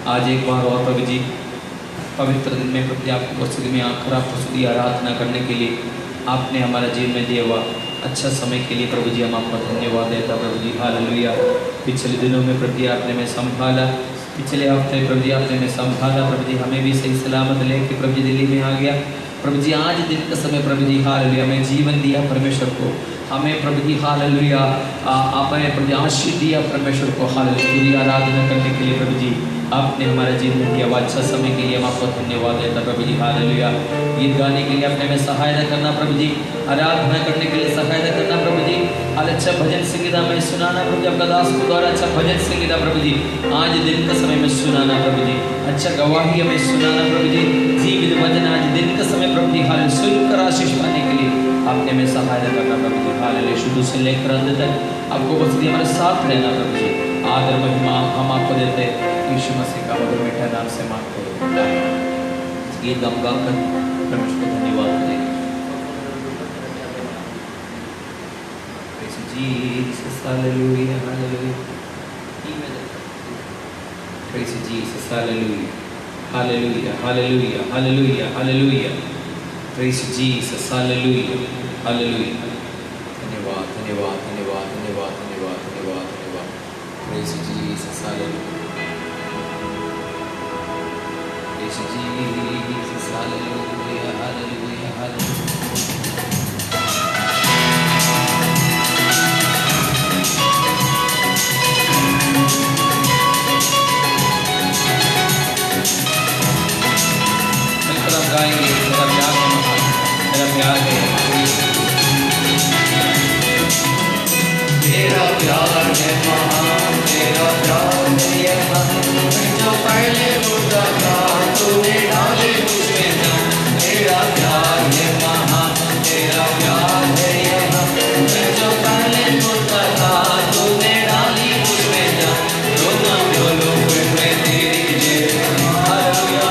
आज एक बार और प्रभु जी पवित्र दिन में प्रभु आपकी उपस्थिति में आकर आपको स्तुति आराधना करने के लिए आपने हमारा जीवन में दिया हुआ अच्छा समय के लिए प्रभु जी हम आपका धन्यवाद देता प्रभु जी। हालेलुया। पिछले दिनों में प्रभु आपने मैं संभाला, पिछले हफ्ते प्रभु जी आपने हमें संभाला, प्रभु जी हमें भी सही सलामत लेके प्रभु जी दिल्ली में आ गया। प्रभु जी आज दिन का समय प्रभु जी हालेलुया हमें जीवन दिया परमेश्वर को, हमें प्रभु जी हालेलुया आपने प्रभु जी आशीष दिया परमेश्वर को हालेलुया आराधना करने के लिए प्रभु जी आपने हमारा जीवन दिया। अच्छा समय के लिए हम आपको धन्यवाद देता प्रभु जी हालेलुया। गीत गाने के लिए आपने हमें सहायता करना प्रभु जी, आराधना करने के लिए सहायता करना प्रभु जी। अच्छा भजन संगीता में सुनाना प्रभु जी, आपका दास को द्वारा अच्छा भजन संगीता प्रभु जी आज दिन का समय में सुनाना प्रभु जी, अच्छा गवाही हमें सुनाना प्रभु जी, जीवित वचन आज दिन का समय प्रभु जी हाल सुनकर आशीष पाने के लिए आपने हमें सहायता करना प्रभु जी हालेलुया। शुरू से लेकर अंत तक आपको बस हमारे साथ रहना प्रभु जी। आदर महिमा हम आपको देते यीशु मसीह का मधुर मीठा नाम से मांगते हैं। गीत हम गाकर परमेश्वर को धन्यवाद देंगे। Jesus, hallelujah, hallelujah. Praise Jesus, hallelujah, hallelujah, hallelujah, hallelujah, hallelujah. Praise Jesus, hallelujah, hallelujah. धन्यवाद, धन्यवाद, धन्यवाद, धन्यवाद, धन्यवाद, धन्यवाद, धन्यवाद. Praise Jesus, hallelujah. Praise Jesus, hallelujah, hallelujah, hallelujah. गाएंगे तेरा प्यार है महान, तेरा प्यार है, तेरा प्यार है महान, तेरा प्यार है महान, जो पहले मुद्दा था तूने डाले मुझमें जान। तेरा प्यार है महान, तेरा प्यार है महान, जो पहले मुद्दा था तूने डाली मुझमें जान। रोना बोलो फिर मैं तेरी जय हालेलुया,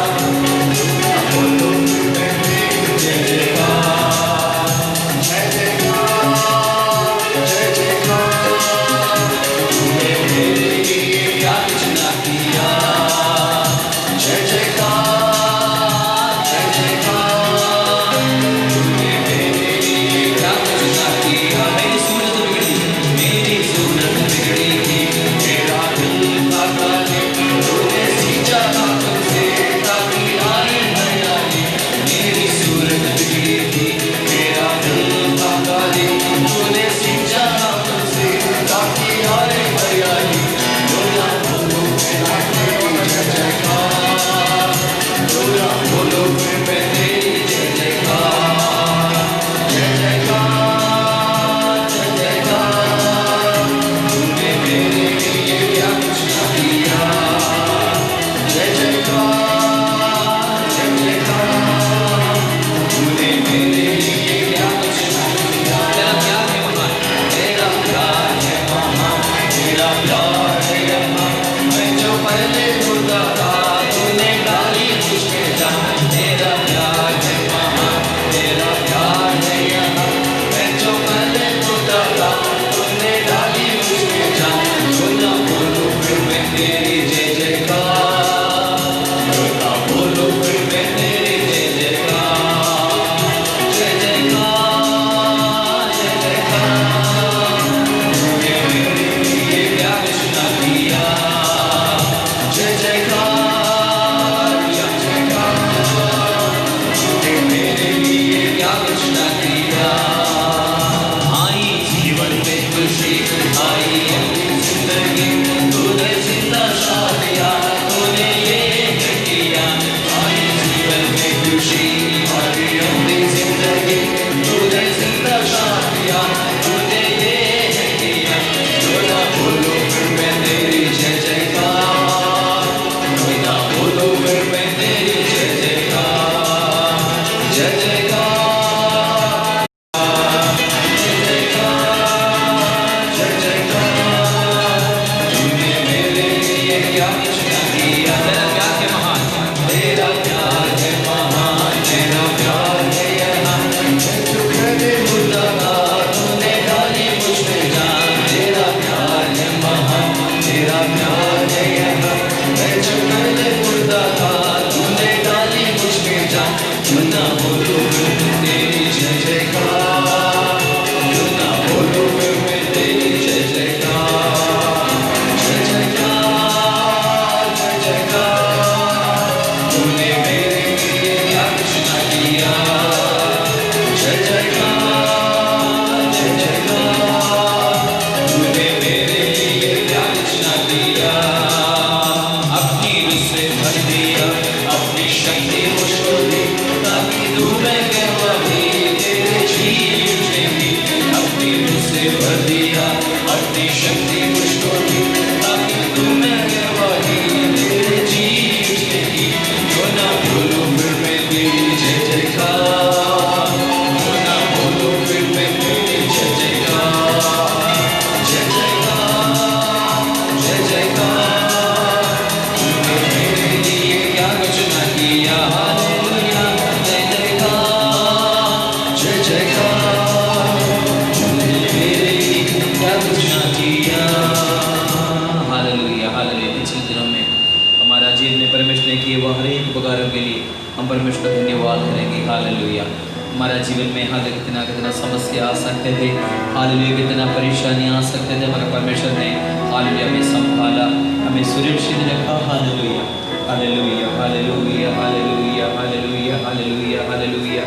जीवन में परमेश्वर ने किए हुए हर एक उपकारों के लिए हम परमेश्वर का धन्यवाद करेंगे। हालेलुया। हमारा जीवन में हाल कितना कितना समस्या आ सकते थे, हालेलुया कितना परेशानियाँ आ सकते थे, हमारा परमेश्वर ने हालेलुया हमें संभाला, हमें सुरक्षित रखा। Hallelujah hallelujah hallelujah hallelujah hallelujah hallelujah hallelujah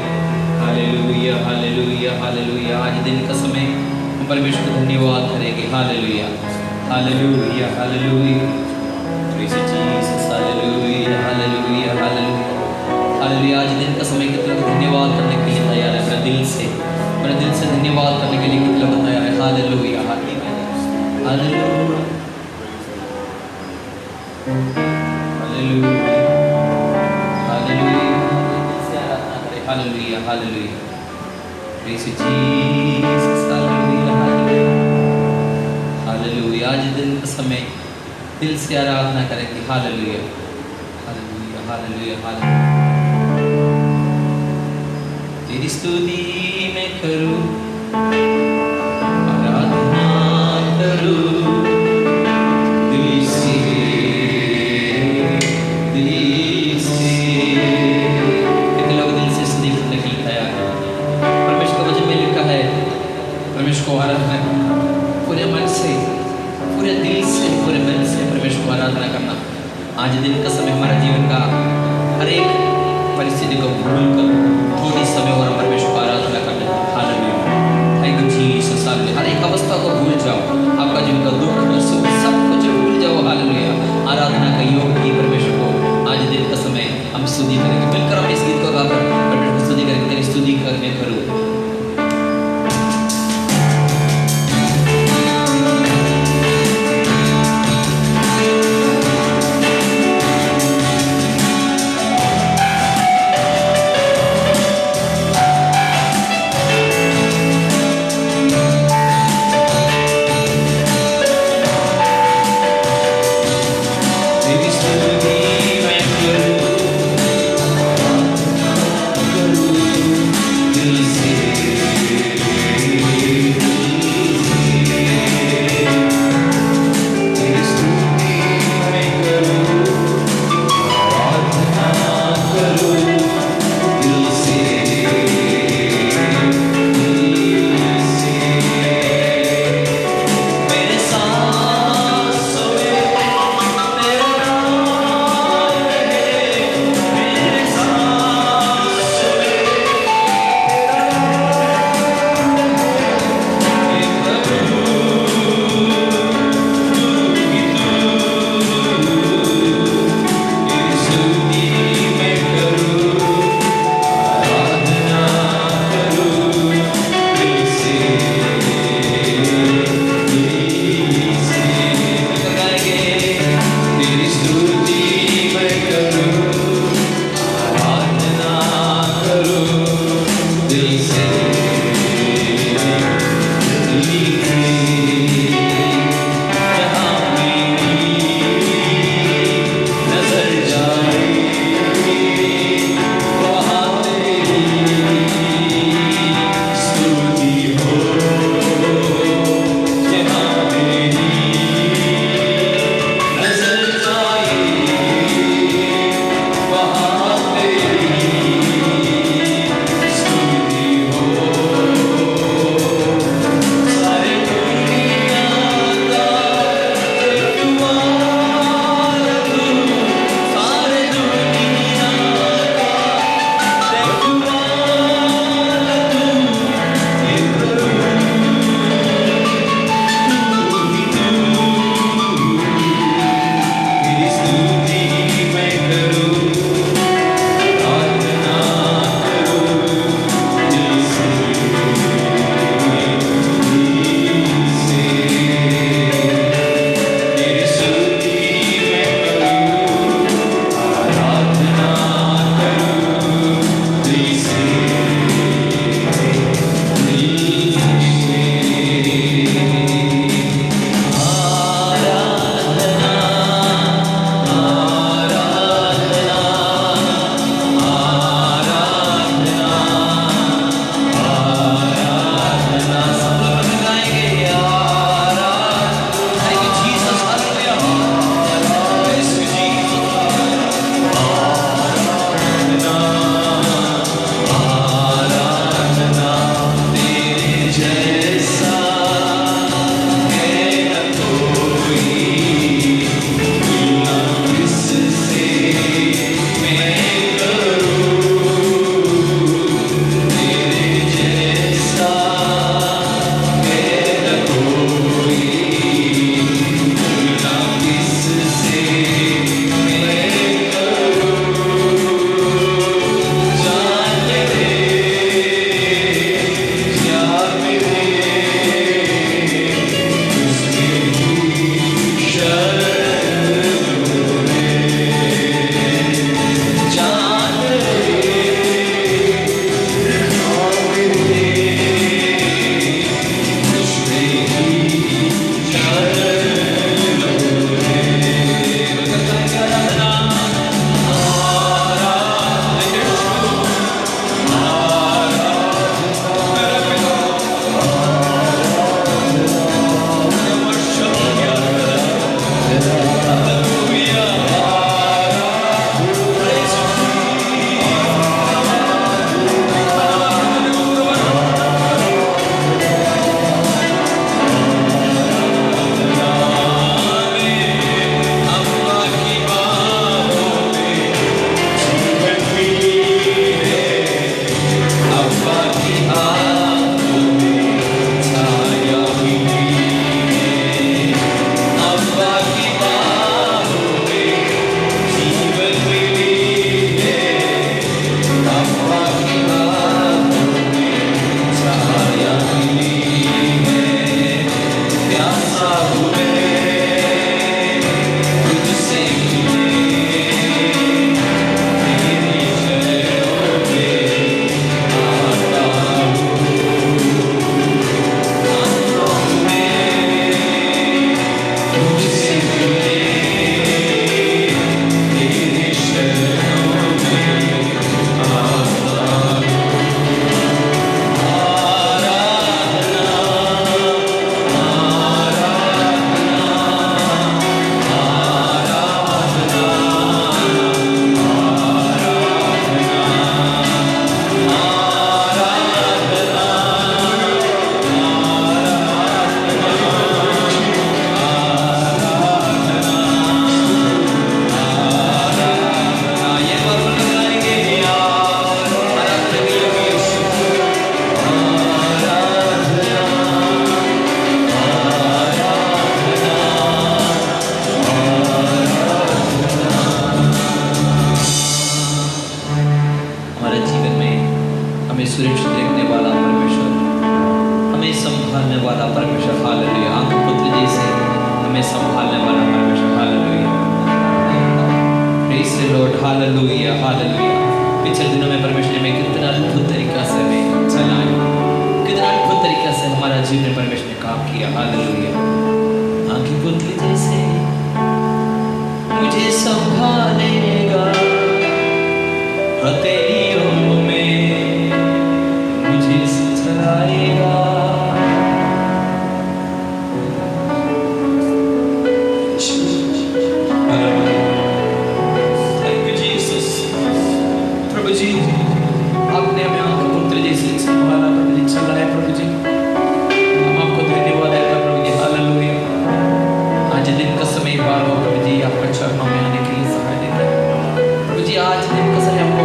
hallelujah hallelujah hallelujah. आज दिन का समय हम परमेश्वर का धन्यवाद करेंगे। Hallelujah hallelujah hallelujah. Praise Jesus. Hallelujah hallelujah hallelujah hallelujah. आज दिन का समय कितना धन्यवाद करने के लिए तैयार है, मेरा दिल से धन्यवाद करने के लिए कितना तैयार है। Hallelujah hallelujah hallelujah hallelujah hallelujah. Praise Jesus. Hallelujah hallelujah. आज दिन का समय दिल से आराधना करेंगे। Hallelujah hallelujah hallelujah hallelujah. तेरी स्तुति मैं करूं, आराधना करूं दिल से दिल से। कितने लोग दिल से स्तुति करने के लिए तैयार हैं? परमेश्वर का वचन में लिखा है परमेश्वर को आराधना पूरे मन से, पूरे दिल से, पूरे मन से परमेश्वर को आराधना करना। आज दिन का समय हमारा जीवन का हर एक परिस्थिति को भूल कर थोड़ी समय और परमेश्वर को आराधना करना। हालेलुया। Thank you Jesus. हर एक अवस्था को भूल जाओ, आपका जीवन का दुख सुख सब कुछ भूल जाओ। हालेलुया। आराधना का योग की परमेश्वर को आज दिन का समय हम स्तुति करेंगे। मिलकर हम इस गीत को गाकर परमेश्वर को स्तुति करेंगे। तेरी स्तुति करने करूँ। तेरी स्तुति सुरक्षित रखने वाला परमेश्वर, हमें संभालने वाला परमेश्वर, हालेलुया। आंख पुत्र जैसे हमें संभालने वाला परमेश्वर, hallelujah. Praise the Lord, hallelujah, hallelujah. पिछले दिनों में परमेश्वर ने कितना अद्भुत तरीका से हमें चलाया, कितना अद्भुत तरीका से हमारा जीवन में परमेश्वर ने काम किया, हालेलुया। आंख पुत्र जैसे मुझे संभालेगा, हथेलियों में मुझे चलाएगा। Thank you Jesus. प्रभु जी, आपने हमें आंख पुत्र जैसे संभाला, प्रभु जी चलाया, प्रभु जी हम आपको धन्यवाद देते हैं प्रभु जी, हालेलुया। आज दिन का समय बार हो प्रभु जी, आपका चरणों में आने के लिए सहाय देता है प्रभु जी। आज दिन का समय हमको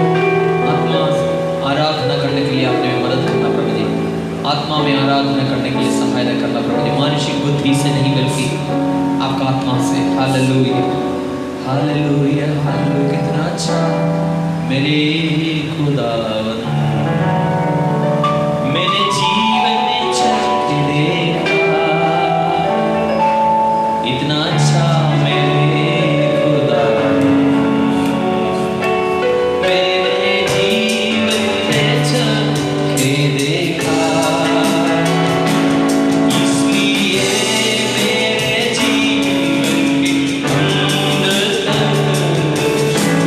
आत्मा आराधना करने के लिए आपने मदद करना प्रभु जी, आत्मा में आराधना करने के लिए सहायता करना प्रभु जी, मानसिक बुद्धि से नहीं बल्कि आपका आत्मा से, हालेलुया, हालेलुया, हालेलुया। कितना अच्छा मेरे खुदावन, मैंने जीवन में चल के देखा, इतना अच्छा मेरे खुदावन, मैंने जीवन में चल के देखा, इसलिए मेरे जीवन के अंदर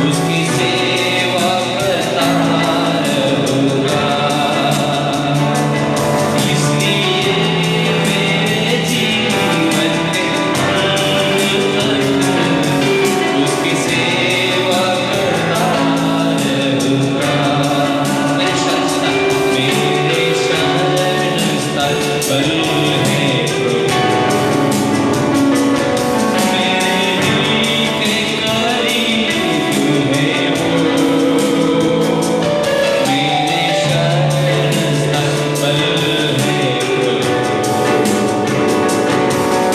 उसकी सेवा करता रहूँगा, इसलिए मेरे जीवन के अंदर उसकी सेवा करता रहूँगा। मेरे शरण स्थल पर है प्रभु, मेरे दिल के करीब है वो, मेरे शरण स्थल पर है प्रभु,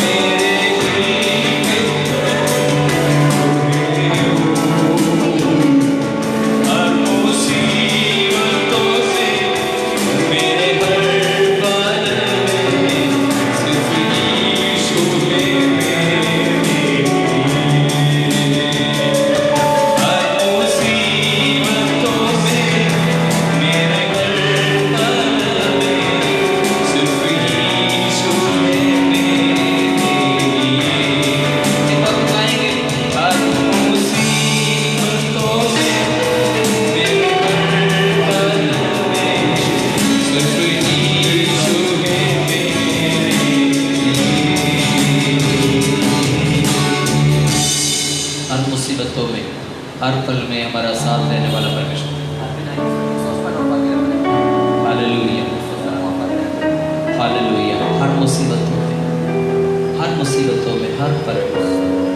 मेरे दिल के हर मुसीबतों से, मेरे हर पल में सिर्फ यीशु है मेरी, हर मुसीबतों से, मेरे हर पल में सिर्फ यीशु है मेरी। एक बार गाएंगे, हर मुसीबतों से, मेरे हर पल में सिर्फ यीशु है मेरी। हर मुसीबतों में, हर पल में हमारा साथ देने वाला परमेश्वर, हालेलुया, हालेलुया। हर मुसीबतों में, हर मुसीबतों में, हर पल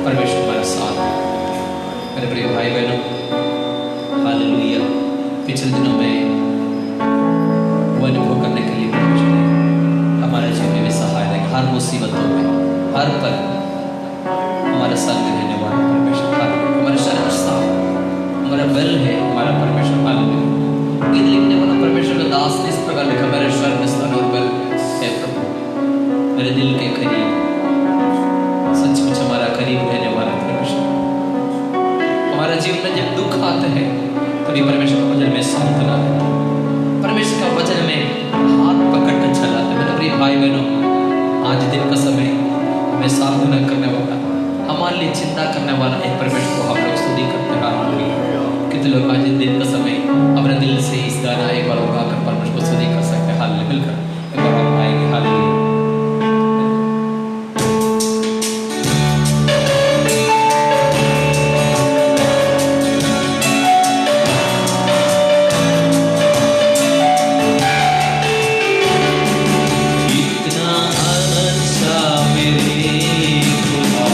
परमेश्वर हमारा साथ है। मेरे प्रिय भाई बहनों, हालेलुया। पिछले दिनों में वो अनुभव करने के लिए परमेश्वर ने हमारे जीवन में भी सहाय देगा। हर मुसीबतों में, हर पल हमारे साथ में रहने वाला परमेश्वर, हालेलुया। हमारा शरण स्थान, हमारा बल है हमारा परमेश्वर, हालेलुया। गीत लिखने वाला परमेश्वर का दास ने इस प्रकार लिखा, मेरे शरण स्थान और बल है प्रभु, मेरे दिल के करीब, सचमुच हमारा करीब रहने वाला परमेश्वर। हमारा जीवन में जब दुख आते हैं तभी परमेश्वर का वचन में सांत्वना देता है, परमेश्वर का वचन में हाथ पकड़ कर चलाते हैं। मेरे प्रिय भाई बहनों, आज दिन का समय हमें सांत्वना करने वाला, हमारे लिए चिंता करने वाला एक परमेश्वर को हम लोग स्तुति करते हैं, हालेलुया। कितने लोग आज दिन का समय अपने दिल से इस गाना एक बार गाकर परमेश्वर को स्तुति कर सकते हैं, हालेलुया। मिलकर एक बार हम गाएंगे, हालेलुया। इतना अच्छा मेरे खुदा,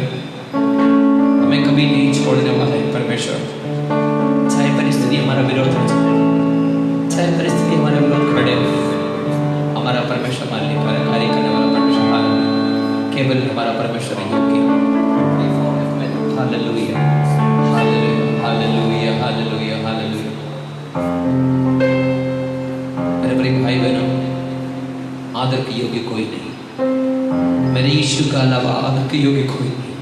हमें कभी नहीं छोड़ने वाला है परमेश्वर। चाहे परिस्थिति हमारा विरोध हो जाए, चाहे परिस्थिति हमारे विरोध खड़े हो, हमारा परमेश्वर मान ली कार्य करने वाला परमेश्वर केवल हमारा परमेश्वर ही होगी। Hallelujah, hallelujah, hallelujah, hallelujah, hallelujah. मेरे प्रिय भाई बहनों, आदर के योग्य कोई नहीं, मेरे यीशु का अलावा आदर के योग्य कोई नहीं,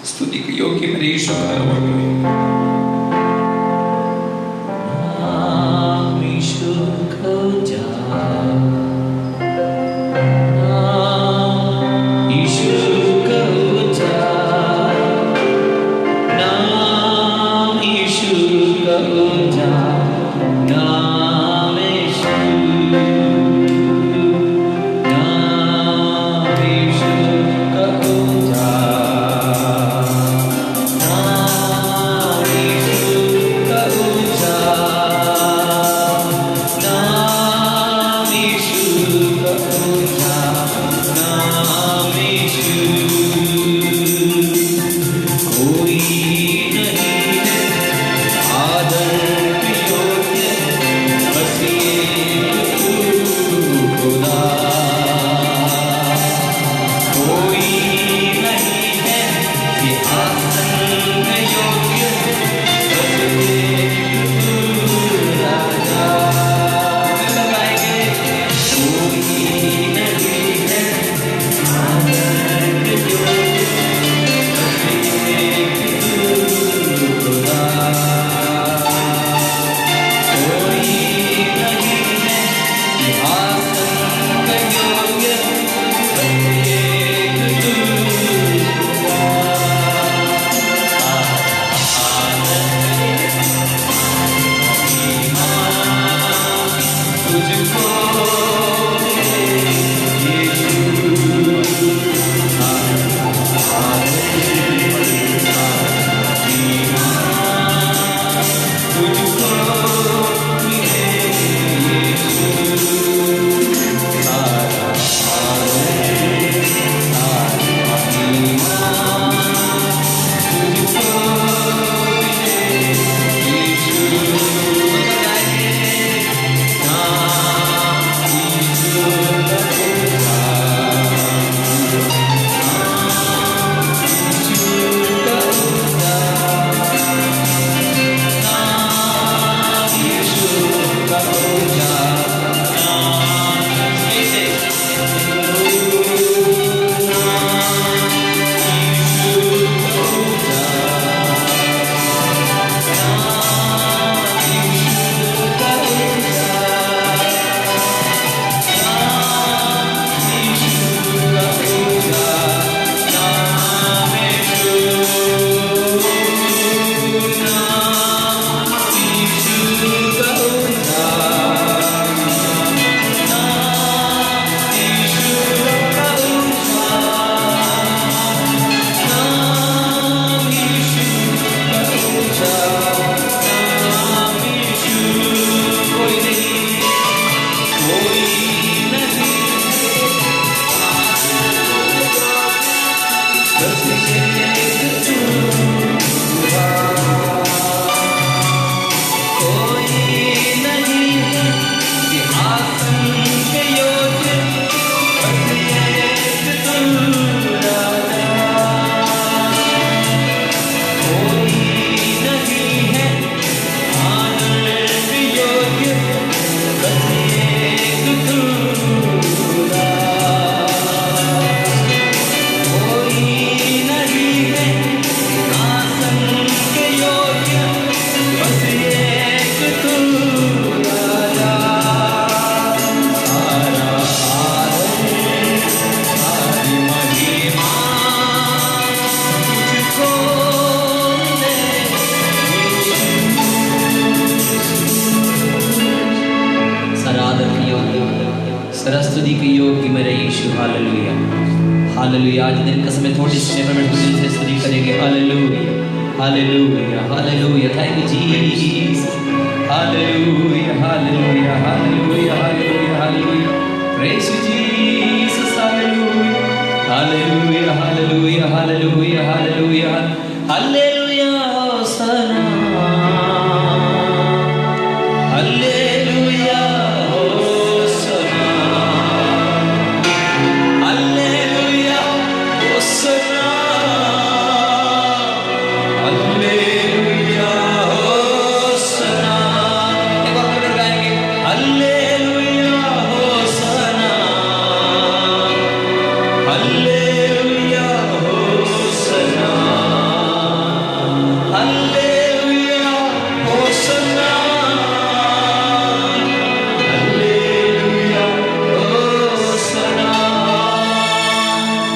स्तुति के योग्य मेरे यीशु का अलावा कोई नहीं। यीशु को स्तुति के योग्य मेरे यीशु। Hallelujah, hallelujah. आज दिन का समय थोड़ी सी परमेश्वर दिल से स्तुति करेंगे। Hallelujah, hallelujah, hallelujah. Thank you Jesus. Hallelujah, hallelujah, hallelujah, hallelujah, hallelujah. Praise you Jesus. Hallelujah, hallelujah hallelujah hallelujah hallelujah hallelujah hosanna hallelujah hosanna hallelujah hosanna hallelujah hosanna. एक बार फिर गाएंगे hallelujah hosanna hallelujah hosanna hallelujah hosanna hallelujah hosanna.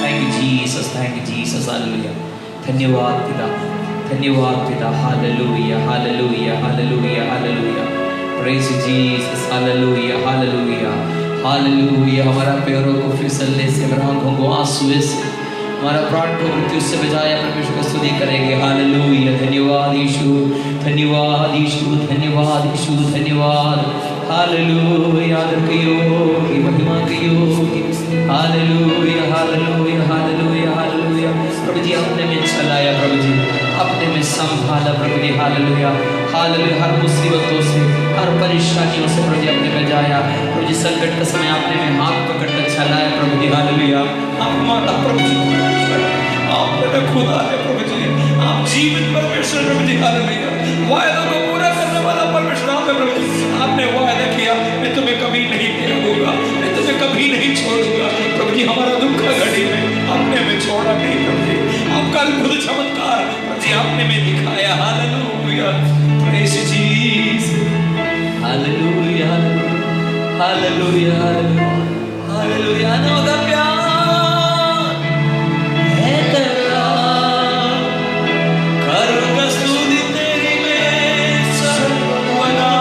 Thank you Jesus, thank you Jesus, hallelujah. धन्यवाद पिता, धन्यवाद पिता, hallelujah hallelujah hallelujah hallelujah. Praise Jesus, hallelujah hallelujah hallelujah. हमारा पैरों को फिसलने से, हमारा आंखों को आंसुए से, हमारा प्राण को मृत्यु से बचाया, परमेश्वर को स्तुति करेंगे। हालेलुया। धन्यवाद यीशु, धन्यवाद यीशु, धन्यवाद यीशु, धन्यवाद। हालेलुया। आदर के योग्य, महिमा के योग्य। Hallelujah hallelujah hallelujah hallelujah. प्रभु जी अपने में चलाया, प्रभु जी अपने में संभाला, प्रभु जी हालेलुया हालेलुया। हर मुसीबतों से, हर परेशानियों से प्रभु जी अपने में जाया, प्रभु जी संकट के समय अपने में हाथ पकड़कर चलाया, प्रभु जी हालेलुया। आप माता प्रभु जी, आप मेरे खुदा है प्रभु जी, आप जीवित परमेश्वर प्रभु जी हालेलुया। वायदा को पूरा करने वाला परमेश्वर आप है प्रभु जी। आपने वायदा किया मैं तुम्हें कभी नहीं त्यागूंगा, मैं तुम्हें कभी नहीं छोड़ूंगा। प्रभु जी हमारा दुख का घड़ी में आपने हमें छोड़ा नहीं प्रभु जी। आपका अद्भुत चमत्कार प्रभु जी आपने में दिखाया। Hallelujah. Praise Jesus, hallelujah hallelujah hallelujah. अनोखा प्यार है तेरा, करूंगा स्तुति तेरी मैं सर्वदा।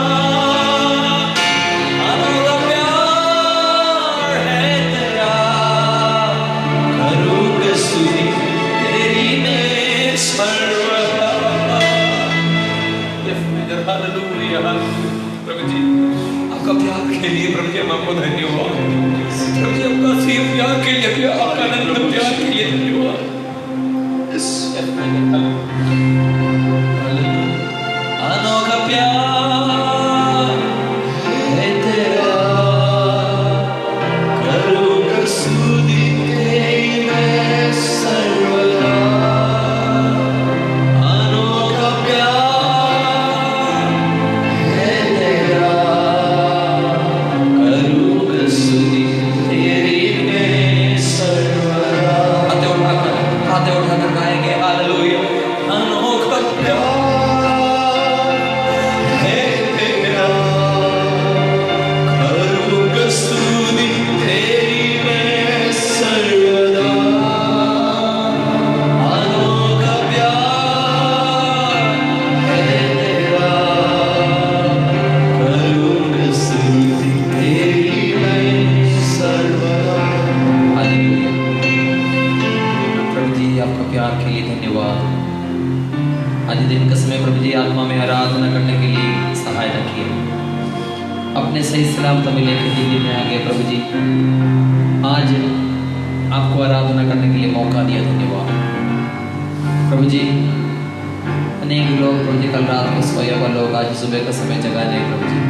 अनोखा प्यार है तेरा, करूंगा स्तुति तेरी मैं सर्वदा। हालेलुया प्रभु जी आपका प्यार के लिए प्रभु जी हम आपको धन्यवाद। प्रभु जी आपका सिर्फ प्यार के लिए, आपका अनंत प्यार के लिए धन्यवाद। अनोखा प्यार है तेरा, करूंगा स्तुति तेरी मैं सर्वदा। अनोखा प्यार है तेरा, करूंगा स्तुति तेरी मैं सर्वदा। हाथ उठाकर गाएंगे हालेलुया। अनोखा प्यार है तेरा, करूंगा स्तुति तेरी मैं सर्वदा। अनोखा प्यार है तेरा, करूंगा स्तुति तेरी मैं सर्वदा। हालेलुया। प्रभु जी आपका प्यार के लिए धन्यवाद। आज दिन का समय प्रभु जी आत्मा में आराधना करने के लिए सहायता किए, अपने सही सलामत में लेकर दिल्ली में आ गए प्रभु जी। आज आपको आराधना करने के लिए मौका दिया, धन्यवाद प्रभु जी। अनेक लोग प्रभु जी कल रात को सोया हुआ लोग आज सुबह का समय जगा दे प्रभु जी,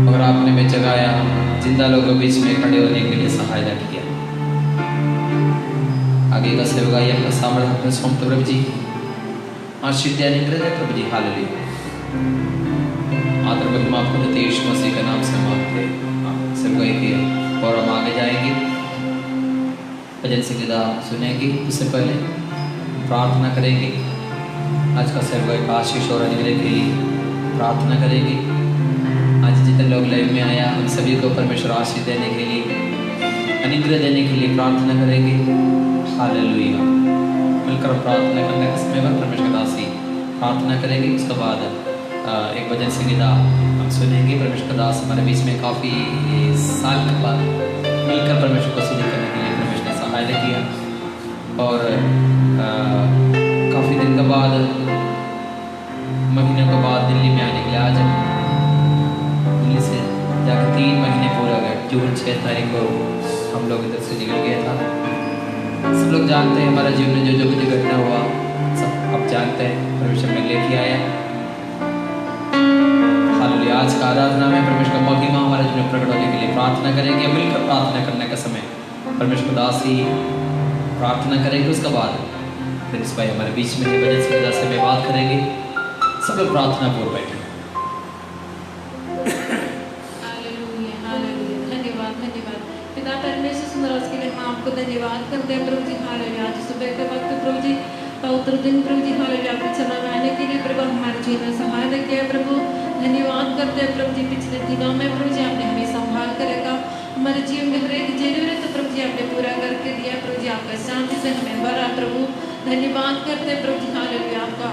और आपने में जगाया, जिंदा लोगों के बीच में खड़े होने के लिए सहायता किया। आगे का सेवकाई आपका सामर्थ्य में सौंपते प्रभु जी। आशीष देने के लिए प्रभु जी हालेलुया। आदर महिमा आपको यीशु मसीह के नाम से मांगते सेवकाई किया, और हम आगे जाएंगे, भजन संगीता सुनेंगे। उससे पहले प्रार्थना करेंगे। आज का सेवकाई का आशीष और अनुग्रह के लिए प्रार्थना करेंगे। आज जितने लोग लाइव में आया उन सभी को परमेश्वर आशीष देने के लिए, अनुग्रह देने के लिए प्रार्थना करेंगे। हालेलुया। मिलकर प्रार्थना करने का समय पर परमेश्वर दासी प्रार्थना करेंगे। उसके बाद एक भजन संगीता हम सुनेंगे। परमेश्वर दास हमारे बीच में काफ़ी साल के बाद मिलकर परमेश्वर को स्तुति करने के लिए परमेश्वर ने सहायता किया, और काफ़ी दिन के बाद, महीनों के बाद दिल्ली में आने के लिए आज दिल्ली से जाकर 3 महीने पूरा गए। जून 6 तारीख को हम हम लोग इधर से निकल गया था। सब लोग जानते हैं हमारा जीवन में जो जो कुछ घटना हुआ, सब आप जानते हैं। परमेश्वर में लेके आया। हालेलुया। आज का आराधना में परमेश्वर का महिमा हमारे जीवन में प्रकट होने के लिए प्रार्थना करेंगे। मिलकर प्रार्थना करने का समय परमेश्वर दास ही प्रार्थना करेंगे। उसके बाद प्रिंस भाई हमारे बीच में भजन संगीत से में बात करेंगे। सब लोग प्रार्थना पूर्व बैठे। धन्यवाद धन्यवाद पिता परमेश्वर सुंदर के लिए हम आपको धन्यवाद करते हैं प्रभु जी। हालेलुया। आज सुबह के वक्त प्रभु जी पवित्र दिन प्रभु जी हालेलुया आपके चरण में आने के लिए प्रभु हमारे जीवन में सहायता किया प्रभु। धन्यवाद करते हैं प्रभु जी। पिछले दिनों में प्रभु जी आपने हमें संभाल करेगा। हमारे जीवन में हर एक जरूरत प्रभु जी आपने पूरा करके दिया प्रभु जी। आपका शांति से हमें भरा प्रभु। धन्यवाद करते हैं प्रभु जी हालेलुया आपका।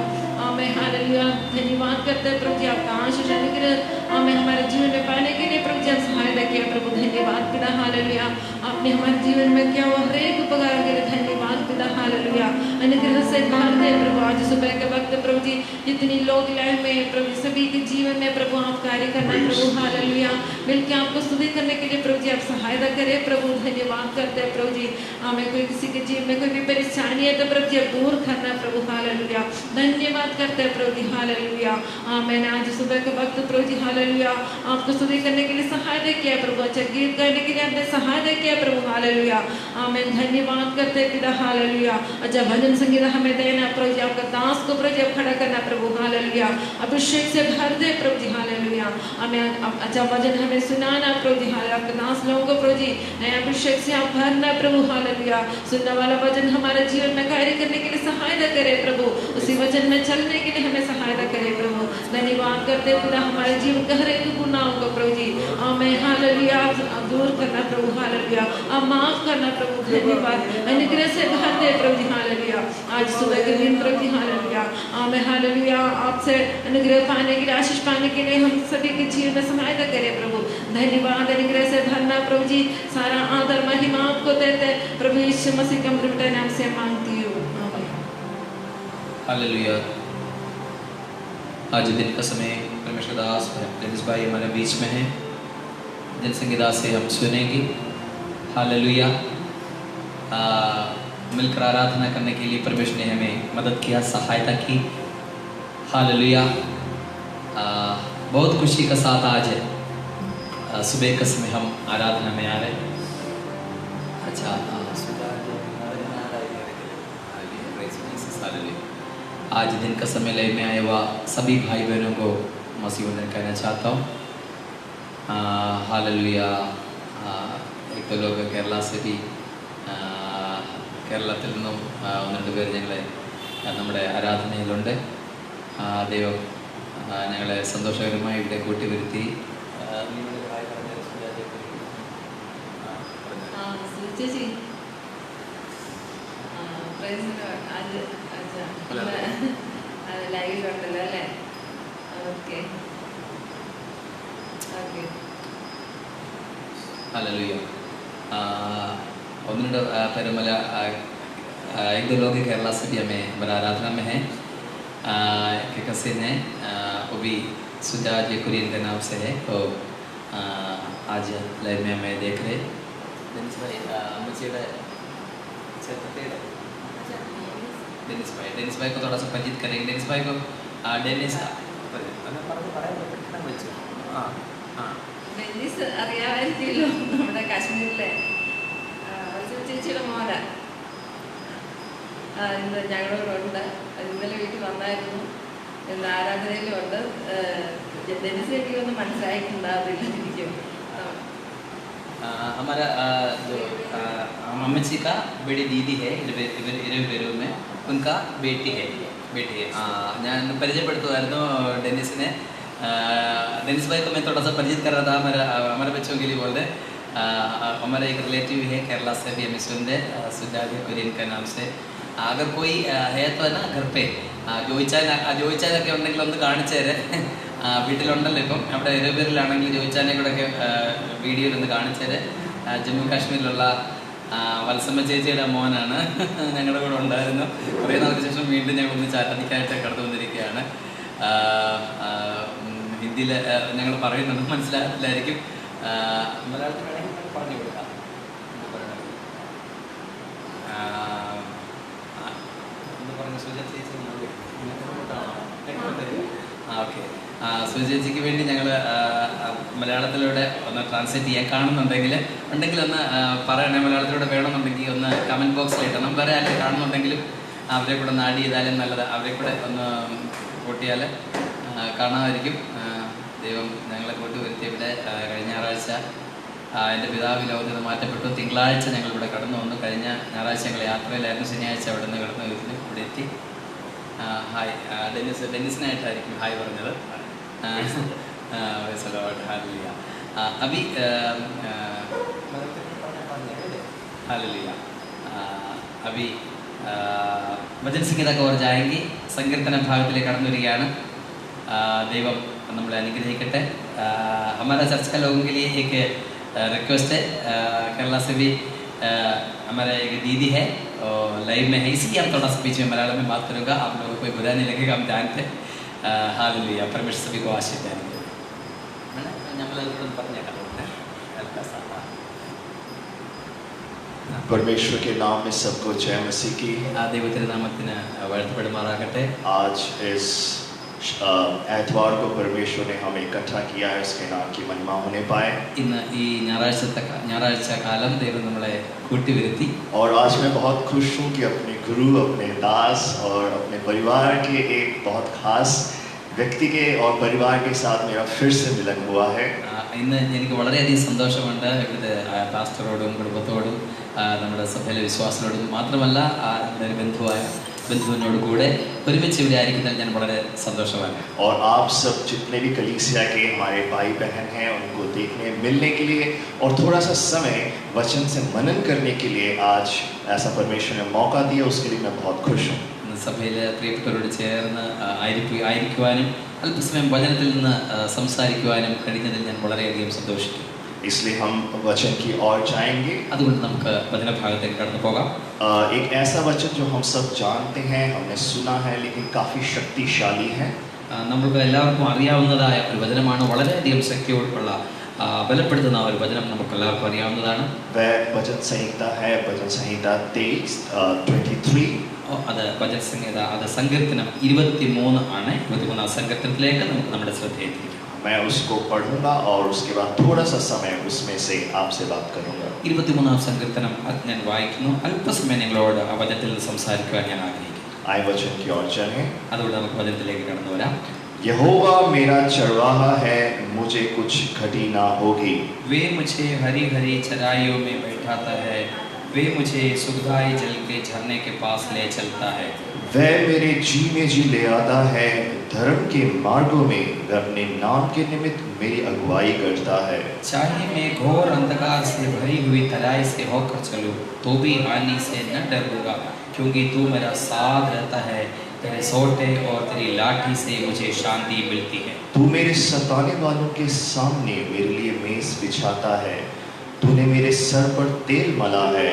Amen hallelujah. धन्यवाद करते हैं प्रभु जी आपका आशीष अनुग्रह आमेन हमारे जीवन में पाने के लिए प्रभु जी आप सहायता किया प्रभु। धन्यवाद पिता हालेलुया। आपने हमारे जीवन में क्या हुआ हर एक उपकार के लिए धन्यवाद पिता हालेलुया। अनुग्रह से भर दे प्रभु। आज सुबह के वक्त प्रभु जी जितनी लोग लाइन में प्रभु सभी के जीवन में प्रभु आप कार्य करना प्रभु हालेलुया। मिलकर आपको स्तुति करने के लिए प्रभु जी आप सहायता करें प्रभु। धन्यवाद करते हैं प्रभु जी। हमें कोई किसी के जीवन में कोई भी परेशानी है तो प्रभु जी आप दूर करना प्रभु हालेलुया। धन्यवाद करते हैं प्रभु जी हालेलुया। आमेन। आज सुबह के वक्त प्रभु जी हालेलुया आपको स्तुति करने के लिए सहायता किया प्रभु। अच्छा गीत गाने के लिए आपने सहायता किया प्रभु हालेलुया। आमेन। धन्यवाद करते हैं पिता हालेलुया। अच्छा भजन संगीत हमें देना प्रभु जी। आपका दास को प्रभु जी आप खड़ा करना प्रभु हालेलुया। अभिषेक से भर दे प्रभु जी हालेलुया। हमें अच्छा भजन हमें सुनाना प्रभु जी हालेलुया। आपके दास लोगों को प्रभु जी नए अभिषेक से आप भरना प्रभु हालेलुया। सुनने वाला वचन हमारे जीवन में कार्य करने के लिए सहायता करे प्रभु। उसी वचन में चलने के लिए हमें सहायता करे प्रभु। धन्यवाद करते पिता हमारे जीवन के हर एक गुनाहों को प्रभु जी आमेन हालेलुया आप दूर करना प्रभु हालेलुया। आप माफ करना प्रभु। धन्यवाद अनुग्रह से भर दे प्रभु जी हालेलुया। आज सुबह के दिन प्रभु जी हालेलुया आमेन हालेलुया आपसे अनुग्रह पाने के लिए आशीष पाने के लिए हम सभी के जीवन में सहायता करें प्रभु। धन्यवाद अनुग्रह से भरना प्रभु जी। सारा आदर महिमा आपको देते प्रभु यीशु मसीह के अमृत नाम से मांगती हूँ आमीन। हालेलुया। आज दिन का समय परमेश्वर दास प्रिंस भाई हमारे बीच में है। जन संगीता से हम सुनेंगे। हालेलुया। मिलकर आराधना करने के लिए परमेश्वर ने हमें मदद किया सहायता की। हालेलुया। बहुत खुशी का साथ आज है सुबह का समय हम आराधना में आ रहे हैं। अच्छा आज दिन का समय ले में आए हुआ सभी भाई बहनों को मसीह वंदन कहना चाहता हूँ। हालेलुया। एक तो लोग केरला से भी കേരളത്തിൽ നിന്നും ഒന്ന് രണ്ട് പേര് ഞങ്ങളെ നമ്മുടെ ആരാധനയിലുണ്ട്. ദൈവം ഞങ്ങളെ സന്തോഷകരമായി ഇവിടെ കൂട്ടിവരുത്തി. ലൈവിലുണ്ടല്ലോ അല്ലേ? Okay okay. हालेलुया. उन्होंने पेरुमला एक दो लोग केरला से भी हमें हमारा आराधना में हैं। एक कसिन है वो भी सुजाज कुरियन के नाम से है। तो आज लाइव में हमें देख रहे डेनिस भाई को थोड़ा सा परिचित करेंगे। डेनिस भाई को डेनिस ഡെന്നിസ് അറിയാമായിരിക്കുമല്ലോ, നമ്മുടെ കാശ്മീരിലെ ചേച്ചിയുടെ മോന ഇന്ന് ഞങ്ങളുടെ കൂടെ ഉണ്ട്. ഇന്നലെ വീട്ടിൽ വന്നായിരുന്നു. ഇന്ന് ആരാധനയിലും ഉണ്ട്. ഡെന്നിസ് എനിക്കൊന്നും മനസ്സിലായിട്ടുണ്ടാവില്ല എനിക്കും. हमारा जो मम्मी जी का बड़ी दीदी है इरवेरू में, उनका बेटी है ഞാൻ പരിചയപ്പെടുത്തുമായിരുന്നു डेनिसिने. डेनिस भाई को मैं थोड़ा सा परिचित कर रहा था हमारे बच्चों के लिए बोल रहे. हमारा एक रिलेटिव है केरला से भी हमें सुन दे सुजाज कुरियन के नाम से. अगर कोई है तो है ना घर पे ചോദിച്ചാലൊക്കെ ഉണ്ടെങ്കിൽ ഒന്ന് കാണിച്ചേരെ. വീട്ടിലുണ്ടല്ലോ ഇപ്പം അവിടെ ഇരവേറിലാണെങ്കിൽ ചോദിച്ചാനെ കൂടെയൊക്കെ വീഡിയോയിൽ ഒന്ന് കാണിച്ചേരെ. ജമ്മു കാശ്മീരിലുള്ള വത്സമ്മ ചേച്ചിയുടെ മോനാണ്, ഞങ്ങളുടെ കൂടെ ഉണ്ടായിരുന്നു. കുറേ നാൾക്ക് ശേഷം വീണ്ടും ഞങ്ങൾ ഒന്ന് ചാറ്റനിക്കായിട്ട് കടന്നു വന്നിരിക്കുകയാണ്. ഹിന്ദിയിൽ ഞങ്ങൾ പറയുന്നത് മനസ്സിലായില്ലായിരിക്കും. മലയാളത്തിൽ വേണമെങ്കിൽ പറഞ്ഞു കൊടുക്കാം. ഓക്കെ. സുചേച്ചിക്ക് വേണ്ടി ഞങ്ങൾ മലയാളത്തിലൂടെ ഒന്ന് ട്രാൻസ്ലേറ്റ് ചെയ്യാൻ കാണുന്നുണ്ടെങ്കിൽ ഒന്ന് പറയണേ. മലയാളത്തിലൂടെ വേണമെന്നുണ്ടെങ്കിൽ ഒന്ന് കമൻറ്റ് ബോക്സിൽ ഇടണം. വേറെ ആരും കാണുന്നുണ്ടെങ്കിലും അവരെ കൂടെ ഒന്ന് ആഡ് ചെയ്താലും നല്ലത്. അവരെ കൂടെ ഒന്ന് കൂട്ടിയാൽ കാണാമായിരിക്കും. ദൈവം ഞങ്ങളെ കൂട്ടി വരുത്തിയവിടെ കഴിഞ്ഞ ഞായറാഴ്ച എൻ്റെ പിതാവ് ലോകത്തിൽ നിന്ന് മാറ്റപ്പെട്ടു. തിങ്കളാഴ്ച ഞങ്ങളിവിടെ കടന്നു വന്നു. കഴിഞ്ഞ ഞായറാഴ്ച ഞങ്ങൾ യാത്രയിലായിരുന്നു. ശനിയാഴ്ച അവിടെ നിന്ന് കടന്നു വരുന്നു ഇവിടെ എത്തി. ഹായ് ഡെന്നിസിനായിട്ടായിരിക്കും ഹായ് പറഞ്ഞത്. അബി हालेलुया अभी भजन संगीत और जाएंगे. സങ്കീർത്തന ഭാഗത്തിലേക്ക് കടന്നു വരികയാണ്. ദൈവം നമ്മളെ അനുഗ്രഹിക്കട്ടെ. हमारा चर्च का लोगों के लिए एक रिक्वेस्ट है. केरला से भी हमारा एक दीदी है और लाइव में है, इसलिए हम थोड़ा सा बीच में मलयालम में बात करूँगा. आप लोगों को कोई बुरा नहीं लगेगा, हम जानते हैं. हालेलुया. परमेश्वर सभी को आशीष दें. परमेश्वर के नाम में सबको जय मसीह की. ദൈവത്തിന്റെ നാമത്തിന് വാഴ്ത്തപ്പെടുമാറാകട്ടെ. आज इस एतवार को परमेश्वर ने हमें इकट्ठा किया है, उसके नाम की महिमा होने पाए. ഇന്ന് ഈ ഞായറാഴ്ച കാലം ദൈവം നമ്മളെ കൂട്ടിവരുത്തി. और आज मैं बहुत खुश हूँ कि अपने गुरु, अपने दास और अपने परिवार के एक बहुत खास व्यक्ति के और परिवार के साथ मेरा फिर से मिलन हुआ है. ഇന്ന് എനിക്ക് വളരെയധികം സന്തോഷമുണ്ട്. ഇവിടുത്തെ പാസ്റ്ററോടും കുടുംബത്തോടും നമ്മുടെ സഭയിലെ വിശ്വാസികളോടും മാത്രമല്ല എൻ്റെ ബന്ധുവിനോട് കൂടെ ഒരുമിച്ച് ഇവിടെ ആയിരിക്കുന്നതിൽ ഞാൻ വളരെ സന്തോഷവാനാണ്. और आप सब जितने भी कलीसिया के हमारे भाई बहन हैं उनको देखने मिलने के लिए और थोड़ा सा समय वचन से मनन करने के लिए आज ऐसा परमेश्वर ने मौका दिया, उसके लिए मैं बहुत खुश हूँ. സഭയിലെ പ്രിയപ്പെട്ടവരോട് ചേർന്ന് ആയിരിക്കുവാനും അല്പസമയം വചനത്തിൽ നിന്ന് സംസാരിക്കുവാനും കഴിഞ്ഞതിൽ ഞാൻ വളരെയധികം സന്തോഷിക്കുന്നു. इसलिए हम वचन की ओर जाएंगे. അതുകൊണ്ട് നമുക്ക് വചനഭാഗത്തേക്ക് കടന്നു പോകാം. एक ऐसा वचन जो हम सब जानते हैं, हमने सुना है, लेकिन काफ़ी शक्तिशाली है. നമുക്ക് എല്ലാവർക്കും അറിയാവുന്നതായ ഒരു വചനമാണ്. വളരെയധികം ശക്തിയോടുള്ള ബലപ്പെടുത്തുന്ന ഒരു വചനം നമുക്ക് എല്ലാവർക്കും അറിയാവുന്നതാണ്. वह वचन संहिता है, वचन संहिता 23. അത് വചന സംഹിത, അത് സങ്കീർത്തനം 23 ആണ്. 23 സങ്കീർത്തനത്തിലേക്ക് നമുക്ക് നമ്മുടെ ശ്രദ്ധയെ തിരിക്കാം. मैं उसको पढ़ूंगा और उसके बाद थोड़ा सा समय उसमें से आपसे बात करूंगा. 23 സങ്കീർത്തനം ഞാൻ വായിക്കുന്നു. അല്പസമയം നിങ്ങളോട് ആ വചനത്തിൽ നിന്ന് സംസാരിക്കുവാൻ ഞാൻ ആഗ്രഹിക്കുന്നു. आए वचन की ओर चलें. അതുകൊണ്ട് നമുക്ക് വചനത്തിലേക്ക് കടന്നു വരാം. यहोवा मेरा चरवाहा है, मुझे कुछ घटी ना होगी. वे मुझे हरी हरी चराइयों में बैठाता है, वे मुझे सुखदाई जल के झरने के पास ले चलता है. वह मेरे जी में जी ले आता है, धर्म के मार्गों में वह अपने नाम के निमित्त मेरी अगुवाई करता है. चाहे मैं घोर अंधकार से भरी हुई तराई से होकर चलूं तो भी हानि से न डरूंगा, क्योंकि तू मेरा साथ रहता है. तेरे सोटे और तेरी लाठी से मुझे शांति मिलती है. तू मेरे सताने वालों के सामने मेरे लिए मेज बिछाता है. तूने मेरे सर पर तेल मला है,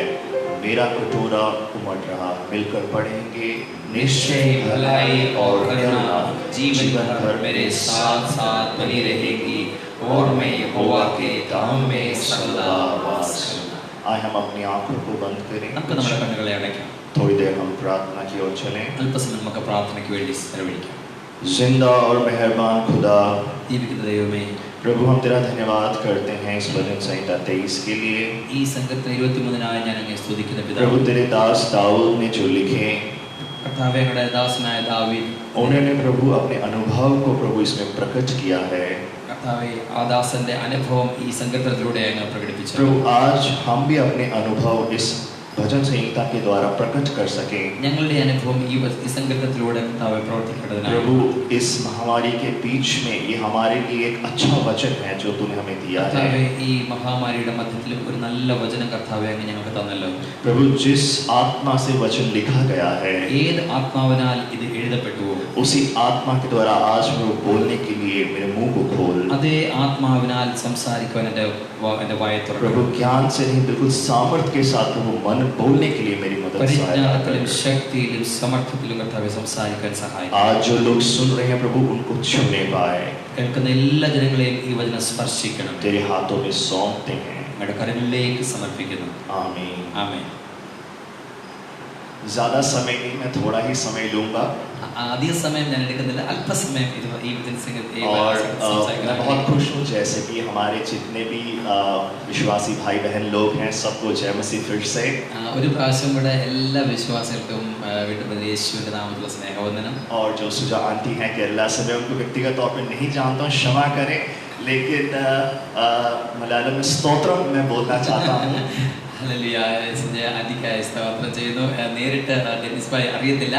मेरा कटोरा उमड़ रहा. मिलकर पढ़ेंगे. निश्चय भलाई और करुणा जीवन भर मेरे साथ साथ बनी रहेगी, और मैं यहोवा के धाम में सदा वास करूंगा. आए हम अपनी आंखों को बंद करें. നമുക്ക് നമ്മുടെ കണ്ണുകളെ അടയ്ക്കാം. थोड़ी देर हम प्रार्थना की ओर चलें. അല്പസമയം നമുക്ക് പ്രാർത്ഥനയ്ക്ക് വേണ്ടി ചെലവഴിക്കാം. जिंदा और मेहरबान खुदा, ജീവിക്കുന്ന ദൈവമേ, प्रभु हम तेरा धन्यवाद करते हैं इस वचन संहिता 23 के लिए. ഈ സംഘത്തിന് 23 ഞാൻ അങ്ങേ സ്തുതിക്കുന്ന प्रभु പിതാവേ. तेरे दास दाऊद ने जो लिखे, കർത്താവേ, അങ്ങയുടെ ദാസനായ ദാവീദ് उन्होंने प्रभु अपने अनुभव को प्रभु इसमें प्रकट किया है. കർത്താവേ, ആ ദാസന്റെ അനുഭവം ഈ സങ്കീർത്തനത്തിലൂടെ അങ്ങ് പ്രകടിപ്പിച്ചു. प्रभु आज हम भी अपने अनुभव इस भजन संहिता के द्वारा प्रकट कर सकें. ഞങ്ങളുടെ അനുഭവം ഈ സങ്കീർത്തനത്തിലൂടെ കർത്താവേ പ്രവർത്തിക്കേണ്ടതിനായി प्रभु इस महामारी के बीच में ये हमारे लिए एक अच्छा वचन है जो तूने हमें दिया है. കർത്താവേ, ഈ മഹാമാരിയുടെ മധ്യത്തിലും ഒരു നല്ല വചനം കർത്താവേ അങ്ങ് ഞങ്ങൾക്ക് തന്നല്ലോ. प्रभु जिस आत्मा से वचन लिखा गया है, ഏത് ആത്മാവിനാൽ ഇത് എഴുതപ്പെട്ടുവോ उसी आत्मा के द्वारा आज प्रभु बोलने के लिए मेरे मुंह को खोल. അതേ ആത്മാവിനാൽ സംസാരിക്കുവാൻ എൻ്റെ വായ തുറക്കണം. प्रभु ज्ञान से नहीं, बिल्कुल सामर्थ्य के साथ प्रभु मन बोलने के लिए मेरी मदद सहायता പരിജ്ഞാനത്തിലും कर. ശക്തിയിലും സമർത്ഥത്തിലും കർത്താവെ സംസാരിക്കാൻ സഹായിക്കും. आज जो लोग सुन रहे हैं प्रभु उनको छूने पाए. കേൾക്കുന്ന എല്ലാ ജനങ്ങളെയും ഈ വചനം സ്പർശിക്കണം. तेरे हाथों में सौंपते हैं. അങ്ങയുടെ കരങ്ങളിലേക്ക് സമർപ്പിക്കുന്നു. आमीन. ആമേൻ. ज़्यादा समय नहीं, मैं थोड़ा ही समय लूँगा അധിക സമയം ഞാൻ എടുക്കുന്നില്ല, അല്പസമയം ഈ और मैं बहुत खुश हूँ जैसे कि हमारे जितने भी विश्वासी भाई बहन लोग हैं सबको जय मसीह फिर से। ഒരു പ്രാവശ്യം കൂടെ എല്ലാ വിശ്വാസികൾക്കും വീണ്ടും യേശുവിന്റെ നാമത്തിലുള്ള സ്നേഹവന്ദനം। और जो सुजा आंटी हैं केरला से, मैं उनको व्यक्तिगत तौर पे नहीं जानता हूँ, क्षमा करें, लेकिन मलयालम में स्तोत्रम मैं बोलना चाहता हूँ। ഹല്ലേലൂയ, അതിക്കായ സ്തോത്രം ചെയ്യുന്നു। നേരിട്ട് ഡെന്നിസ് ഭായി അറിയത്തില്ല,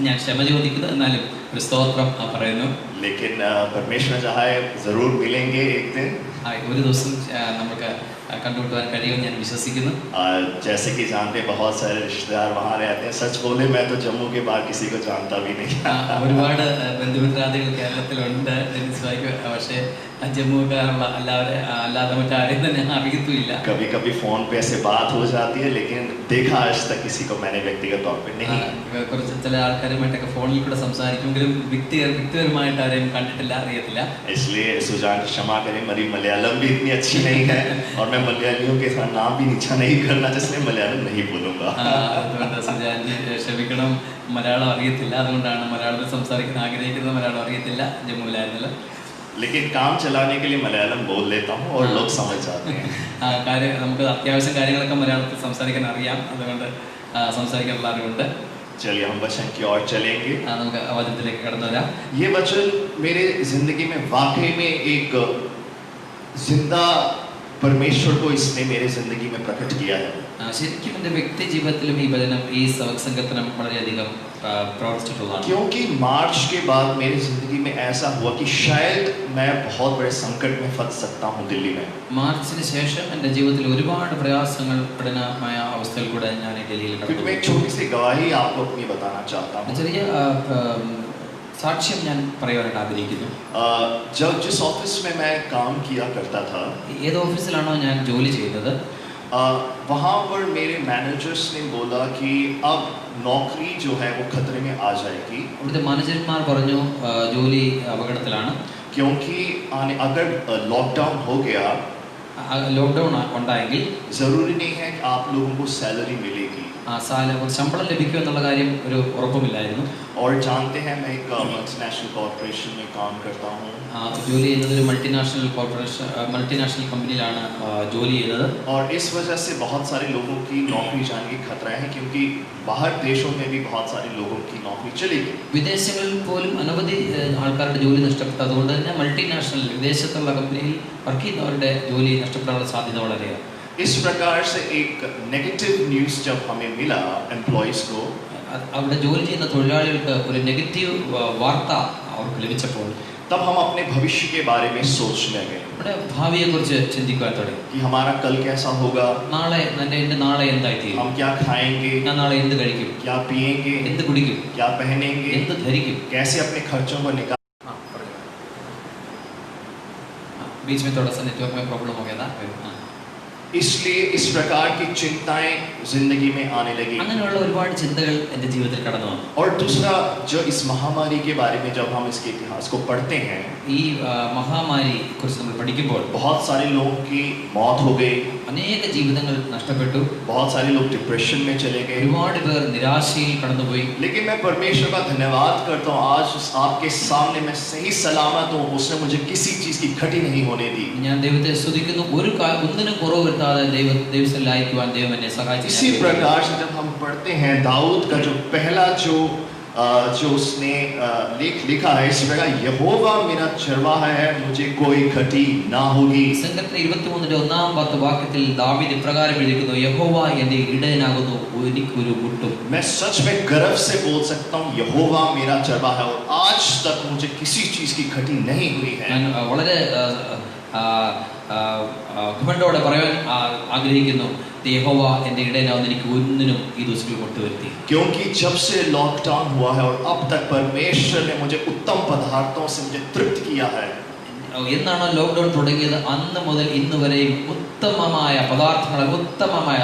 ഞാൻ ക്ഷമ ചോദിക്കുന്നു, എന്നാലും ഒരു സ്തോത്രം പറയുന്നു। लेकिन परमेश्वर चाहे जरूर मिलेंगे एक दिन। ഒരു ദിവസം നമുക്ക് കണ്ടുമുട്ടാൻ കഴിയുമെന്ന് ഞാൻ വിശ്വസിക്കുന്നു। जैसे कि जानते बहुत सारे रिश्तेदार वहाँ रहते हैं, सच बोले मैं तो जम्मू के बाहर किसी को जानता भी नहीं। ഒരുപാട് ബന്ധുമിത്രാദികൾ കേരളത്തിലുണ്ട് ഡെന്നിസ് ഭായിക്ക്, പക്ഷേ ജമ്മുക്കാരുള്ള അല്ലാതെ മറ്റാരെയും തന്നെ അറിയത്തുമില്ല। कभी कभी फोन पे ऐसे बात हो जाती है, लेकिन देखा आज तक किसी को मैंने व्यक्तिगत तौर पे नहीं। കുറച്ച് ചില ആൾക്കാരുമായിട്ടൊക്കെ ഫോണിൽ കൂടെ സംസാരിക്കുമെങ്കിലും വ്യക്തിപരമായിട്ട് ആരെയും കണ്ടിട്ടില്ല, അറിയത്തില്ല। इसलिए सुजान क्षमा करें, मेरी मलयालम भी इतनी अच्छी नहीं है और मैं मलयालियों के साथ नाम भी नीचा नहीं करना, इसलिए मलयालम नहीं बोलूँगा। അതുകൊണ്ട് സുജാൻജി ക്ഷമിക്കണം, മലയാളം അറിയത്തില്ല, അതുകൊണ്ടാണ് മലയാളത്തിൽ സംസാരിക്കാൻ ആഗ്രഹിക്കുന്നത്, മലയാളം അറിയത്തില്ല, ജമ്മുവിലായിരുന്നല്ലോ। लेकिन काम चलाने के लिए मलयालम बोल लेता हूँ और लोग समझ जाते हैं। നമുക്ക് അത്യാവശ്യം കാര്യങ്ങളൊക്കെ മലയാളത്തിൽ സംസാരിക്കാൻ അറിയാം, അതുകൊണ്ട് സംസാരിക്കാനുള്ള അറിവുണ്ട്। चलिए हम वचन की ओर चलेंगे। നമുക്ക് വചനത്തിലേക്ക് കടന്നു വരാം। ये वचन मेरे जिंदगी में वाकई में एक जिंदा परमेश्वर को इसने मेरे जिंदगी में प्रकट किया है। ശരിക്കും എൻ്റെ വ്യക്തി ജീവിതത്തിലും ഈ വചനം, ഈ സത്സംഗത്തിനും വളരെയധികം പ്രവർത്തിച്ചിട്ടുള്ളതാണ്। क्योंकि मार्च के बाद मेरी जिंदगी में ऐसा हुआ कि शायद मैं बहुत बड़े संकट में फंस सकता हूँ दिल्ली में। മാർച്ചിന് ശേഷം എൻ്റെ ജീവിതത്തിൽ ഒരുപാട് പ്രയാസങ്ങൾ, കഠിനമായ അവസ്ഥയിൽ കൂടെ ഞാൻ ഡൽഹിയിൽ क्योंकि मैं एक छोटी सी गवाही आपको अपनी बताना चाहता हूँ। ചെറിയ സാക്ഷ്യം ഞാൻ പറയാനായിട്ട് ആഗ്രഹിക്കുന്നു। जब जिस ऑफिस में मैं काम किया करता था, ഏത് ഓഫീസിലാണോ ഞാൻ ജോലി ചെയ്യുന്നത്, वहाँ पर मेरे मैनेजर्स ने बोला कि अब नौकरी जो है वो खतरे में आ जाएगी। അവിടുത്തെ മാനേജർമാർ പറഞ്ഞു ജോലി അപകടത്തിലാണ്, क्योंकि अगर लॉकडाउन हो गया, ലോക്ക്ഡൗൺ ഉണ്ടായെങ്കിൽ ज़रूरी नहीं है कि आप लोगों को सैलरी मिलेगी। ശമ്പളം ലഭിക്കും എന്നുള്ള കാര്യം ഒരു ഉറപ്പുമില്ലായിരുന്നു। और जानते हैं मैं एक मल्टीनेशनल कॉर्पोरेशन में काम करता हूँ। ജോലി ചെയ്യുന്നത് ഒരു മൾട്ടിനാഷണൽ കമ്പനിയിലാണ് ജോലി ചെയ്യുന്നത്। और इस वजह से बहुत सारे लोगों की नौकरी जाने की खतरा है, क्योंकि बाहर देशों में भी बहुत सारे लोगों की नौकरी चली गई। വിദേശങ്ങളിൽ പോലും അനവധി ആൾക്കാരുടെ ജോലി നഷ്ടപ്പെട്ടു, അതുകൊണ്ട് തന്നെ മൾട്ടിനാഷണൽ വിദേശത്തുള്ള കമ്പനിയിൽ വർക്ക് ചെയ്യുന്നവരുടെ ജോലി നഷ്ടപ്പെടാനുള്ള സാധ്യത വളരെയാണ്। इस प्रकार से एक नेगेटिव न्यूज़ जब हमें मिला एम्प्लॉइज़ को, അവിടെ ജോലി ചെയ്യുന്ന തൊഴിലാളികൾക്ക് ഒരു നെഗറ്റീവ് വാർത്ത അവർക്ക് ലഭിച്ചപ്പോൾ तब हम अपने भविष्य के बारे में सोचने लगे നമ്മുടെ ഭാവിയെക്കുറിച്ച് ചിന്തിക്കാൻ തുടങ്ങി। कि हमारा कल कैसा होगा, നാളെ എൻ്റെ നാളെ എന്തായിത്തീരും, हम क्या खाएंगे, ഞാൻ നാളെ എന്ത് കഴിക്കും, क्या पिएंगे, എന്ത് കുടിക്കും, क्या पहनेंगे, എന്ത് ധരിക്കും, कैसे अपने खर्चों को निकाल। बीच में थोड़ा सा नेटवर्क में प्रॉब्लम हो गया था। इसलिए इस प्रकार की चिंताएं जिंदगी में आने लगी। അങ്ങനെയുള്ള ഒരുപാട് ചിന്തകൾ എൻ്റെ ജീവിതത്തിൽ കടന്നു വന്നു। और दूसरा, जो इस महामारी के बारे में जब हम इसके इतिहास को पढ़ते हैं, ഈ മഹാമാരി കുറിച്ച് നമ്മൾ പഠിക്കുമ്പോൾ बहुत सारे लोगों की मौत हो गई, അനേക ജീവിതങ്ങൾ നഷ്ടപ്പെട്ടു, बहुत सारे लोग डिप्रेशन में चले गए। ഒരുപാട് പേർ നിരാശയിൽ കടന്നുപോയി। लेकिन मैं परमेश्वर का धन्यवाद करता हूँ, आज आपके सामने मैं सही सलामत हूँ, उसने मुझे किसी चीज की घटी नहीं होने दी। ഞാൻ ദൈവത്തെ സ്തുതിക്കുന്നു, ഒന്നിനും കുറവ് വരുത്താതെ ദൈവത്തിലായിരിക്കുവാൻ ദൈവം എന്നെ സഹായിച്ചു। इसी प्रकार से जब हम पढ़ते हैं दाऊद का जो पहला जो उसने लेख लिखा है, इस प्रकार यहोवा मेरा चरवाहा है, मुझे कोई घटी ना होगी। സങ്കീർത്തനം 23 ഒന്നാം വാക്യത്തിൽ ദാവീദ് ഇപ്രകാരം എഴുതിയിരിക്കുന്നു, യഹോവ എൻ്റെ ഇടയനാകുന്നു, എനിക്കൊരു മുട്ടും। मैं सच में गर्व से बोल सकता हूँ, यहोवा मेरा चरवाहा है, और आज तक मुझे किसी चीज की घटी नहीं हुई है। ഞാൻ വളരെ അഭിമാനത്തോടെ പറയാൻ ആഗ്രഹിക്കുന്നു, യഹോവ എൻ്റെ ഇടയനാകുന്നു, എനിക്ക് ഒന്നിനും ഈ ദിവസത്തിൽ കൊണ്ടുവരുത്തി। क्योंकि जब से लॉकडाउन हुआ है और अब तक परमेश्वर ने मुझे उत्तम पदार्थों से मुझे तृप्त किया है। എന്നാണോ ലോക്ക്ഡൗൺ തുടങ്ങിയത് അന്ന് മുതൽ ഇന്ന് വരെയും ഉത്തമമായ പദാർത്ഥങ്ങൾ, ഉത്തമമായ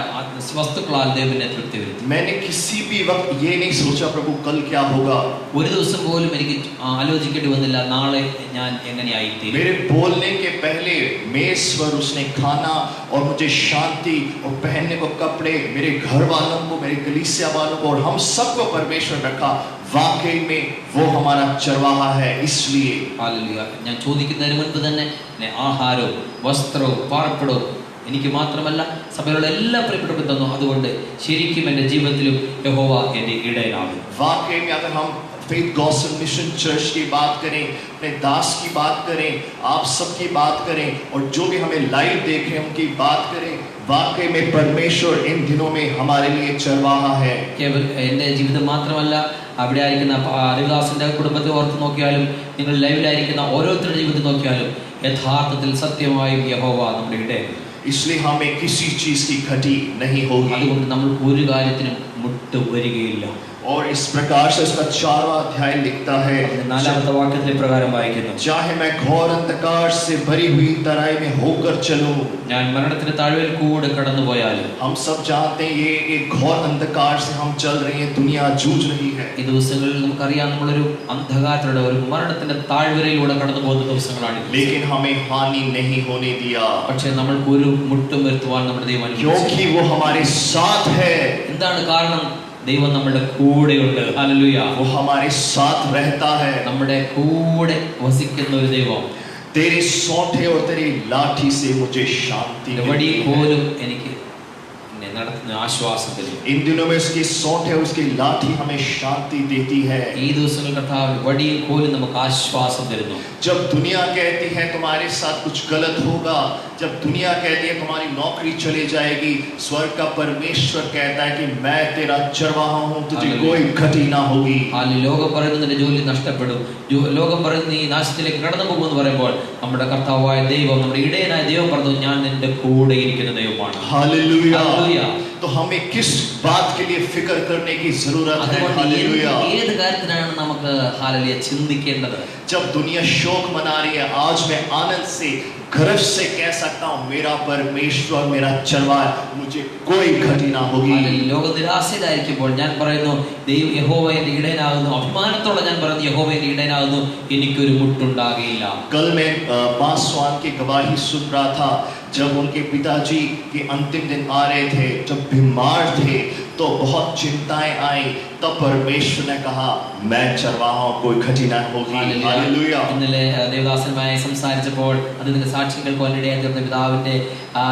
വസ്തുക്കളാൽ ദൈവത്തിനെ തൃപ്തി വരുത്തി. मैंने किसी भी वक्त ये नहीं सोचा प्रभु कल क्या होगा. ഒരു ദിവസം പോലും എനിക്ക് ആലോചിക്കേണ്ടി വന്നില്ല നാളെ ഞാൻ എങ്ങനെയായിത്തീരും. मेरे बोलने के पहले मेज पर उसने खाना और मुझे शांति और पहनने को कपड़े, मेरे घर वालों को, मेरे कलीसिया वालों को और हम सबको परमेश्वर रखा. वाकई में वो हमारा चरवाहा है. इसलिए ഹല്ലേലൂയ. ഞാൻ ചോദിക്കുന്നതിന് മുൻപ് തന്നെ എന്നെ ആഹാരവും വസ്ത്രവും പാർപ്പിടവും എനിക്ക് മാത്രമല്ല സഭയിലുള്ള എല്ലാ പ്രിയപ്പെട്ടവർക്കും തന്നു. അതുകൊണ്ട് ശരിക്കും എൻ്റെ ജീവിതത്തിലും യഹോവ എൻ്റെ ഇടയനാകും. वाकई में अगर हम फेथ गॉस्पेल मिशन चर्च की बात करें, अपने दास की बात करें, आप सबकी बात करें और जो भी हमें लाइव देख रहे हैं उनकी बात करें, वाकई में परमेश्वर इन दिनों में हमारे लिए चरवाहा है. കേവൽ എൻ്റെ ജീവിതം മാത്രമല്ല അവിടെ ആയിരിക്കുന്ന രവിദാസിന്റെ കുടുംബത്തെ ഓർത്ത് നോക്കിയാലും നിങ്ങൾ ലൈവിലായിരിക്കുന്ന ഓരോരുത്തരുടെ ജീവിതം നോക്കിയാലും യഥാർത്ഥത്തിൽ സത്യമായും യഹോവ നമ്മുടെ ഇടയൻ. इसलिए हमें किसी चीज की घटी नहीं होगी. അതുകൊണ്ട് നമ്മൾ ഒരു കാര്യത്തിനും മുട്ട് വരികയില്ല. और इस प्रकार से उसका 4वां अध्याय लिखता है, നാലാമത്തെ വാക്യത്തിൽ പ്രകാരം വായിക്കുന്നു, चाहे मैं घोर अंधकार से भरी हुई तराई में होकर चलूं. ഞാൻ മരണത്തിന്റെ താഴ്വരയിൽ കൂടെ കടന്നുപോയാലും. हम सब जानते हैं ये एक घोर अंधकार से हम चल रहे हैं, दुनिया जूझ रही है. ഈ ദിവസങ്ങളിൽ നമുക്കറിയാം നമ്മളൊരു അന്ധകാരത്തിലൂടെ ഒരു മരണത്തിന്റെ താഴ്വരയിലൂടെ കടന്നു പോകുന്ന ദിവസങ്ങളാണ്. लेकिन हमें हानि नहीं होने दिया, പക്ഷേ നമ്മൾക്ക് ഒരു മുട്ടും വരുത്തുവാൻ നമ്മുടെ ദൈവം അനുവദിച്ചു. क्योंकि वो हमारे साथ है. എന്താണ് കാരണം? ദൈവം നമ്മുടെ കൂടെയുണ്ട്. ഹല്ലേലൂയ. वो हमारे साथ रहता है. നമ്മുടെ കൂടെ വസിക്കുന്ന ഒരു ദൈവം. तेरे सौंठे और तेरी लाठी से मुझे शांति വടി मिलती है. പോലും എനിക്ക് എന്നെ നടത്തുന്ന ആശ്വാസം തരും. इन दिनों में उसकी सौंठे और उसकी लाठी हमें शांति देती है. ഈ ദിവസങ്ങൾ കർത്താവ് വടി പോലും നമുക്ക് ആശ്വാസം തരുന്നു. जब दुनिया कहती है तुम्हारे साथ कुछ गलत होगा, जब दुनिया कहती है तुम्हारी नौकरी चली जाएगी, स्वर्ग का परमेश्वर कहता है कि मैं तेरा चरवाहा हूं, तुझे कोई घटी ना होगी. ലോകം പറയുന്നത് നിന്റെ ജോലി നഷ്ടപ്പെടും, ലോകം പറയുന്നത് നീ നാശത്തിലേക്ക് കടന്നു പോകുമെന്ന് പറയുമ്പോൾ നമ്മുടെ കർത്താവായ ദൈവം, നമ്മുടെ ഇടയനായ ദൈവം പറഞ്ഞു, ഞാൻ നിന്റെ കൂടെ ഇരിക്കുന്ന ദൈവമാണ്. हालेलुया. ഹല്ലേലൂയ. तो हमें किस बात के लिए फिक्र करने की जरूरत है? അതുകൊണ്ട് हालेलुया. ഏത് കാര്യത്തിനാണ് നമുക്ക് ഹല്ലേലൂയ ചിന്തിക്കേണ്ടത്? जब दुनिया शोक मना रही है, आज मैं आनंद से गर्व से कह सकता हूं मेरा परमेश्वर मेरा चरवाहा, मुझे कोई घटी ना होगी. ലോകം നിരാശയിലായിരിക്കുമ്പോൾ ഞാൻ പറയുന്നു ദൈവം യഹോവ എൻ്റെ ഇടയനാകുന്നു. അഭിമാനത്തോടെ ഞാൻ പറയുന്നു യഹോവ എൻ്റെ ഇടയനാകുന്നു, എനിക്കൊരു മുട്ടുണ്ടാകില്ല. कल मैं पासवान की गवाही सुन रहा था. जब उनके पिताजी के अंतिम दिन आ रहे थे, जब बीमार थे, तो बहुत चिंताएं आई. तब परमेश्वर ने कहा मैं चरवाहा हूं, कोई घटी ना होगी. हालेलुया. ഇന്നലെ ദേവദാസനുമായി സംസാരിച്ചപ്പോൾ അതിന്റെ സാക്ഷ്യങ്ങൾ കൊല്ലിടയാൻ തീർന്ന പിതാവിന്റെ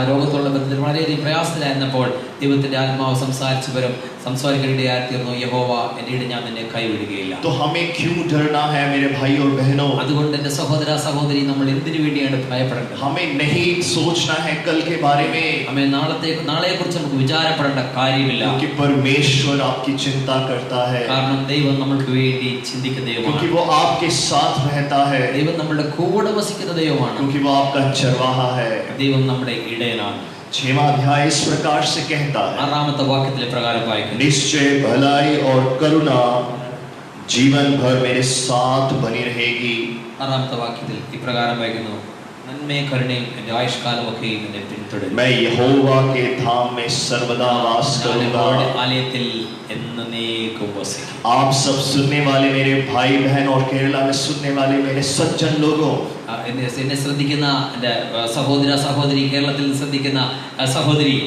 രോഗത്തുള്ള ബന്ധത്തിൽ വളരെയധികം പ്രയാസത്തിലായിരുന്നപ്പോൾ ദൈവത്തിന്റെ ആത്മാവ് സംസാരിക്കാനിടയായി തീർന്നു, യഹോവ എൻ്റെ ഇടയിൽ ഞാൻ നിന്നെ കൈവിടുകയില്ല. तो हमें क्यों डरना है मेरे भाई और बहनों? അതുകൊണ്ട് എൻ്റെ സഹോദര സഹോദരി, നമ്മൾ എന്തിനു വേണ്ടിയാണ് ഭയപ്പെടേണ്ടത്? हमें नहीं सोचना है कल के बारे में, നമ്മെ നാളെ കുറിച്ച് നമുക്ക് വിചാരപ്പെടേണ്ട കാര്യമില്ല. क्योंकि परमेश्वर आपकी चिंता करता है, കാരണം ദൈവം നമ്മൾക്ക് വേണ്ടി ചിന്തിക്കുന്ന क्योंकि ദൈവമാണ്. वो आपके साथ रहता है, ദൈവം നമ്മുടെ കൂടെ വസിക്കുന്ന ദൈവമാണ്. क्योंकि वो आपका चरवाहा है. ദൈവം നമ്മുടെ ഇടയനാണ്. 6वां अध्याय इस प्रकार से कहता है, 6ാമത്തെ വാക്യത്തിലെ പ്രകാരം വായിക്കുന്നു, निश्चय भलाई और करुणा जीवन भर मेरे साथ बनी रहेगी. 6ാമത്തെ വാക്യത്തിൽ ഇപ്രകാരം വായിക്കുന്നു, നന്മയും കരുണയും എൻ്റെ ആയുഷ്കാലമൊക്കെയും എന്നെ പിന്തുടരും. मैं यहोवा के धाम में सर्वदा वास करूंगा. ആലയത്തിൽ എന്നേക്കും വസിക്കും. आप सब सुनने वाले मेरे भाई बहन और केरला में सुनने वाले मेरे सज्जन लोगों, എന്നെ ശ്രദ്ധിക്കുന്ന എൻ്റെ സഹോദര സഹോദരി, കേരളത്തിൽ ശ്രദ്ധിക്കുന്ന സഹോദരി,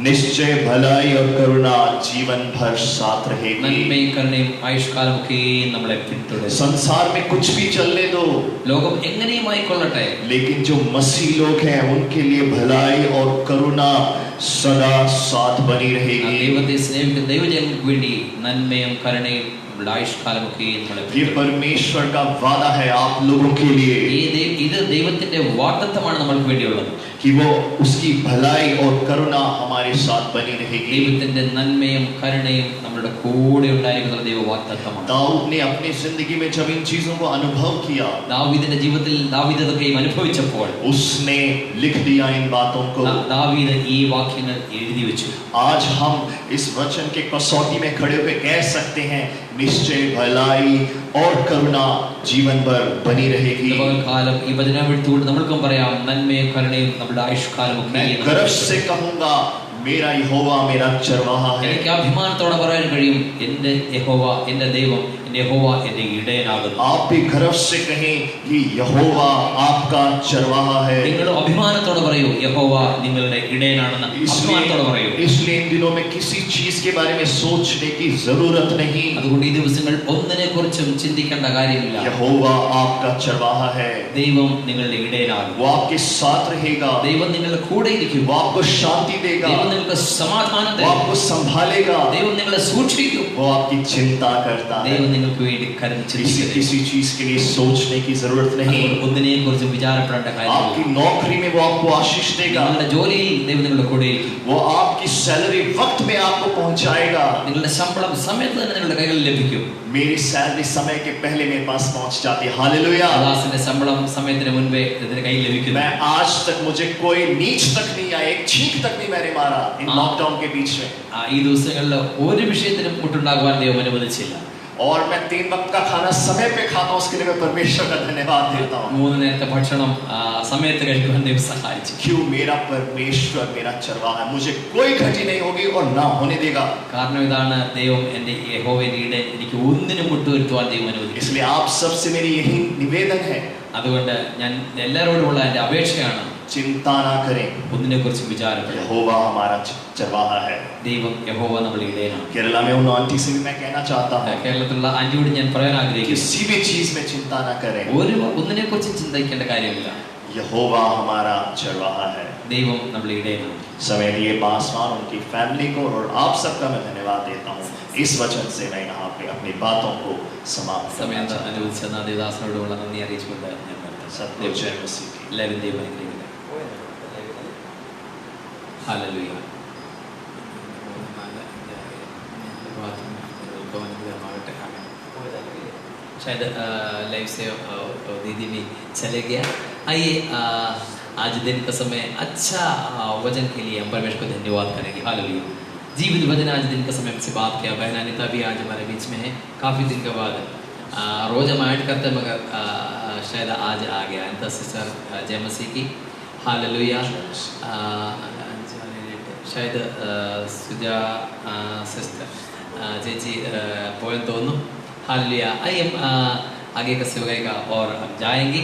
निश्चय भलाई और करुणा जीवन भर साथ रहेगी. നന്മയും കരുണയും ആയുഷ്കാലമൊക്കെയും നമ്മളെ പിന്തുടരും. संसार में कुछ भी चलने दो, ലോകം എങ്ങനെയും ആയിക്കൊള്ളട്ടെ, लेकिन जो मसीह लोग हैं उनके लिए भलाई और करुणा सदा साथ बनी रहेगी. ദൈവത്തെ സ്നേഹിക്കുന്ന ദൈവജനങ്ങൾക്ക് വേണ്ടി നന്മയും കരുണയും നമ്മുടെ ആയുഷ്കാലമൊക്കെയും നമ്മളെ ये പിന്തുടരും. परमेश्वर का वादा है आप लोगों के लिए ഇത് ദൈവത്തിന്റെ വാഗ്ദത്തമാണ് നമ്മൾക്ക് വേണ്ടിയുള്ളത്. कि वो उसकी भलाई और करुणा हमारे साथ बनी रहेगी. ദൈവത്തിന്റെ നന്മയും കരുണയും നമ്മുടെ കൂടെ ഉണ്ടായിരിക്കുന്ന ദൈവ വാഗ്ദത്തമാണ്. दाऊद ने अपनी जिंदगी में जब इन चीजों को अनुभव किया, ദാവീദിന്റെ ജീവിതത്തിൽ ദാവീദ് ഇതൊക്കെയും അനുഭവിച്ചപ്പോൾ उसने लिख दिया इन बातों को. ദാവീദ് ഈ വാക്യങ്ങൾ എഴുതി വെച്ചു. आज हम इस वचन के कसौटी में खड़े होकर कह सकते हैं निश्चय भलाई और करुणा जीवन भर बनी रहेगी. കാലം ഈ വചനം എടുത്തുകൊണ്ട് നമ്മൾക്കും പറയാം, നന്മയും കരുണയും നമ്മുടെ ആയുഷ്കാലം मैं गर्व से कहूंगा मेरा यहोवा मेरा चरवाहा है। എനിക്ക് അഭിമാനത്തോടെ പറയാൻ കഴിയും എൻ്റെ യഹോവ എൻ്റെ ദൈവം എൻ്റെ യഹോവ എൻ്റെ ഇടയനാകുന്നു. आप भी गर्व से कहें कि यहोवा आपका चरवाहा है। നിങ്ങൾ അഭിമാനത്തോടെ പറയൂ യഹോവ നിങ്ങളുടെ ഇടയനാണെന്ന് അഭിമാനത്തോടെ പറയൂ. इसलिए इन दिनों में किसी चीज के बारे में सोचने की जरूरत नहीं। അതുകൊണ്ട് ഈ ദിവസങ്ങൾ ഒന്നിനെക്കുറിച്ചും ചിന്തിക്കേണ്ട കാര്യമില്ല. यहोवा आपका चरवाहा है। ദൈവം നിങ്ങളുടെ ഇടയനാകും. वो आपके साथ रहेगा। ദൈവം നിങ്ങളുടെ കൂടെ ഇരിക്കും. वो आपको शांति देगा। ദൈവം നിങ്ങൾക്ക് സമാധാനം वो തരും. आपको संभालेगा। ദൈവം നിങ്ങളെ സൂക്ഷിക്കും. वो आपकी चिंता करता है। ദൈവം നിങ്ങൾക്ക് വേണ്ടി കരുതി ചിന്തിക്കും. किसी चीज के लिए सोचने की जरूरत नहीं। ഒന്നിനെക്കുറിച്ചും വിചാരപ്പെടേണ്ട കാര്യമില്ല. आपकी नौकरी में वो आपको आशीष देगा। നിങ്ങളുടെ ജോലിയിൽ ദൈവം നിങ്ങളുടെ കൂടെ ഇരിക്കും. वो आपकी सैलरी वक्त में आपको पहुंचाएगा। നിങ്ങളുടെ ശമ്പളം സമയത്ത് തന്നെ നിങ്ങളുടെ കൈകളിൽ ലഭിക്കും. मेरी सैलरी समय के पहले मेरे पास पहुंच जाती है। हालेलुया। ദാസന്റെ ശമ്പളം സമയത്തിന് മുൻപേ ഇതിന്റെ കയ്യിൽ ലഭിക്കുന്നു. मैं आज तक मुझे कोई नीच तक नहीं आया, एक छींक तक नहीं मैंने मारा इन लॉकडाउन के बीच में। ഈ ദിവസങ്ങളിൽ ഒരു വിഷയത്തിനും മുട്ടുണ്ടാകുവാൻ ദൈവം അനുവദിച്ചില്ല. और मैं 3 वक्त का खाना समय पे खाता हूँ, उसके लिए मैं परमेश्वर का धन्यवाद देता हूँ। 3 നേരത്തെ ഭക്ഷണം സമയത്ത് കഴിക്കുവാൻ ദൈവം സഹായിച്ചു. क्यों? मेरा परमेश्वर मेरा चरवाहा है, मुझे कोई घटी नहीं होगी और ना होने देगा। കാരണം ഇതാണ് ദൈവം എൻ്റെ യഹോവയുടെ എനിക്ക് ഒന്നിനും മുട്ടുവരുത്തുവാൻ ദൈവം അനുവദിക്കും. इसलिए आप सबसे मेरी यही निवेदन है, അതുകൊണ്ട് ഞാൻ എല്ലാവരോടുമുള്ള എൻ്റെ അപേക്ഷയാണ്, चिंता ना करें। ഒന്നിനെക്കുറിച്ചും വിചാരപ്പെടുക. यहोवा हमारा चरवाहा है। ദൈവം യഹോവ നമ്മുടെ ഇടയനാണ്. केरला में उन आंटी से भी मैं कहना चाहता हूँ, കേരളത്തിലുള്ള ആന്റിയോട് ഞാൻ പറയാൻ ആഗ്രഹിക്കുന്നു, किसी भी चीज में चिंता ना करें। ഒന്നിനെക്കുറിച്ചും ചിന്തിക്കേണ്ട കാര്യമില്ല. यहोवा हमारा चरवाहा है। ദൈവം നമ്മുടെ ഇടയനാണ്. समय दिए पासवान उनकी फैमिली को और आप सबका मैं धन्यवाद देता हूँ। इस वचन से मैं यहाँ पे अपनी बातों को समाप्त करना സമയം चाहता हूँ। അനുവദിച്ച ദേവദാസനോടുള്ള നന്ദി അറിയിച്ചുകൊണ്ട് ഞാൻ നിർത്തുന്നു. सत्य जय मसीह की। എല്ലാവരും ദൈവം അനുഗ്രഹിക്കട്ടെ. ഹല്ലേലൂയ. शायद लाइव से दीदी भी चले गया. आइए आज दिन का समय अच्छा वचन के लिए हम परमेश्वर को धन्यवाद करेंगे. हालेलुया. जीवित वचन आज दिन का समय हमसे बात किया. बहन अनिता भी आज हमारे बीच में है काफ़ी दिन के बाद. रोज़ हम ऐड करते हैं मगर शायद आज आ गया. अनिता सिस्टर जय मसीह की. हालेलुया. शायद सुजा सिस्टर ചേച്ചി പോയെന്ന് തോന്നുന്നു. हालेलुया. आइए हम आगे का सेवकाई का और हम जाएंगे.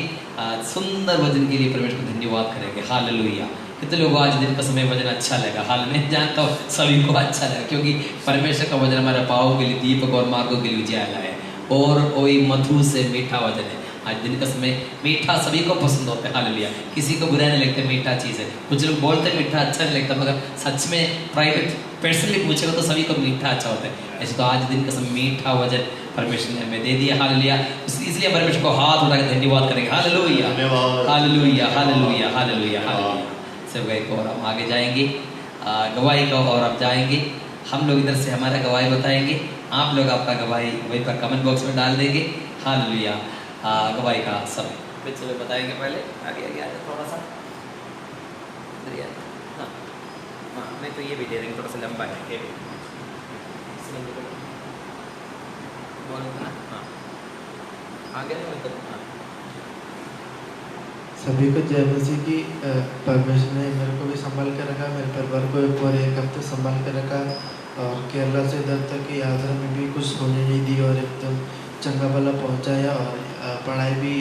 सुंदर वचन के लिए परमेश्वर को धन्यवाद करेंगे. हालेलुया. कितने लोगों को आज दिन का समय वचन अच्छा लगा? हाल में जानता हूँ सभी को अच्छा लगा, क्योंकि परमेश्वर का वचन हमारे पाँवों के लिए दीपक और मार्गों के लिए उजाला है और वही मधुर से मीठा वचन है. आज दिन का समय मीठा सभी को पसंद होता है. हालेलुया. किसी को बुरा नहीं लगता, मीठा चीज़ है. कुछ लोग बोलते हैं मीठा अच्छा नहीं लगता, मगर सच में प्राइवेट पर्सनली पूछेगा तो सभी को मीठा अच्छा होता है. ऐसे तो आज दिन का समय मीठा वचन परमेश्वर ने हमें दे दिया. हालेलुया. इसलिए परमेश्वर को हाथ उठाकर धन्यवाद करेंगे. Hallelujah. Hallelujah. Hallelujah. Hallelujah. Hallelujah. सब गए को और हम आगे जाएंगे गवाही का और आप जाएंगे. हम लोग इधर से हमारा गवाही बताएंगे, आप लोग आपका गवाही वहीं पर कमेंट बॉक्स में डाल देंगे. हालेलुया. गवाही का समय फिर चलो बताएंगे. पहले आगे आगे आए थोड़ा सा. हाँ हाँ नहीं तो ये भी दे देंगे, थोड़ा सा लंबा है. ये भी हाँ आगे नहीं. हाँ सभी को जय मसीह की. परमेश्वर ने मेरे को भी संभाल कर रखा, मेरे परिवार को पूरे 1 हफ्ते संभाल कर रखा और केरला से इधर तक की यात्रा में भी कुछ होने नहीं दी और एकदम चंगा भला पहुंचाया. और पढ़ाई भी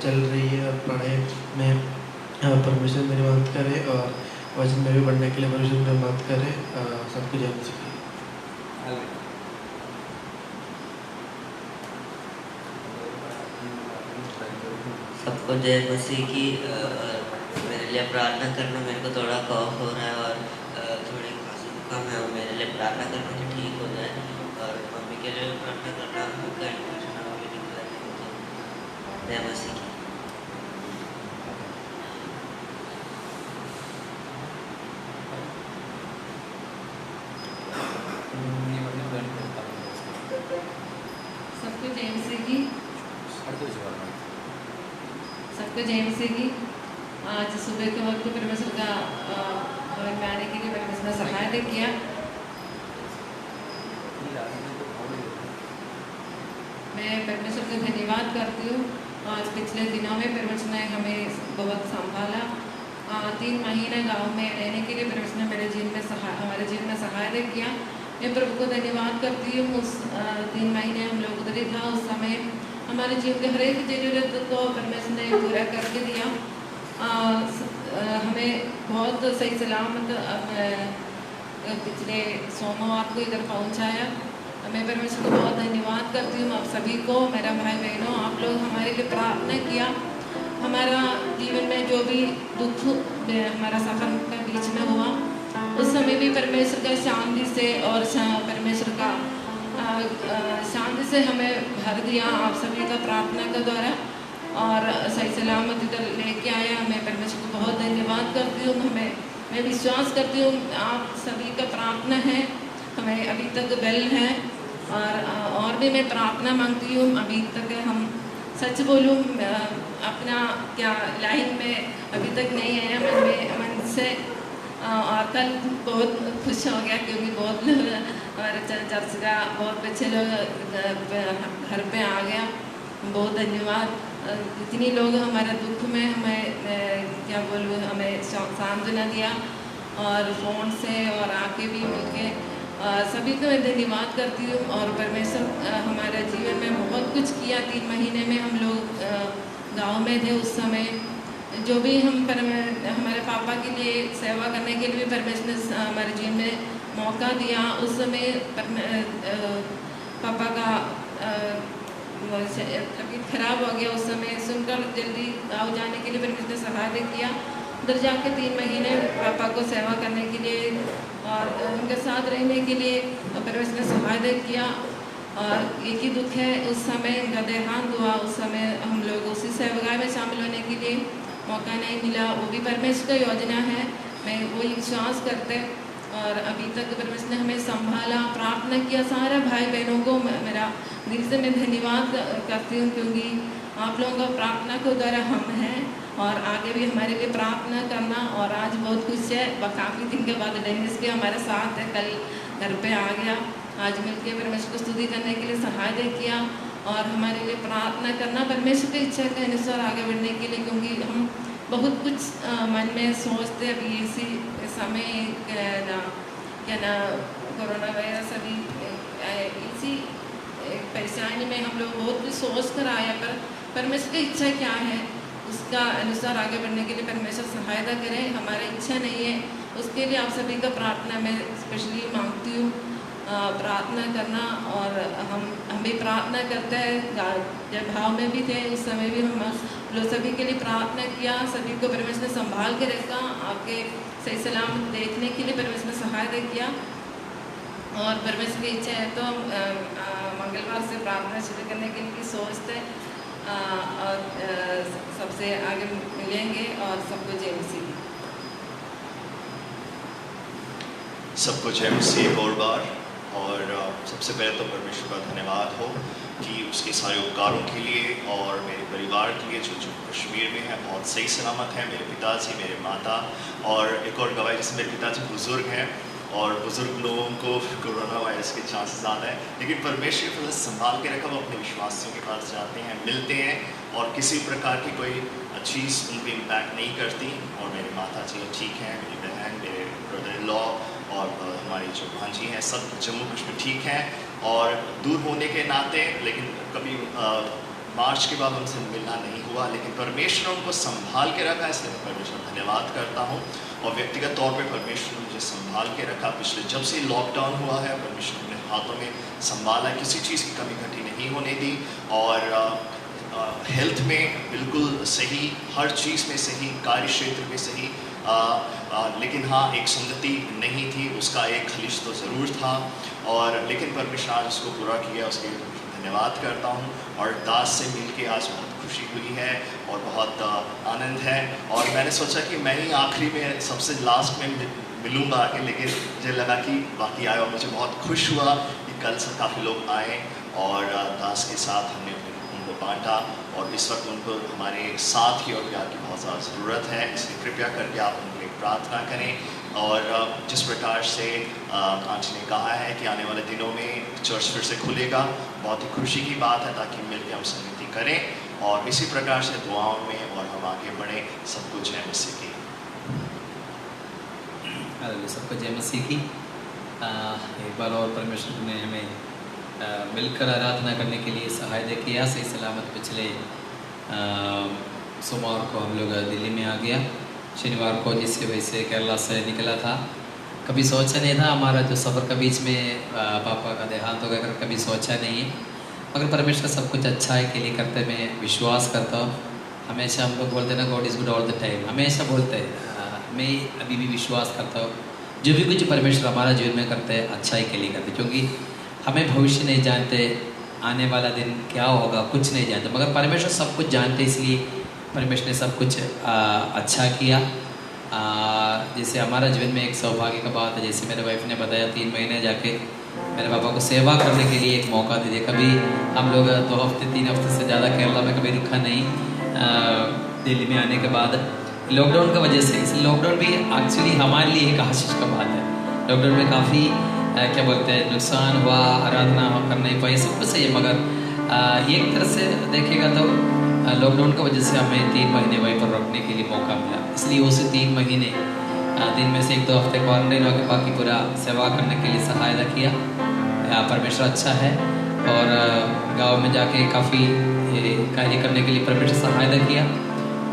चल रही है और पढ़ाई में परमेश्वर मेरी मदद करे और वचन में भी बढ़ने के लिए परमेश्वर मेरी मदद करे. सबको जय मसीह की. सबको जय मसीह की. मेरे लिए प्रार्थना करना, मेरे को थोड़ा कॉफ हो रहा है और थोड़ी खांसी जुकाम है और मेरे लिए प्रार्थना करना कि ठीक हो जाए. और मम्मी के लिए प्रार्थना करना, उनका इन्फेक्शन अभी निकला है. जय मसीह की. सबको जय मसीह की. सबको जय मसीह की. आज सुबह के वक्त परमेश्वर का हमें पाने के लिए परमेश्वर ने सहायता किया. मैं परमेश्वर का धन्यवाद करती हूँ. आज पिछले दिनों में परमेश्वर ने हमें बहुत संभाला 3 महीने गांव में रहने के लिए परमेश्वर ने हमारे जीवन में सहायता किया। मैं प्रभु को धन्यवाद करती हूँ। उस 3 महीने हम लोग उधर ही था, उस समय हमारे जीवन के हर एक ज़रूरत को परमेश्वर ने पूरा करके दिया। हमें बहुत सही सलामत पिछले सोमवार को इधर पहुँचाया। मैं परमेश्वर को बहुत धन्यवाद करती हूँ। आप सभी को, मेरा भाई बहनों, आप लोग हमारे लिए प्रार्थना किया। हमारा जीवन में जो भी दुख हमारा सफर के बीच में हुआ, उस समय भी परमेश्वर का शांति से और परमेश्वर का शांति से हमें भर दिया आप सभी का प्रार्थना के द्वारा, और सही सलामत इधर लेके आया। मैं परमेश्वर को बहुत धन्यवाद करती हूँ। मैं विश्वास करती हूँ आप सभी का प्रार्थना है, हमें अभी तक बेल है, और भी मैं प्रार्थना मांगती हूँ। अभी तक हम सच बोलूँ, अपना क्या लाइन में अभी तक नहीं आया मन से, और कल बहुत खुश हो गया क्योंकि बहुत लोग हमारे चर्च का बहुत बच्चे लोग घर पे आ गया। बहुत धन्यवाद। इतनी लोग हमारे दुख में हमें क्या बोलूँ, हमें सांत्वना दिया, और फ़ोन से और आके भी मिलके सभी को मैं धन्यवाद करती हूँ। और परमेश्वर हमारे जीवन में बहुत कुछ किया। 3 महीने में हम लोग गांव में थे। उस समय जो भी हमारे पापा के लिए सेवा करने के लिए भी परमेश्वर ने हमारे जीवन में मौका दिया। उस समय पापा का तबीयत खराब हो गया। उस समय सुनकर जल्दी गाँव जाने के लिए परमेश्वर ने सहायता किया। उधर जाके 3 महीने पापा को सेवा करने के लिए और उनके साथ रहने के लिए परमेश्वर ने सहायता किया। और एक ही दुख है, उस समय उनका देहांत हुआ। उस समय हम लोग उसी सेवगाई में शामिल होने के लिए मौका नहीं मिला। वो भी परमेश्वर का योजना है, मैं वही विश्वास करते। और अभी तक परमेश्वर ने हमें संभाला, प्रार्थना किया। सारे भाई बहनों को मेरा दिल से मैं धन्यवाद करती हूँ, क्योंकि आप लोगों का प्रार्थना के द्वारा हम हैं, और आगे भी हमारे लिए प्रार्थना करना। और आज बहुत खुश है, काफ़ी दिन के बाद डेनिस भी हमारे साथ है, कल घर पे आ गया। आज मिलके परमेश्वर को स्तुति करने के लिए सहायता किया, और हमारे लिए प्रार्थना करना परमेश्वर की इच्छा के अनुसार आगे बढ़ने के लिए, क्योंकि हम बहुत कुछ मन में सोचते। अभी इसी समय क्या ना कोरोना वायरस, अभी इसी परेशानी में हम लोग बहुत कुछ सोच कर आए, पर परमेश्वर की इच्छा क्या है उसका अनुसार आगे बढ़ने के लिए परमेश्वर सहायता करें। हमारी इच्छा नहीं है, उसके लिए आप सभी का प्रार्थना मैं स्पेशली मांगती हूँ, प्रार्थना करना। और हम भी प्रार्थना करते हैं, जब भाव में भी थे उस समय भी हम लोग सभी के लिए प्रार्थना किया। सभी को परमेश्वर ने संभाल के रखा, आपके सही सलामत देखने के लिए परमेश्वर ने सहायता किया। और परमेश्वर की इच्छा है तो मंगलवार से प्रार्थना शुरू करने के लिए सोचते, और सबसे आगे मिलेंगे। और सबको जय मसीह। सबको जय मसीह एक और बार। और सबसे पहले तो परमेश्वर का धन्यवाद हो कि उसके सारे उपकारों के लिए, और मेरे परिवार के लिए जो कश्मीर में है बहुत सही सलामत है। मेरे पिताजी, मेरे माता, और एक और गवाही जैसे मेरे पिताजी बुज़ुर्ग हैं, और बुज़ुर्ग लोगों को कोरोना वायरस के चांस ज़्यादा है, लेकिन परमेश्वर को संभाल के रखा। वो अपने विश्वासियों के पास जाते हैं, मिलते हैं, और किसी प्रकार की कोई चीज़ उन पर इम्पैक्ट नहीं करती। और मेरे माता जी ठीक हैं, मेरी बहन, मेरे ब्रदर इन लॉ, और हमारी जो भांजी हैं, सब जम्मू कश्मीर ठीक हैं। और दूर होने के नाते, लेकिन कभी मार्च के बाद उनसे मिलना नहीं हुआ, लेकिन परमेश्वर उनको संभाल के रखा, इसलिए मैं परमेश्वर धन्यवाद करता हूँ। और व्यक्तिगत तौर पे परमेश्वर ने मुझे संभाल के रखा। पिछले जब से लॉकडाउन हुआ है, परमेश्वर ने हाथों में संभाला, किसी चीज़ की कमी घटी नहीं होने दी। और हेल्थ में बिल्कुल सही, हर चीज़ में सही, कार्य क्षेत्र में सही। लेकिन हाँ, एक संगति नहीं थी, उसका एक खलिश तो ज़रूर था। और लेकिन परमेश्वर आज उसको पूरा किया, उसके लिए धन्यवाद करता हूँ। और दास से मिलके आज बहुत खुशी हुई है और बहुत आनंद है। और मैंने सोचा कि मैं ही आखिरी में सबसे लास्ट में मिलूँगा आके, लेकिन मुझे लगा कि बाकी आए, और मुझे बहुत खुश हुआ कि कल से काफ़ी लोग आए और दास के साथ हमने उनको बांटा। और इस वक्त उनको हमारे साथ की और प्यार की बहुत ज़्यादा ज़रूरत है, इसलिए कृपया करके आप उनके लिए प्रार्थना करें। और जिस प्रकार से आंटी ने कहा है कि आने वाले दिनों में चर्च फिर से खुलेगा, बहुत ही खुशी की बात है, ताकि मिलकर हम संगति करें और इसी प्रकार से दुआओं में और हम आगे बढ़ें। सब कुछ है मसीह की। हालेलुया। सबको जय मसीह की। एक बार और परमेश्वर ने हमें मिलकर आराधना करने के लिए सहायता किया। सही सलामत पिछले सोमवार को हम लोग दिल्ली में आ गया। शनिवार को जिसकी वजह से केरला से निकला था। कभी सोचा नहीं था हमारा जो सफ़र का बीच में पापा का देहांत हो गया, कभी सोचा नहीं है, मगर परमेश्वर सब कुछ अच्छा है के लिए करते मैं विश्वास करता हूँ। हमेशा हम लोग बोलते हैं ना, God is good all the time, हमेशा बोलते हैं। मैं अभी भी विश्वास करता हूँ जो भी कुछ परमेश्वर हमारा जीवन में करते हैं अच्छाई के लिए करते, क्योंकि हमें भविष्य नहीं जानते, आने वाला दिन क्या होगा कुछ नहीं जानते, मगर परमेश्वर सब कुछ जानते, इसलिए परमेश्वर ने सब कुछ अच्छा किया। जैसे हमारा जीवन में एक सौभाग्य का बात है, जैसे मेरे वाइफ ने बताया 3 महीने जाके मेरे पापा को सेवा करने के लिए एक मौका दे दिया। कभी हम लोग 2 हफ्ते 3 हफ्ते से ज़्यादा केरला में कभी रुका नहीं। दिल्ली में आने के बाद लॉकडाउन की वजह से, इस लॉकडाउन भी एक्चुअली हमारे लिए एक आशीष का बात है। लॉकडाउन में काफ़ी क्या बोलते हैं नुकसान हुआ, आराधना कर नहीं पाई, सब कुछ सही है, मगर एक तरह से देखेगा तो लॉकडाउन की वजह से हमें 3 महीने वहीं पर रखने के लिए मौका मिला। इसलिए उसे 3 महीने दिन में से 1-2 हफ्ते क्वारंटाइन होकर बाकी पूरा सेवा करने के लिए सहायता किया। परमेश्वर अच्छा है और गांव में जाके काफ़ी कार्य करने के लिए परमेश्वर सहायता किया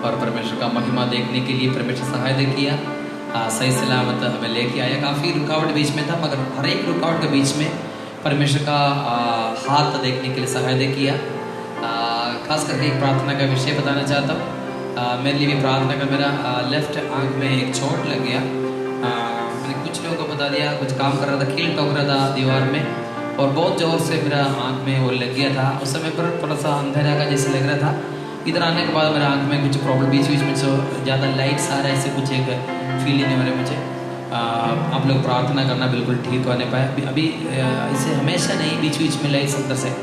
और परमेश्वर का महिमा देखने के लिए परमेश्वर सहायता किया। सही सलामत हमें लेके आया। काफ़ी रुकावट बीच में था, मगर हर एक रुकावट के बीच में परमेश्वर का हाथ देखने के लिए सहायता किया। खास करके एक प्रार्थना का विषय बताना चाहता हूँ। मेरे लिए भी प्रार्थना कर, मेरा लेफ्ट आंख में एक चोट लग गया। मैंने कुछ लोगों को बता दिया, कुछ काम कर रहा था, कील ठोक रहा था दीवार में और बहुत ज़ोर से मेरा आंख में वो लग गया था। उस समय पर थोड़ा सा अंधेरा का जैसे लग रहा था। इधर आने के बाद मेरा आंख में कुछ प्रॉब्लम, बीच बीच में जो ज़्यादा लाइट्स आ रहा है, ऐसे कुछ एक फीलिंग है मेरे मुझे। आप लोग प्रार्थना करना बिल्कुल ठीक होने पाए। अभी इसे हमेशा नहीं, बीच बीच में लाइट्स अंदर से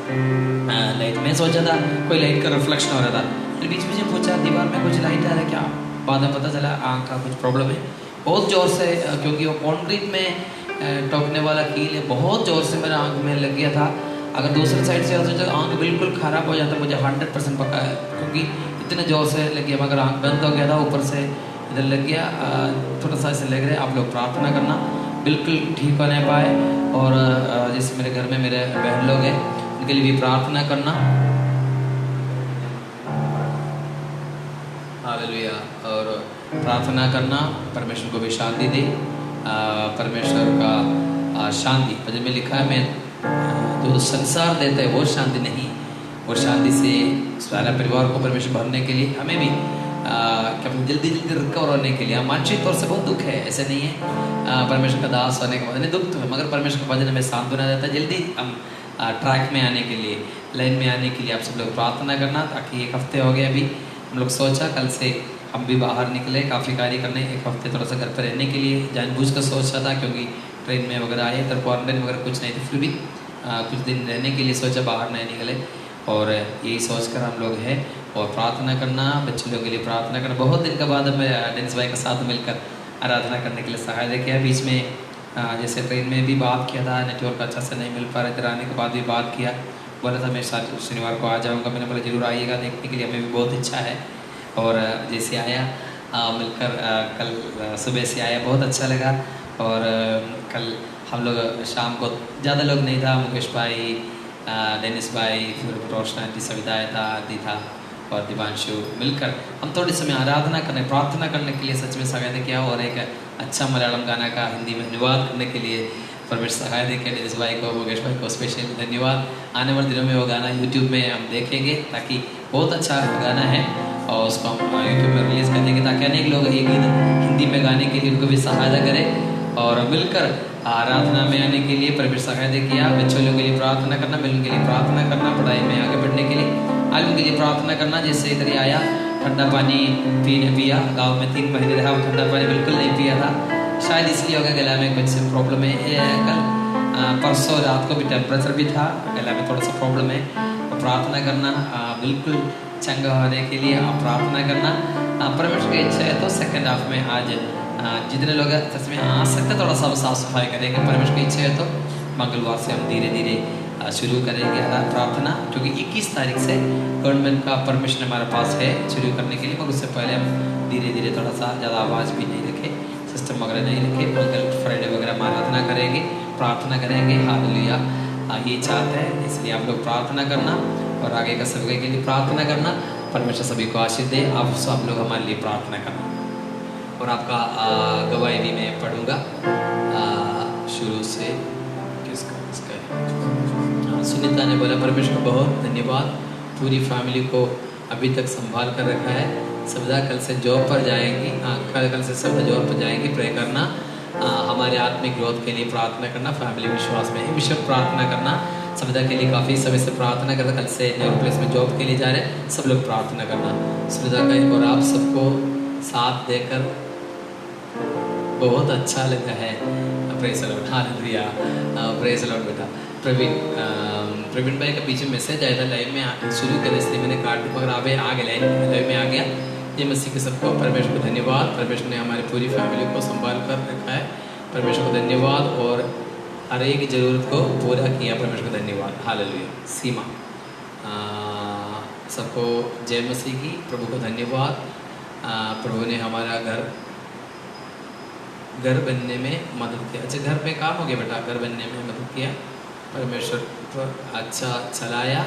लाइट, मैं सोचा था कोई लाइट का रिफ्लेक्शन हो रहा था, फिर बीच बीच में पूछा दीवार में कुछ लाइट आ रहा है क्या, बाद में पता चला आँख का कुछ प्रॉब्लम है। बहुत ज़ोर से, क्योंकि वो कॉन्क्रीट में टोकने वाला कील है, बहुत ज़ोर से मेरा आँख में लग गया था। अगर दूसरी साइड से सोचा आँख बिल्कुल ख़राब हो जाता, मुझे 100% पक्का है, क्योंकि इतने ज़ोर से लग गया, मगर आँख बंद हो गया था, ऊपर से इधर लग गया। थोड़ा सा ऐसे लग रहा है। आप लोग प्रार्थना करना बिल्कुल ठीक होने पाए। और जैसे मेरे घर में मेरे बहन लोग हैं, उनके लिए भी प्रार्थना करना। हालेलुया। और प्रार्थना करना परमेश्वर को भी शांति दे। परमेश्वर का शांति भजन में लिखा है, मैं जो संसार देता है वो शांति नहीं, वो शांति से सारा परिवार को परमेश्वर भरने के लिए हमें भी क्या जल्दी रिकवर होने के लिए। मानसिक तौर से बहुत दुख है, ऐसे नहीं है। परमेश्वर का दास होने के बाद नहीं दुख तो है, मगर परमेश्वर का भजन हमें सांत्वना देता है। जल्दी हम ट्रैक में आने के लिए, लाइन में आने के लिए आप सब लोग प्रार्थना करना। ताकि 1 हफ्ते हो गया, अभी हम लोग सोचा कल से हम भी बाहर निकले काफ़ी कार्य करने। 1 हफ्ते थोड़ा सा घर पर रहने के लिए जानबूझ कर सोचा था, क्योंकि ट्रेन में वगैरह आए, इधर क्वारंटाइन वगैरह कुछ नहीं थे, फिर भी कुछ दिन रहने के लिए सोचा, बाहर नहीं निकले। और यही सोचकर हम लोग हैं। और प्रार्थना करना, बच्चे लोगों के लिए प्रार्थना करना। बहुत दिन के बाद मैं डेनिस भाई के साथ मिलकर आराधना करने के लिए सहायता किया। बीच में जैसे ट्रेन में भी बात किया था, नेटवर्क अच्छा से नहीं मिल पा रहा, इधर आने के बाद भी बात किया, बोला था मैं शनिवार को आ जाऊँगा। मैंने बोला जरूर आइएगा, देखने के लिए हमें भी बहुत इच्छा है। और जैसे आया मिलकर कल सुबह से आया, बहुत अच्छा लगा। और कल हम लोग शाम को ज़्यादा लोग नहीं था, मुकेश भाई, डेनिस भाई, फिर रोशना आंटी, सविता था, आदि था और दिवांशु, मिलकर हम थोड़े समय आराधना करने, प्रार्थना करने के लिए सच में सहायता किया। और एक अच्छा मलयालम गाना का हिंदी में अनुवाद करने के लिए परमेश्वर सहायता किया। डेनिस भाई को, मुकेश भाई को स्पेशल धन्यवाद। आने वाले दिनों में वो गाना यूट्यूब में हम देखेंगे, ताकि बहुत अच्छा गाना है और उसको हम यूट्यूब में रिलीज़ कर देंगे, ताकि अनेक लोग एक गीत हिंदी में गाने के लिए उनको भी सहायता करें। और मिलकर आराधना में आने के लिए परमेश्वर सहायता किया। बच्चों लोगों के लिए प्रार्थना करना, मिलने के लिए प्रार्थना करना, पढ़ाई में आगे बढ़ने के लिए आलू के लिए प्रार्थना करना। जैसे इधर आया, ठंडा पानी पिया, गांव में 3 महीने रहा, ठंडा पानी बिल्कुल नहीं पिया था, शायद इसलिए होगा गला में कुछ प्रॉब्लम है। कल परसों रात को भी टेम्परेचर भी था, गला में थोड़ा सा प्रॉब्लम है। तो प्रार्थना करना बिल्कुल चंगा होने के लिए प्रार्थना करना। परमेश्वर की इच्छा है तो सेकेंड हाफ में आज जितने लोग सच में आ सकते थोड़ा सा साफ सफाई करेंगे। परमेश्वर की इच्छा है तो मंगलवार से हम धीरे धीरे शुरू करेंगे प्रार्थना, क्योंकि 21 तारीख से गवर्नमेंट का परमिशन हमारे पास है शुरू करने के लिए, मगर उससे पहले हम धीरे धीरे थोड़ा सा ज़्यादा आवाज़ भी नहीं रखें। सिस्टम वगैरह नहीं रखे, मंगल फ्राइडे वगैरह आराधना करेंगे, प्रार्थना करेंगे। हालेलुया, ये चाहते हैं, इसलिए आप लोग प्रार्थना करना और आगे का सभी के लिए प्रार्थना करना। परमेश्वर सभी को आशीष दे। आप सब लोग हमारे लिए प्रार्थना करना। और आपका गवाही भी मैं पढ़ूंगा शुरू से। किसका सुनीता ने बोला परमेश्वर को बहुत धन्यवाद, पूरी फैमिली को अभी तक संभाल कर रखा है। सविता कल से जॉब पर जाएंगी, कल से सविता जॉब पर जाएंगी। प्रे करना, हमारे आत्मिक ग्रोथ के लिए प्रार्थना करना। फैमिली विश्वास में है, विश्व प्रार्थना करना। सविता के लिए काफ़ी समय से प्रार्थना करता, कल से न्यू प्लेस में जॉब के लिए जा रहे हैं। सब लोग प्रार्थना करना सविता का। और आप सबको साथ देकर बहुत अच्छा लगा है। Praise the Lord, hallelujah, praise the Lord. बेटा प्रवीण भाई का पीछे मैसेज आया था, लाइव में शुरू कर, इसलिए मैंने काट दी, मगर आ गया लाइव में आ गया। ये मसीह के सबको परमेश्वर को धन्यवाद। परमेश्वर ने हमारी पूरी फैमिली को संभाल कर रखा है। परमेश्वर को धन्यवाद, और हर एक ज़रूरत को पूरा किया। परमेश्वर को धन्यवाद, हालेलुया। सीमा, सबको जय मसीह की। प्रभु को धन्यवाद। प्रभु ने हमारा घर बनने में मदद किया। अच्छा, घर पे काम हो गया बेटा, घर बनने में मदद किया। परमेश्वर पर अच्छा चलाया,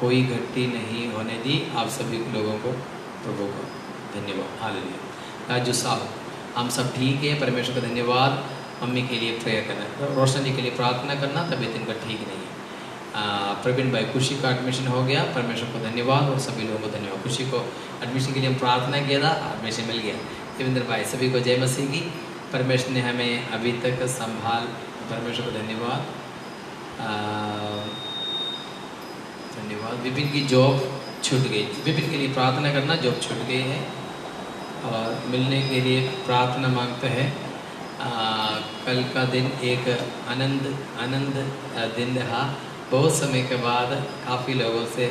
कोई घटी नहीं होने दी। आप सभी लोगों को, प्रभु को धन्यवाद, हालेलुया। राजू साहब, हम सब ठीक है, परमेश्वर का धन्यवाद। मम्मी के लिए प्रेयर करना, रोशनी के लिए प्रार्थना करना, तबीयत इनका ठीक नहीं है। प्रवीण भाई, खुशी का एडमिशन हो गया, परमेश्वर को धन्यवाद और सभी लोगों को धन्यवाद। खुशी को एडमिशन के लिए हम प्रार्थना किया था, एडमिशन मिल गया। देवेंद्र भाई, सभी को जय मसीह की। परमेश्वर ने हमें अभी तक संभाल, परमेश्वर को धन्यवाद, धन्यवाद। विपिन की जॉब छूट गई, विपिन के लिए प्रार्थना करना, जॉब छूट गई है और मिलने के लिए प्रार्थना मांगते हैं। कल का दिन एक आनंद दिन रहा, बहुत समय के बाद काफ़ी लोगों से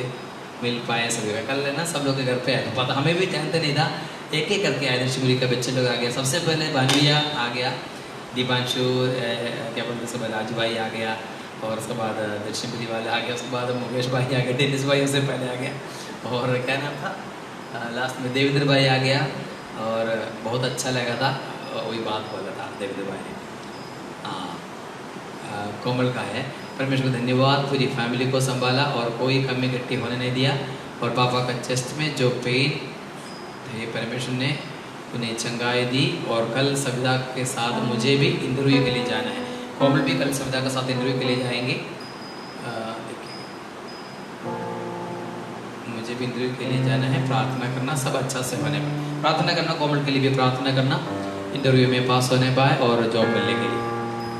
मिल पाए सभी। कल ना सब लोग के घर पे आए, पता हमें भी जानते नहीं था, एक एक करके आए। शिवरी का बच्चे लोग आ गया, सबसे पहले भानुया आ गया, दीपांशु क्या बोलते सब, राजू भाई आ गया, और उसके बाद दर्शनपुरी वाले आ गया, उसके बाद मुकेश भाई आ गया, टेनिस भाई उससे पहले आ गया, और क्या नाम था लास्ट में देवेंद्र भाई आ गया, और बहुत अच्छा लगा था। वही बात बोला था देवेंद्र भाई ने। कोमल का है, परमेश्वर को धन्यवाद, पूरी फैमिली को संभाला और कोई कमी इकट्ठी होने नहीं दिया। और पापा का चेस्ट में जो पेन थे, परमेश्वर ने उन्हें चंगाई दी। और कल सविता के साथ मुझे भी इंटरव्यू के लिए जाना है। कोमल भी कल सविता के साथ इंटरव्यू के लिए जाएंगे। मुझे भी इंटरव्यू के लिए जाना है। प्रार्थना करना सब अच्छा से होने में, प्रार्थना करना। कोमल के लिए भी प्रार्थना करना, इंटरव्यू में पास होने पाए और जॉब मिलने के लिए।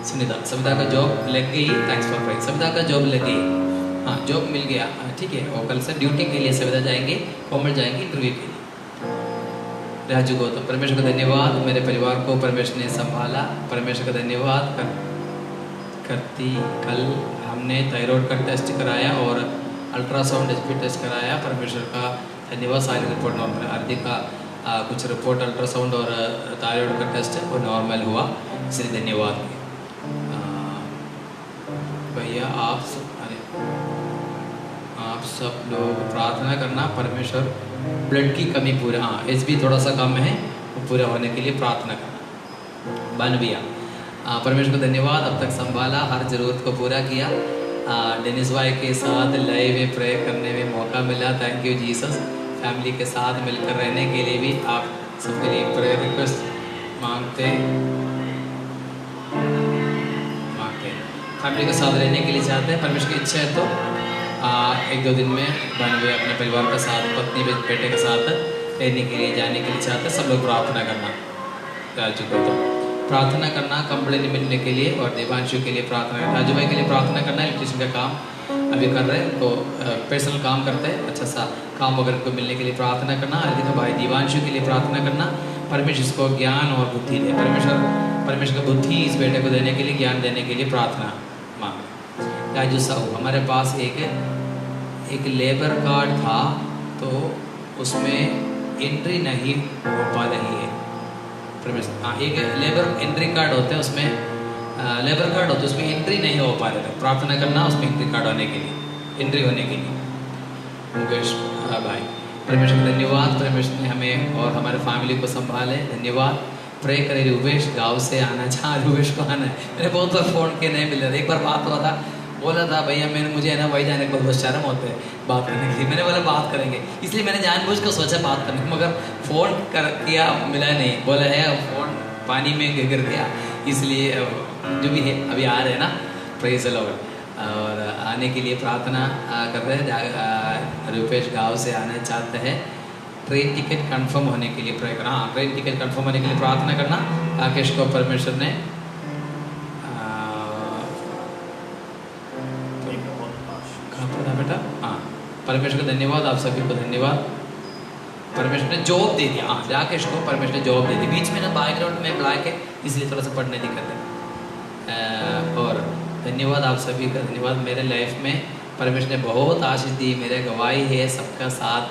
सुनीता, सविता का जॉब लग गई, थैंक्स फॉर प्राइज। सविता का जॉब लग गई, हाँ जॉब मिल गया, ठीक है। और कल से ड्यूटी के लिए सविता जाएंगे, कोमल जाएंगे इंटरव्यू के लिए। राजू गौतम, परमेश्वर का धन्यवाद, मेरे परिवार को परमेश्वर ने संभाला। परमेश्वर का धन्यवाद करती। कल हमने थायराइड का टेस्ट कराया और अल्ट्रासाउंड भी टेस्ट कराया। परमेश्वर का धन्यवाद, सारी रिपोर्ट नॉर्मल। आरती का कुछ रिपोर्ट अल्ट्रासाउंड और थायराइड का टेस्ट है वो नॉर्मल हुआ, इसलिए धन्यवाद। भैया आप सब लोग प्रार्थना करना, परमेश्वर ब्लड की कमी पूरा, हाँ एच बी थोड़ा सा कम है, वो पूरा होने के लिए प्रार्थना करना। बन भैया, परमेश्वर को धन्यवाद, अब तक संभाला, हर ज़रूरत को पूरा किया। डेनिस भाई के साथ लाइव में प्रे करने में मौका मिला, थैंक यू जीसस। फैमिली के साथ मिलकर रहने के लिए भी आप सबके लिए प्रेयर रिक्वेस्ट मांगते फैमिली के साथ रहने के लिए चाहते हैं। परमेश्वर की इच्छा है तो 1-2 दिन में बनवे अपने परिवार के साथ, पत्नी बेटे के साथ रहने के लिए, जाने के लिए चाहते हैं। सब लोग प्रार्थना करना, राजू को तो प्रार्थना करना कंबड़े मिलने के लिए, और देवांशु के लिए प्रार्थना करना। राजू भाई के लिए प्रार्थना करना, इलेक्ट्रिशियन का काम अभी कर रहे हैं, तो पर्सनल काम करते हैं, अच्छा सा काम वगैरह को मिलने के लिए प्रार्थना करना। अर्दिका भाई दीवांशु के लिए प्रार्थना करना, परमेश्वर इसको ज्ञान और बुद्धि दे। परमेश्वर का बुद्धि इस बेटे को देने के लिए, ज्ञान देने के लिए प्रार्थना मांगे। राजू साहू, हमारे पास एक लेबर कार्ड था, तो उसमें एंट्री नहीं हो पा रही है। हाँ, एक लेबर एंट्री कार्ड होते हैं, उसमें लेबर कार्ड होते हैं, उसमें एंट्री नहीं हो पा रहा है। प्रार्थना करना उसमें एंट्री कार्ड होने के लिए, एंट्री होने के लिए। मुकेश भाई, परमेश्वर का धन्यवाद, परमेश्वर ने हमें और हमारे फैमिली को संभाले, धन्यवाद। प्रे करे रूपेश गाँव से आना, जहाँ रूपेश को आना है। मैंने बहुत बार फ़ोन किए, नहीं मिल रहा था। एक बार बात हुआ था, बोला था भैया मुझे है ना वही जाने को बहुत शर्म होता है बात करने के लिए। मैंने बोला बात करेंगे, इसलिए मैंने जानबूझ कर सोचा बात करने, मगर फ़ोन किया मिला नहीं, बोला है फ़ोन पानी में गिर गया, इसलिए जो भी है अभी आ रहे हैं ना, प्रेज़ द लॉर्ड। और आने के लिए प्रार्थना कर रहे हैं। रूपेश गाँव से आना चाहते हैं, ट्रेन टिकट कंफर्म होने के लिए प्रे करना। हाँ, ट्रेन टिकट कंफर्म होने के लिए प्रार्थना करना। राकेश को परमेश्वर ने बेटा, हाँ, परमेश्वर को धन्यवाद, आप सभी को धन्यवाद। परमेश्वर ने जॉब दे दिया। हाँ, राकेश को परमेश्वर ने जॉब दे दी। बीच में ना बैकग्राउंड में ब्लैक है, इसलिए थोड़ा सा पढ़ने दिक्कत है। और धन्यवाद आप सभी का, धन्यवाद। मेरे लाइफ में परमेश्वर ने बहुत आशीष दी। मेरे गवाही है, सबका साथ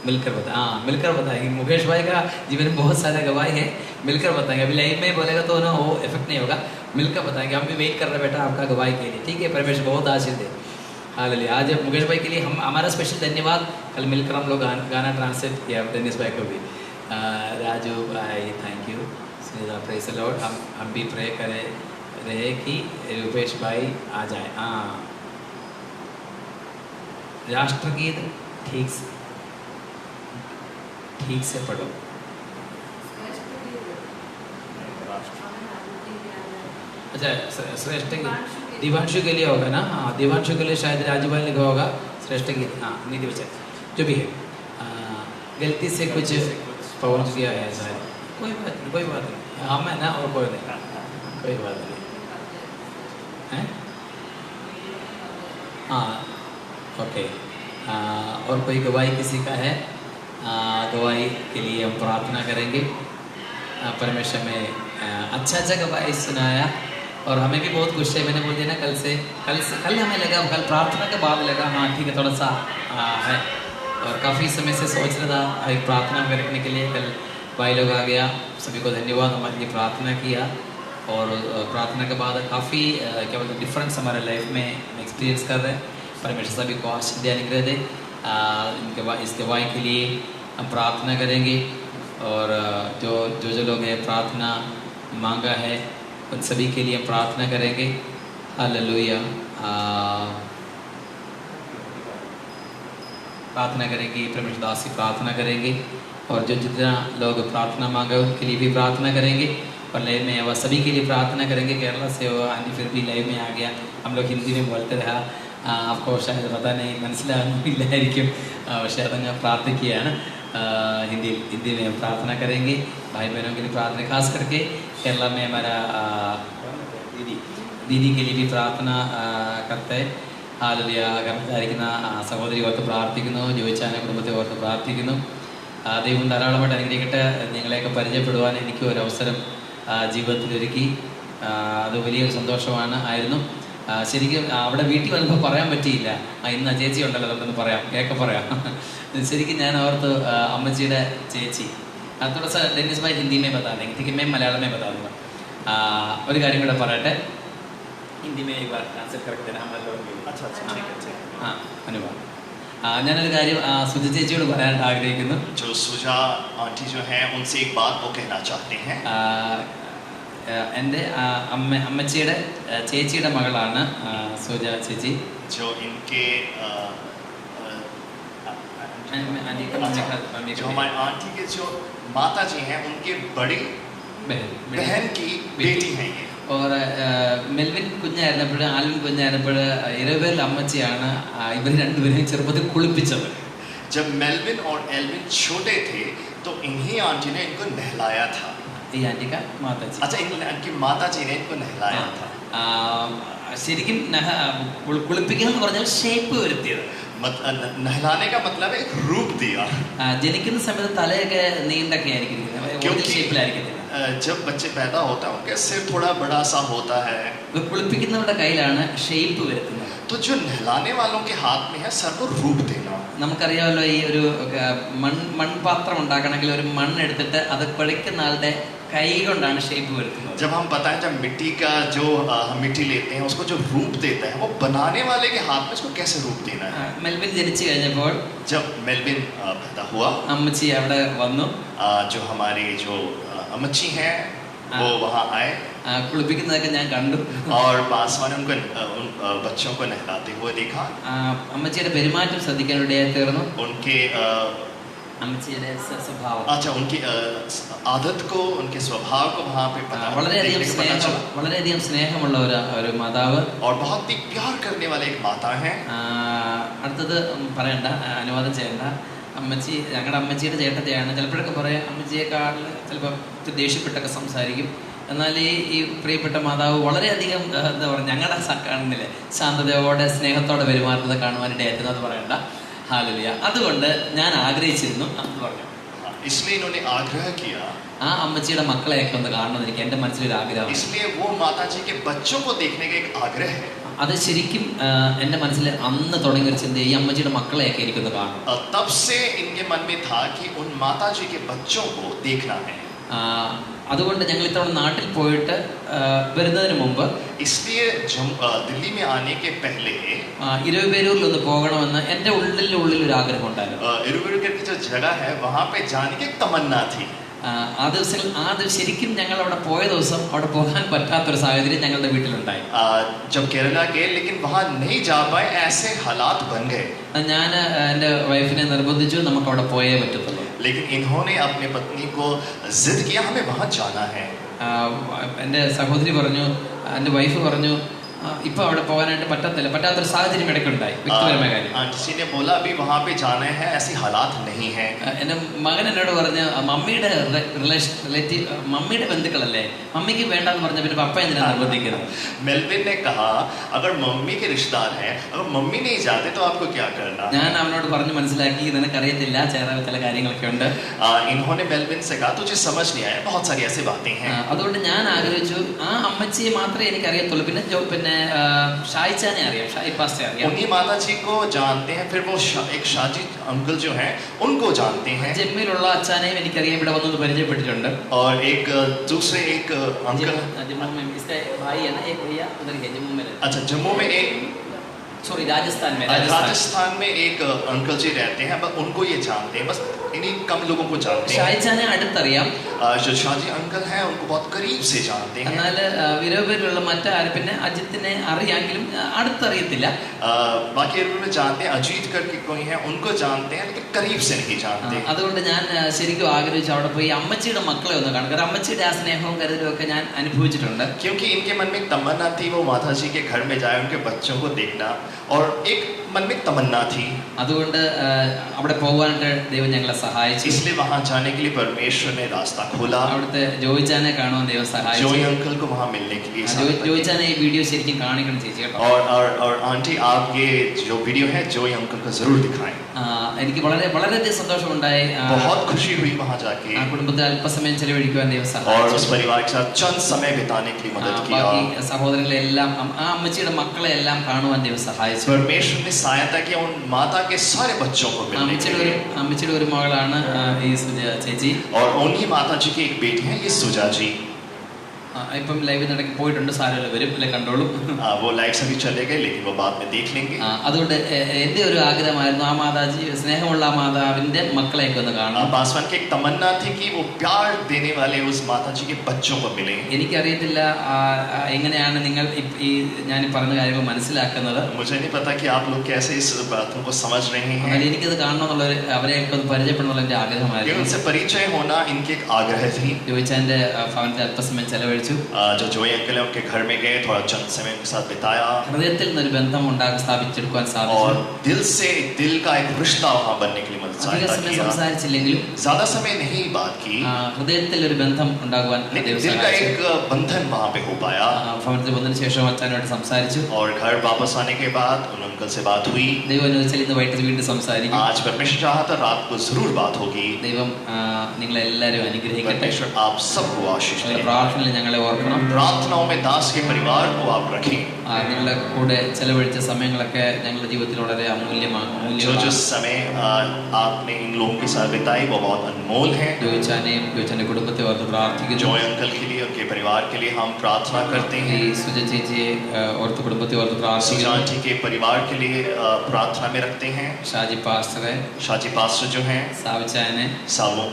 मिलकर बताएं। हाँ, मिलकर बताएंगे। मुकेश भाई का जीवन में बहुत सारा गवाही है, मिलकर बताएंगे। अभी लाइव में बोलेगा तो ना वो इफेक्ट नहीं होगा, मिलकर बताएंगे। हम भी वेट कर रहे हैं बेटा आपका गवाही के लिए, ठीक है। परमेश्वर बहुत आशीष दे। हालेलुया। आज मुकेश भाई के लिए हमारा स्पेशल धन्यवाद। कल मिलकर हम लोग गाना ट्रांसलेट किया डेनिस भाई को भी। राजू भाई thank you, praise the Lord. हम भी प्रे करे रहे कि रूपेश भाई आ जाए। हाँ, राष्ट्रगीत ठीक से पढ़ो। अच्छा, श्रेष्ठ गीत दिवांशु के लिए होगा ना? हाँ, दिवांशु के लिए शायद राजू भाई लिखा होगा श्रेष्ठ गीत। हाँ, निधि बच्चे जो भी है, गलती से कुछ पहुँच गया है शायद, कोई बात नहीं। हम है ना, और कोई नहीं, कोई बात नहीं है। हाँ, ओके। और कोई गवाही किसी का है? गवाही के लिए हम प्रार्थना करेंगे। परमेश्वर में अच्छा गवाही सुनाया और हमें भी बहुत खुशी है। मैंने बोल दिया ना कल हमें लगा, कल प्रार्थना के बाद लगा हाँ ठीक है, थोड़ा सा है। और काफ़ी समय से सोच रहा था एक प्रार्थना करने के लिए। कल भाई लोग आ गया, सभी को धन्यवाद, हमारे लिए प्रार्थना किया। और प्रार्थना के बाद काफ़ी क्या बोलते डिफरेंस हमारे लाइफ में एक्सपीरियंस कर रहे हैं। परमेश्वर सभी को आशीष अनुग्रह दे। इस गवाही के लिए हम प्रार्थना करेंगे। और जो लोग हैं प्रार्थना मांगा है उन सभी के लिए हम प्रार्थना करेंगे। हालेलुया। प्रार्थना करेंगे, परमेश्वर दास की प्रार्थना करेंगे। और जो जितना लोग प्रार्थना मांगा उनके लिए भी प्रार्थना करेंगे। और लाइव में वह सभी के लिए प्रार्थना करेंगे। केरला से वो आनी फिर भी लाइव में आ गया। हम लोग हिंदी में बोलते रहा, आपको शायद पता नहीं മനസ്സിലായിരിക്കും, शायद हमने प्रार्थना किया है ना। हिंदी में हम प्रार्थना करेंगे भाई बहनों के लिए प्रार्थना, खास करके केरला में हमारा दीदी के लिए भी प्रार्थना करते हैं। हालेलुया। കർത്താവിനെ സഹോദരി ഓർത്ത് പ്രാർത്ഥിക്കുന്നു, ജോയിച്ചാനെ കുടുംബത്തെ ഓർത്ത് പ്രാർത്ഥിക്കുന്നു. ദൈവം ധാരാളമായിട്ട് അനുഗ്രഹിക്കട്ടെ. നിങ്ങളെയൊക്കെ പരിചയപ്പെടുവാൻ എനിക്ക് ഒരു അവസരം ജീവിതത്തിലൊരുക്കി. അത് വലിയൊരു സന്തോഷമായിരുന്നു. ശരിക്കും അവിടെ വീട്ടിൽ വന്നപ്പോൾ പറയാൻ പറ്റിയില്ല, ഇന്ന് ചേച്ചി ഉണ്ടല്ലോ നമുക്കൊന്ന് പറയാം, പറയാം. ശരിക്കും ഞാൻ ഓർത്ത് അമ്മച്ചിയുടെ ചേച്ചി थोड़ा सा डेनिस भाई हिंदी में बता देंगे, ठीक है, मैं मलयालम में बता दूँगा। ഒരു കാര്യം കൂടെ പറയട്ടെ, हिंदी में एक बार ट्रांसलेट करके देना हमारे लोगों के लिए। अच्छा। हाँ, धन्यवाद। ഞാനൊരു കാര്യം സുജ ചേച്ചിയോട് പറയാനായിട്ട് ആഗ്രഹിക്കുന്നു. जो सुजा आंटी जो हैं उनसे एक बात वो कहना चाहते हैं. എൻ്റെ അമ്മച്ചിയുടെ ചേച്ചിയുടെ മകളാണ് സുജ ചേച്ചി. जो इनके जो हमारे आंटी के जो माता जी हैं उनके बड़ी बहन की बेटी हैं ये. और മെൽവിൻ കുഞ്ഞായിരുന്നപ്പോൾ, ആൽവിൻ കുഞ്ഞായിരുന്നപ്പോൾ 20 പേരിൽ അമ്മച്ചിയാണ് ഇവർ രണ്ടുപേരെയും ചെറുപ്പത്തിൽ കുളിപ്പിച്ചത്. जब मेलविन और एल्विन छोटे थे तो इन्हीं आंटी ने इनको नहलाया था. ഈ ആന്റിക മാതാജി. अच्छा, इनकी माता जी ने इनको नहलाया था. ശരിക്കും കുളിപ്പിക്കുക എന്ന് പറഞ്ഞാൽ ഷേപ്പ് വരുത്തിയത്. नहलाने का मतलब है रूप दिया. ജനിക്കുന്ന സമയത്ത് തലയൊക്കെ നീണ്ടൊക്കെ ആയിരിക്കും, ഷേപ്പിലായിരിക്കത്തില്ല. जब बच्चे पैदा होता है उनका सिर थोड़ा बड़ा सा होता है. കുളിപ്പിക്കുന്നവരുടെ കയ്യിലാണ് ഷേപ്പ് വരുത്തുന്നത്. तो जो नहलाने वालों के हाथ में है सर को रूप देना. നമുക്കറിയാമല്ലോ, ഈ ഒരു മൺപാത്രം ഉണ്ടാക്കണമെങ്കിൽ ഒരു മണ്ണെടുത്തിട്ട് അത് കുഴയ്ക്കുന്ന ആളുടെ കൈ കൊണ്ടാണ് ഷേപ്പ് വരുത്തുന്നത്. जब हम बताएं, जब मिट्टी का जो हम मिट्टी लेते हैं उसको जो रूप देता है वो बनाने वाले के हाथ में उसको कैसे रूप देना है. മെൽവിൻ ജനിച്ചു കഴിഞ്ഞപ്പോൾ जब मेलविन पैदा हुआ, അമ്മച്ചി അവിടെ വന്നു. जो हमारी जो अम्मची हैं वो वहाँ आए കുളിപ്പിക്കുന്നതൊക്കെ ഞാൻ കണ്ടു. और पासवान ने उन बच्चों को नहलाते हुए देखा. അമ്മച്ചിയുടെ പെരുമാറ്റം ശ്രദ്ധിക്കാൻ ഇടയായി തീർന്നു. उनके അമ്മച്ചിയുടെ സ്വഭാവം, अच्छा उनकी आदत को, उनके स्वभाव को वहाँ पे पता चला. വളരെയധികം സ്നേഹമുള്ള ഒരു മാതാവ്, और बहुत ही प्यार करने वाले एक माता है. അടുത്തത് പറയണ്ട, അനുവാദം ചെയ്യണ്ട. അമ്മച്ചി ഞങ്ങളുടെ അമ്മച്ചിയുടെ ചേട്ടത്തെയാണ്. ചിലപ്പോഴൊക്കെ പറയാം അമ്മച്ചിയേക്കാൾ ചിലപ്പോൾ ദേഷ്യപ്പെട്ടൊക്കെ സംസാരിക്കും. എന്നാൽ ഈ പ്രിയപ്പെട്ട മാതാവ് വളരെയധികം എന്താ പറയുക, ഞങ്ങളുടെ കാണുന്നില്ലേ ശാന്തതയോടെ സ്നേഹത്തോടെ പെരുമാറുന്നത് കാണുവാനിടയായിരുന്നു. അത് പറയണ്ട. ഹല്ലേലൂയ. അതുകൊണ്ട് ഞാൻ ആഗ്രഹിച്ചിരുന്നു എന്ന് പറഞ്ഞു. इसलिए इन्होंने आग्रह किया, ആ അമ്മച്ചിയുടെ മക്കളെയൊക്കെ ഒന്ന് കാണണമെന്ന് എനിക്ക് എൻ്റെ മനസ്സിലൊരു ആഗ്രഹം. इसलिए वो माता जी के बच्चों को देखने का एक आग्रह है. അത് ശരിക്കും എൻ്റെ മനസ്സിൽ അന്ന് തുടങ്ങിയ ഒരു ചിന്ത, ഈ അമ്മച്ചിയുടെ മക്കളെയൊക്കെ എനിക്കൊന്ന് കാണണം. तब से इनके मन में था कि उन माता जी के बच्चों को देखना है. അതുകൊണ്ട് ഞങ്ങൾ ഇത്തവണ നാട്ടിൽ പോയിട്ട് വരുന്നതിന് മുമ്പ് इसलिए दिल्ली में आने के पहले ഇരുപേരൂരിലൊന്ന് പോകണമെന്ന് എൻ്റെ ഉള്ളിൽ ഒരു ആഗ്രഹം ഉണ്ടായിരുന്നു. इरुविरुर की जो जगह है वहाँ पे जाने की तमन्ना थी. ആ ദിവസം ശരിക്കും ഞങ്ങൾ അവിടെ പോയ ദിവസം അവിടെ പോകാൻ പറ്റാത്തൊരു സാഹചര്യം ഞങ്ങളുടെ വീട്ടിലുണ്ടായി. जब केरला गए लेकिन वहाँ नहीं जा पाए, ऐसे हालात बन गए. ഞാൻ എൻ്റെ വൈഫിനെ നിർബന്ധിച്ചു നമുക്ക് അവിടെ പോയേ പറ്റത്തുള്ളൂ. लेकिन इन्होंने अपनी पत्नी को जिद किया हमें वहाँ जाना है. എൻ്റെ സഹോദരി പറഞ്ഞു, എൻ്റെ വൈഫ് പറഞ്ഞു ഇപ്പൊ അവിടെ പോകാനായിട്ട് പറ്റാത്തൊരു സാഹചര്യം ഇടയ്ക്കുണ്ടായി. വ്യക്തിപരമായ കാര്യം. आंटी ने बोला अभी वहाँ पे जाना है, ऐसी हालात नहीं है. എൻ്റെ മകൻ എന്നോട് പറഞ്ഞ് മമ്മിയുടെ റിലേറ്റീവ്, മമ്മിയുടെ ബന്ധുക്കളല്ലേ, മമ്മിക്ക് വേണ്ടെന്ന് പറഞ്ഞ പിന്നെ പപ്പ എന്തിനാ നിർബന്ധിക്കുന്നത്? मेलविन ने कहा अगर मम्मी के रिश्तेदार हैं, अगर मम्मी नहीं जाते तो आपको क्या करना? ഞാൻ അവനോട് പറഞ്ഞു മനസ്സിലാക്കി, നിനക്കറിയത്തില്ല ചില കാര്യങ്ങളൊക്കെ ഉണ്ട്. इन्होंने मेलविन से कहा तुझे समझ नहीं आया, बहुत सारी ऐसी बातें हैं. അതുകൊണ്ട് ഞാൻ ആഗ്രഹിച്ചു ആ അമ്മച്ചിയെ മാത്രമേ എനിക്ക് അറിയത്തുള്ളൂ. പിന്നെ ഷായിച്ചാനെ അറിയാം, ഷായി പാസ്റ്ററെ അറിയാം. उन्हीं माता जी को जानते हैं, फिर वो एक शाजी अंकल जो हैं उनको जानते हैं. ജമ്മിലുള്ള അച്ഛനെയും എനിക്കറിയാം, ഇവിടെ വന്നത് പരിചയപ്പെട്ടിട്ടുണ്ട്. और एक दूसरे एक अंकल, भाई है ना एक भैया उधर है जम्मू में, अच्छा जम्मू में एक, सॉरी राजस्थान में एक अंकल जी रहते हैं, बस उनको ये जानते हैं, बस इन्हीं कम लोगों को जानते हैं. ഷായിച്ചാനെ അടുത്തറിയാം, जो शाजी अंकल हैं उनको बहुत करीब से जानते हैं. എന്നാൽ വിരവയിലുള്ള മറ്റാരും പിന്നെ അജിത്തിനെ അറിയാമെങ്കിലും അടുത്തറിയത്തില്ല. बाकी में जानते हैं, अजीत करके कोई है उनको जानते हैं लेकिन करीब से नहीं जानते. അതുകൊണ്ട് ഞാൻ ശരിക്കും ആഗ്രഹിച്ചു അവിടെ പോയി അമ്മച്ചിയുടെ മക്കളെ ഒന്ന് കാണും. കാരണം അമ്മച്ചിയുടെ ആ സ്നേഹവും കരുതലും ഒക്കെ ഞാൻ അനുഭവിച്ചിട്ടുണ്ട്. क्योंकि इनके मन में एक तमन्ना थी वो माता जी के घर में जाए, उनके बच्चों को देखना, और एक मन में तमन्ना थी. അതുകൊണ്ട് അവിടെ പോകാനായിട്ട് ദൈവം ഞങ്ങളെ സഹായിച്ചു. इसलिए वहाँ जाने के लिए परमेश्वर ने रास्ता खोला. അവിടുത്തെ ജോയിച്ചാനെ കാണുവാൻ ദൈവം സഹായിച്ചു. ജോയി अंकल को वहाँ मिलने के लिए ജോയിച്ചാനെ ഈ വീഡിയോ ശരിക്കും കാണിക്കണം ചേച്ചി കേട്ടോ. और आंटी आप ये जो वीडियो है जोई अंकल को जरूर दिखाएं. എനിക്ക് വളരെയധികം സന്തോഷമുണ്ടായി. बहुत खुशी हुई वहाँ जाके. കുടുംബത്തിൽ അല്പസമയം ചെലവഴിക്കുവാൻ ദൈവം സഹായിച്ചു. और उस परिवार के साथ चंद समय बिताने के लिए मदद किया. ബാക്കി സഹോദരങ്ങളെ എല്ലാം ആ അമ്മച്ചിയുടെ മക്കളെ എല്ലാം കാണുവാൻ ദൈവം സഹായിച്ചു. परमेश्वर ने सहायता किया उन माता के सारे बच्चों को मिलने के लिए. അമ്മച്ചിയുടെ ഒരു മകളാണ് ഈ സുജ ചേച്ചി. और उन्हीं माता जी की एक बेटी है ये सुजा जी. ഇപ്പം ലൈവിൽ നടക്കി പോയിട്ടുണ്ട്, സാരമില്ല വരും അല്ലെ കണ്ടോളൂ. वो लाइव सभी चले गए लेकिन वो बाद में देख लेंगे. അതുകൊണ്ട് എൻ്റെ ഒരു ആഗ്രഹമായിരുന്നു ആ മാതാജി സ്നേഹമുള്ള ആ മാതാവിന്റെ മക്കളെയൊക്കെ ഒന്ന് കാണാം. पासवान की एक तमन्ना थी कि वो प्यार देने वाले उस माता जी के बच्चों को मिले. എനിക്കറിയത്തില്ല എങ്ങനെയാണ് നിങ്ങൾ ഈ ഞാൻ പറഞ്ഞ കാര്യങ്ങൾ മനസ്സിലാക്കുന്നത്. मुझे नहीं पता कि आप लोग कैसे इस बातों को समझ रहे हैं. എനിക്കത് കാണണമെന്നുള്ള അവരെയൊക്കെ ഒന്ന് പരിചയപ്പെടണമെന്നുള്ള എൻ്റെ ആഗ്രഹമായിരുന്നു. उनसे परिचय होना इनकी एक आग्रह थी. ജോയിച്ചാന്റെ ഭവനത്തിൽ അല്പസമയം ചെലവഴിച്ചു. जो जोई अंकल है उनके घर में गए, थोड़ा चंद समय उनके साथ बिताया. ഹൃദയത്തിൽ നിന്നൊരു ബന്ധം സ്ഥാപിച്ചെടുക്കാൻ സാധിച്ചു. और दिल का एक रिश्ता वहाँ बनने के लिए मदद किया. സംസാരിച്ചില്ലെങ്കിലും ज्यादा समय नहीं बात की, ഹൃദയത്തിൽ ഒരു ബന്ധം ഉണ്ടാകുവാൻ दिल का एक बंधन वहाँ पे हो पाया. ഭവനത്തിൽ വന്നതിന് ശേഷം അച്ഛനോട് സംസാരിച്ചു. और घर वापस आने के बाद उन अंकल से बात हुई. ദൈവം അനുവദിച്ചാൽ ഇന്ന് വൈകിട്ട് വീണ്ടും സംസാരിക്കും. आज परमेश्वर चाहा तो रात को जरूर बात होगी. ദൈവം നിങ്ങളെല്ലാവരും അനുഗ്രഹിക്കട്ടെ. परमेश्वर आप सबको आशीष दे. പ്രാർത്ഥനയിൽ ഞങ്ങളെ ഞങ്ങളെ ഓർക്കണം. प्रार्थनाओं में दास के परिवार को आप रखें. നിങ്ങളുടെ കൂടെ ചെലവഴിച്ച സമയങ്ങളൊക്കെ ഞങ്ങളുടെ ജീവിതത്തിൽ വളരെ അമൂല്യമാണ്. जो समय आपने इन लोगों के साथ बिताई वो बहुत अनमोल है. ജോയിച്ചാന്റെ കുടുംബത്തെ ഓർത്ത് പ്രാർത്ഥിക്കുന്നു. जॉय अंकल के लिए उनके परिवार के लिए हम प्रार्थना करते हैं. സുജ ചേച്ചിയെ ഓർത്ത് കുടുംബത്തെ ഓർത്ത് പ്രാർത്ഥിക്കുന്നു. सुजान जी के परिवार के लिए प्रार्थना में रखते हैं. ഷാജി പാസ്റ്റർ जो हैं, സാവിച്ചായനെ, सावो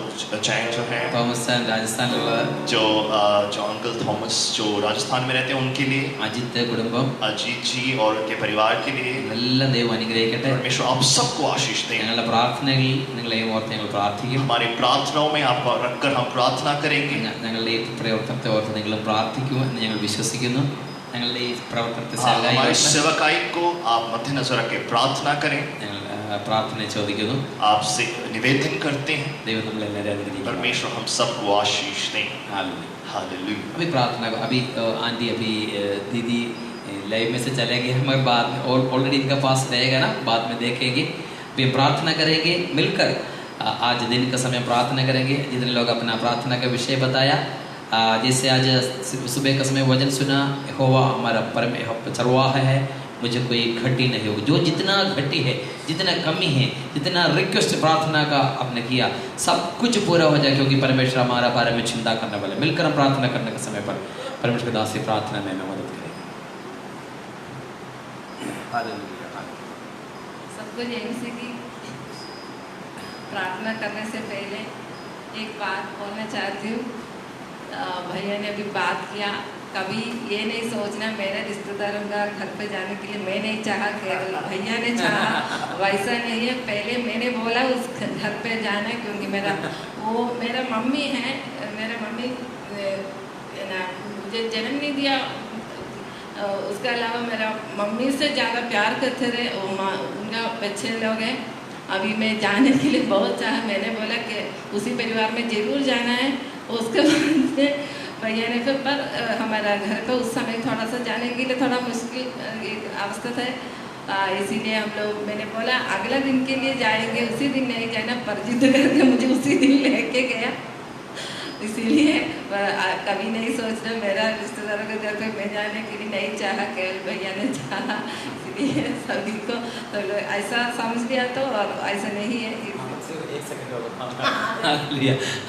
चैन जो हैं, തോമസ് രാജസ്ഥാനിലുള്ള जो अंकल थॉमस जो राजस्थान में रहते हैं उनके लिए, അജിത്ത് കുടുംബം, अजीत जी और उनके परिवार के लिए എല്ലാം ദൈവം അനുഗ്രഹിക്കട്ടെ. परमेश्वर आप सबको आशीष दें. ഞങ്ങളുടെ പ്രാർത്ഥനകളിൽ നിങ്ങളെയും ഓർത്ത് ഞങ്ങൾ പ്രാർത്ഥിക്കും. हमारी प्रार्थनाओं में आपको रखकर हम प्रार्थना करेंगे. ഞങ്ങളുടെ ഈ പ്രവർത്തനത്തെ ഓർത്ത് നിങ്ങളും പ്രാർത്ഥിക്കുമെന്ന് ഞങ്ങൾ വിശ്വസിക്കുന്നു. ഞങ്ങളുടെ ഈ പ്രവർത്തനത്തെ हमारी सेवकाई को आप मद्देनजर रख के प्रार्थना करें. ഞങ്ങൾ പ്രാർത്ഥന ചോദിക്കുന്നു, आपसे निवेदन करते हैं. ദൈവം നമ്മളെല്ലാവരും അനുഗ്രഹിക്കട്ടെ. परमेश्वर हम सबको आशीष दें. हालेलुया. अभी प्रार्थना को अभी आंटी अभी दीदी लाइव में से चले गए, मगर बाद में ऑलरेडी इनका पास रहेगा ना, बाद में देखेंगे. अभी प्रार्थना करेंगे मिलकर. आज दिन का समय प्रार्थना करेंगे. जितने लोग अपना प्रार्थना का विषय बताया, जैसे आज सुबह का समय वचन सुना, यहोवा हमारा परम चरवाहा है, मुझे कोई घटी नहीं होगी. जो जितना घटी है, जितना कमी है, जितना रिक्वेस्ट प्रार्थना का आपने किया, सब कुछ पूरा हो जाए, क्योंकि परमेश्वर हमारा बारे में चिंता करने वाले. मिलकर हम प्रार्थना करने के समय पर परमेश्वर दास से प्रार्थना में मदद करें. सबको यही से कि प्रार्थना करने से पहले एक बात बोलना चाहती हूँ. भैया ने अभी बात किया, कभी ये नहीं सोचना मेरे रिश्तेदारों का घर पे जाने के लिए मैं नहीं चाहा, केवल भैया ने चाहा. वैसा नहीं है. पहले मैंने बोला उस घर पे जाना है, क्योंकि मेरा मम्मी है. मेरा मम्मी मुझे जन्म नहीं दिया, उसके अलावा मेरा मम्मी से ज़्यादा प्यार करते रहे. उनका बच्चे लोग हैं. अभी मैं जाने के लिए बहुत चाहा. मैंने बोला कि उसी परिवार में ज़रूर जाना है. उसके बाद भैया ने फिर पर हमारा घर पे उस समय थोड़ा सा जाने के लिए थोड़ा मुश्किल अवस्था था. इसीलिए हम लोग, मैंने बोला अगला दिन के लिए जाएंगे, उसी दिन नहीं जाना. पर जिद करके मुझे उसी दिन लेके गया. इसीलिए कभी नहीं सोचना मेरा रिश्तेदारों के घर पे मैं जाने के लिए नहीं चाहा, केवल भैया ने चाहा. इसलिए सभी को तो ऐसा समझ लिया तो, और ऐसा नहीं है.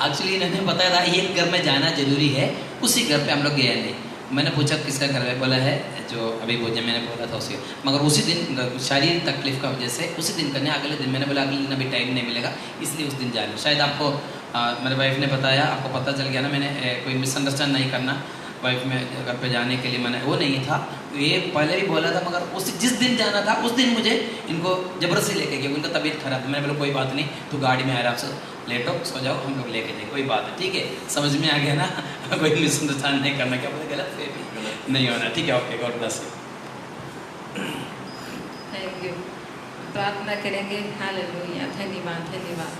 एक्चुअली इन्होंने बताया था एक घर में जाना जरूरी है, उसी घर पे हम लोग गए नहीं. मैंने पूछा किसका घर है, बोला है जो अभी भोजन मैंने बोला था उसी, मगर उसी दिन शारीरिक तकलीफ का वजह से उसी दिन करने. अगले दिन मैंने बोला अगले दिन अभी टाइम नहीं मिलेगा, इसलिए उस दिन जाना. शायद आपको मेरे वाइफ ने बताया, आपको पता चल गया ना. मैंने कोई मिसअंडरस्टैंड नहीं करना. वाइफ में घर पे जाने के लिए मैंने वो नहीं था, ये पहले भी बोला था, मगर उस जिस दिन जाना था उस दिन मुझे इनको जबरदस्ती लेके गया. उनका तबीयत खराब था. मैंने बोला कोई बात नहीं, तो गाड़ी में आराम से लेटो, सो जाओ, हम लोग लेके जाए, कोई बात नहीं, ठीक है. समझ में आ गया ना. कोई मिसअंडरस्टैंड नहीं करना, क्या बोले गलत नहीं होना, ठीक है. Okay, God bless you. Thank you. प्रार्थना करेंगे. हालेलुया. धन्यवाद, धन्यवाद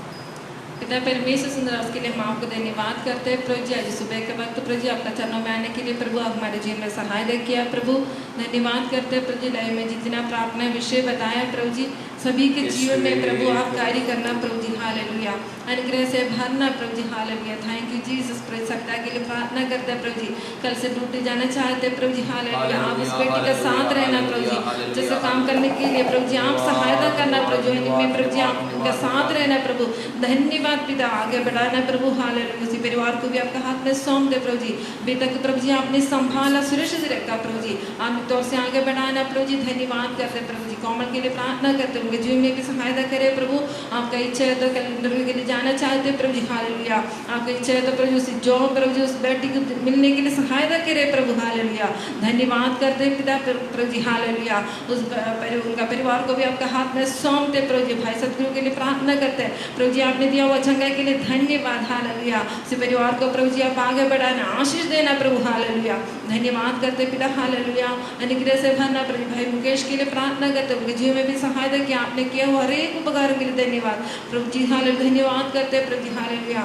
पिता परमेश्वर सुंदर उसके लिए हम आपको धन्यवाद करते हैं. प्रभु जी आज सुबह के वक्त प्रभु जी आपका चरणों में आने के लिए प्रभु आप हमारे जीवन में सहायता किया. प्रभु धन्यवाद करते हैं. प्रभु जी लाइव में जितना प्रार्थना विषय बताया प्रभु जी सभी के जीवन में प्रभु आप कार्य करना प्रभु जी. हालेलुया. अनुग्रह से भरना प्रभु जी. हालेलुया. Thank you Jesus. सप्ताह के लिए प्रार्थना करते हैं प्रभु जी. कल से ड्यूटी जाना चाहते हैं प्रभु जी. हालेलुया. आप उस बेटी का साथ रहना प्रभु जी, जैसे काम करने के लिए प्रभु जी आप सहायता करना प्रभु जी. प्रभु जी आप उनका साथ रहना प्रभु. धन्यवाद पिता. आगे बढ़ाना प्रभु. हालेलुया. उसी परिवार को भी आपका हाथ में सौंप दे प्रभु जी. बेटा को प्रभु जी आपने संभाला, सुरक्षित रखा प्रभु जी. आप तौर से आगे बढ़ाना प्रभु जी. धन्यवाद करते प्रभु जी. कोमल के लिए प्रार्थना करते उनके जीवन में भी सहायता करे प्रभु. आपका इच्छा है तो कल इंटरव्यू के लिए जाना चाहते प्रभु जी. हालेलुया. आपका इच्छा है तो प्रभु जी उसी जॉब प्रभु जी उस बेटी को मिलने के लिए सहायता करे प्रभु. हालेलुया. धन्यवाद करते पिता प्रभु जी. हालेलुया. उनका परिवार को भी आपका हाथ में सौंपते प्रभु जी. भाई सतगुरु के लिए प्रार्थना करते हैं प्रभु जी. आपने दिया हुआ चंगाई के लिए धन्यवाद. हालेलुया. उसी परिवार को प्रभु जी आप आगे बढ़ाना, आशीष देना प्रभु. हालेलुया. धन्यवाद करते पिता. हालेलुया. अनुग्रह से भरना प्रभु. भाई मुकेश के लिए प्रार्थना करते उनके जीवन में भी सहायता किया आपने किया हुआ हर एक उपकार के लिए धन्यवाद प्रभु जी. हालेलुया. धन्यवाद करते प्रभु जी. हालेलुया.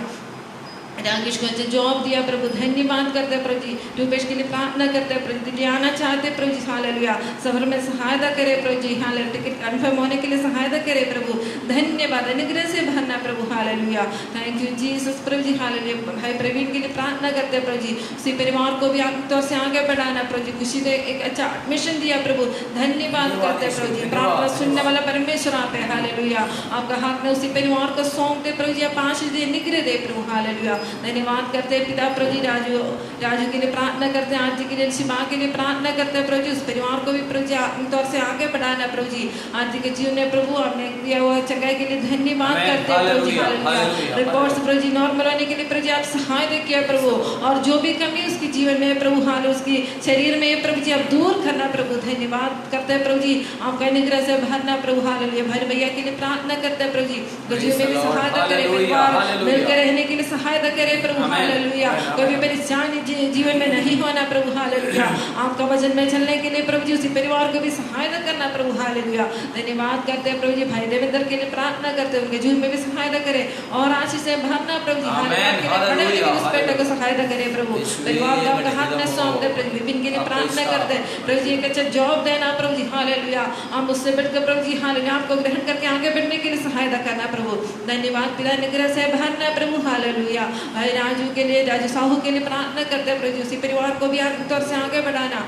राकेश को अच्छा जॉब दिया प्रभु, धन्यवाद करते हैं प्रभु जी। रूपेश के लिए प्रार्थना करते हैं प्रभु, दिल्ली आना चाहते हैं प्रभु जी, हालेलुया। सफर में सहायता करे प्रभु जी, हालेलुया। टिकट कन्फर्म होने के लिए सहायता करे प्रभु, धन्यवाद। अनुग्रह से भरना प्रभु, हालेलुया। थैंक यू जीसस प्रभु जी, हालेलुया। भाई प्रवीण के लिए प्रार्थना करते हैं प्रभु जी, उसी परिवार को भी आत्मिक तौर से आगे बढ़ाना प्रभु जी। खुशी ने एक अच्छा एडमिशन दिया प्रभु, धन्यवाद करते हैं प्रभु जी। प्रार्थना सुनने वाला परमेश्वर आप है, हालेलुया। आपका हाथ में उसी परिवार को सौंपते प्रभु जी, आप आशीष दे, निग्रह दे प्रभु, हालेलुया। धन्यवाद करते हैं पिता प्रभु जी। राजू के लिए प्रार्थना करते हैं, आरती के लिए, शिवा के लिए प्रार्थना करते हैं प्रभु जी। उस परिवार को भी प्रभु जी आत्मिक तौर से आगे बढ़ाना प्रभु जी। आरती के जीवन में प्रभु आपने दिया हुआ चंगाई के लिए धन्यवाद करते हैं प्रभु जी, हालेलुया। रिपोर्ट्स प्रभु जी नॉर्मल होने के लिए प्रभु जी आप सहायता किया प्रभु, और जो भी कमी उसकी जीवन में प्रभु, हाल उसकी शरीर में प्रभु जी आप दूर करना प्रभु, धन्यवाद करते हैं प्रभु जी। आपका अनुग्रह से भरना प्रभु, हालेलुया। भाई भैया के लिए प्रार्थना करते हैं प्रभु जी, जीवन में भी सहायता करे, परिवार मिलकर रहने के लिए सहायता करे प्रभु, हालेलुया। कभी परेशानी जीवन में नहीं होना प्रभु, हालेलुया। आपका वचन में चलने के लिए प्रभु जी उसी परिवार को भी सहायता करना प्रभु, हालेलुया। धन्यवाद करते हैं प्रभु जी। भाई देवेंद्र के लिए प्रार्थना करते हैं, उनके जीवन में भी सहायता करे और आशीष से भरना प्रभु जी, हालेलुया। उस बेटे को सहायता करे प्रभु, परिवार का आपका हाथ में सौंपते प्रभु। विपिन के लिए प्रार्थना करते हैं प्रभु जी, एक अच्छा जॉब देना प्रभु जी, हालेलुया। आप उससे बढ़कर प्रभु जी, हालेलुया, आपको ग्रहण करके आगे बढ़ने के लिए सहायता करना प्रभु, धन्यवाद। पिता निग्रह से भरना प्रभु, हालेलुया। भाई राजू के लिए, राजू साहू के लिए प्रार्थना करते हैं प्रभु जी, उसी परिवार को भी आत्मिक तौर से आगे बढ़ाना,